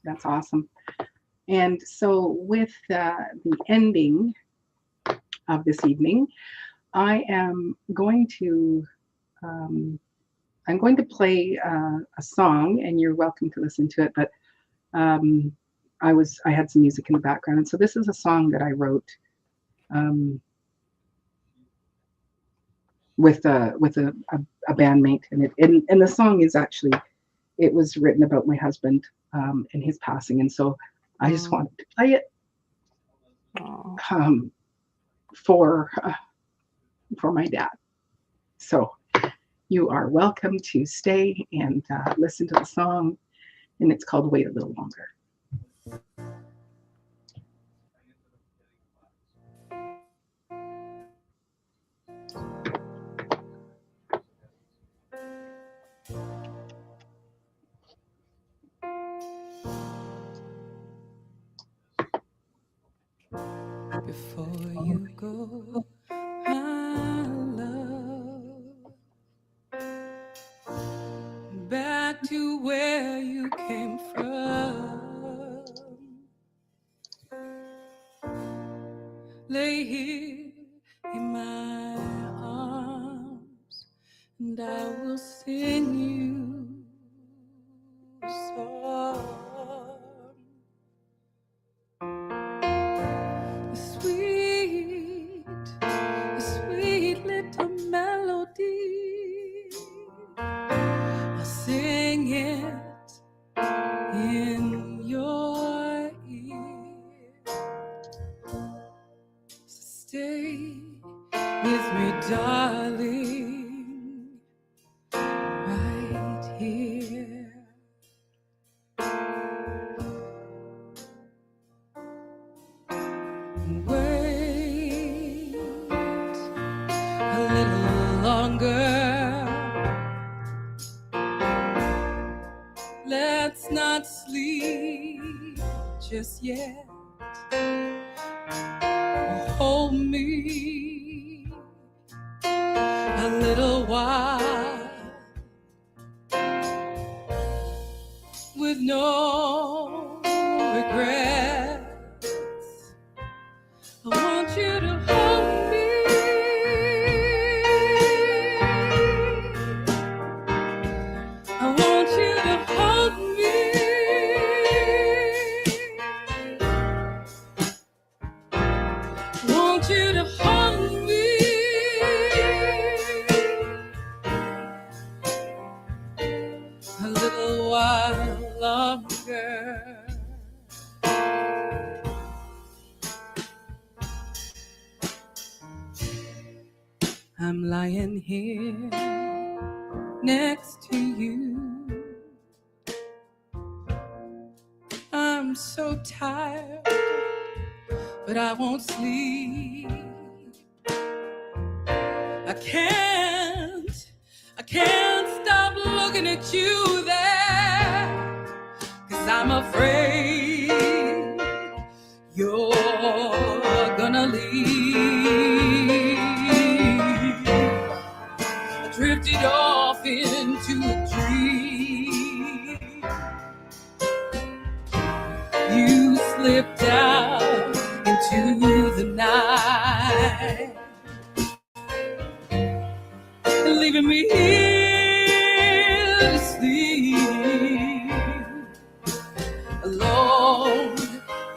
Speaker 2: That's awesome. And so with the ending of this evening, I am going to I'm going to play a song, and you're welcome to listen to it. But I had some music in the background, and so this is a song that I wrote with a bandmate, and the song is actually, it was written about my husband and his passing, and so I just wanted to play it for my dad. So you are welcome to stay and listen to the song, and it's called Wait a Little Longer.
Speaker 7: Before you go, my love, back to where you came from. Lay here in my arms, and I will sing you a song. A sweet little melody. I'll sing it in your ear. So stay with me, darling, right here. Wait a little longer. Let's not sleep just yet. Hold me a little while with no regrets. I want you to hold me. I want you to hold me. I want you to hold me. A little while longer. I'm lying here next to you. I'm so tired, but I won't sleep. I can't stop looking at you there, 'cause I'm afraid you're gonna leave. I drifted off into a dream. You slipped out into the night, leaving me here to sleep alone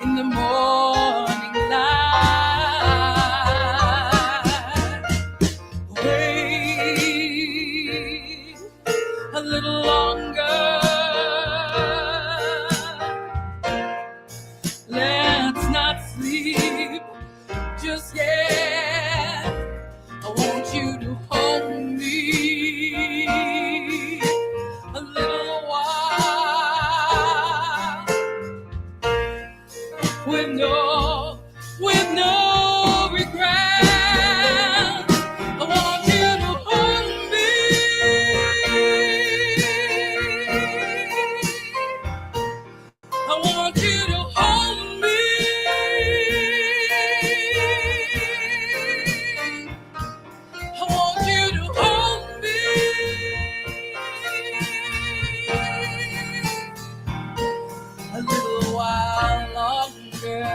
Speaker 7: in the morning light. Wait a little longer. Let's not sleep just yet. I want you to hold me a little while with no regret. I want you to hold me. I want you to hold me. I want you to hold me a little while longer.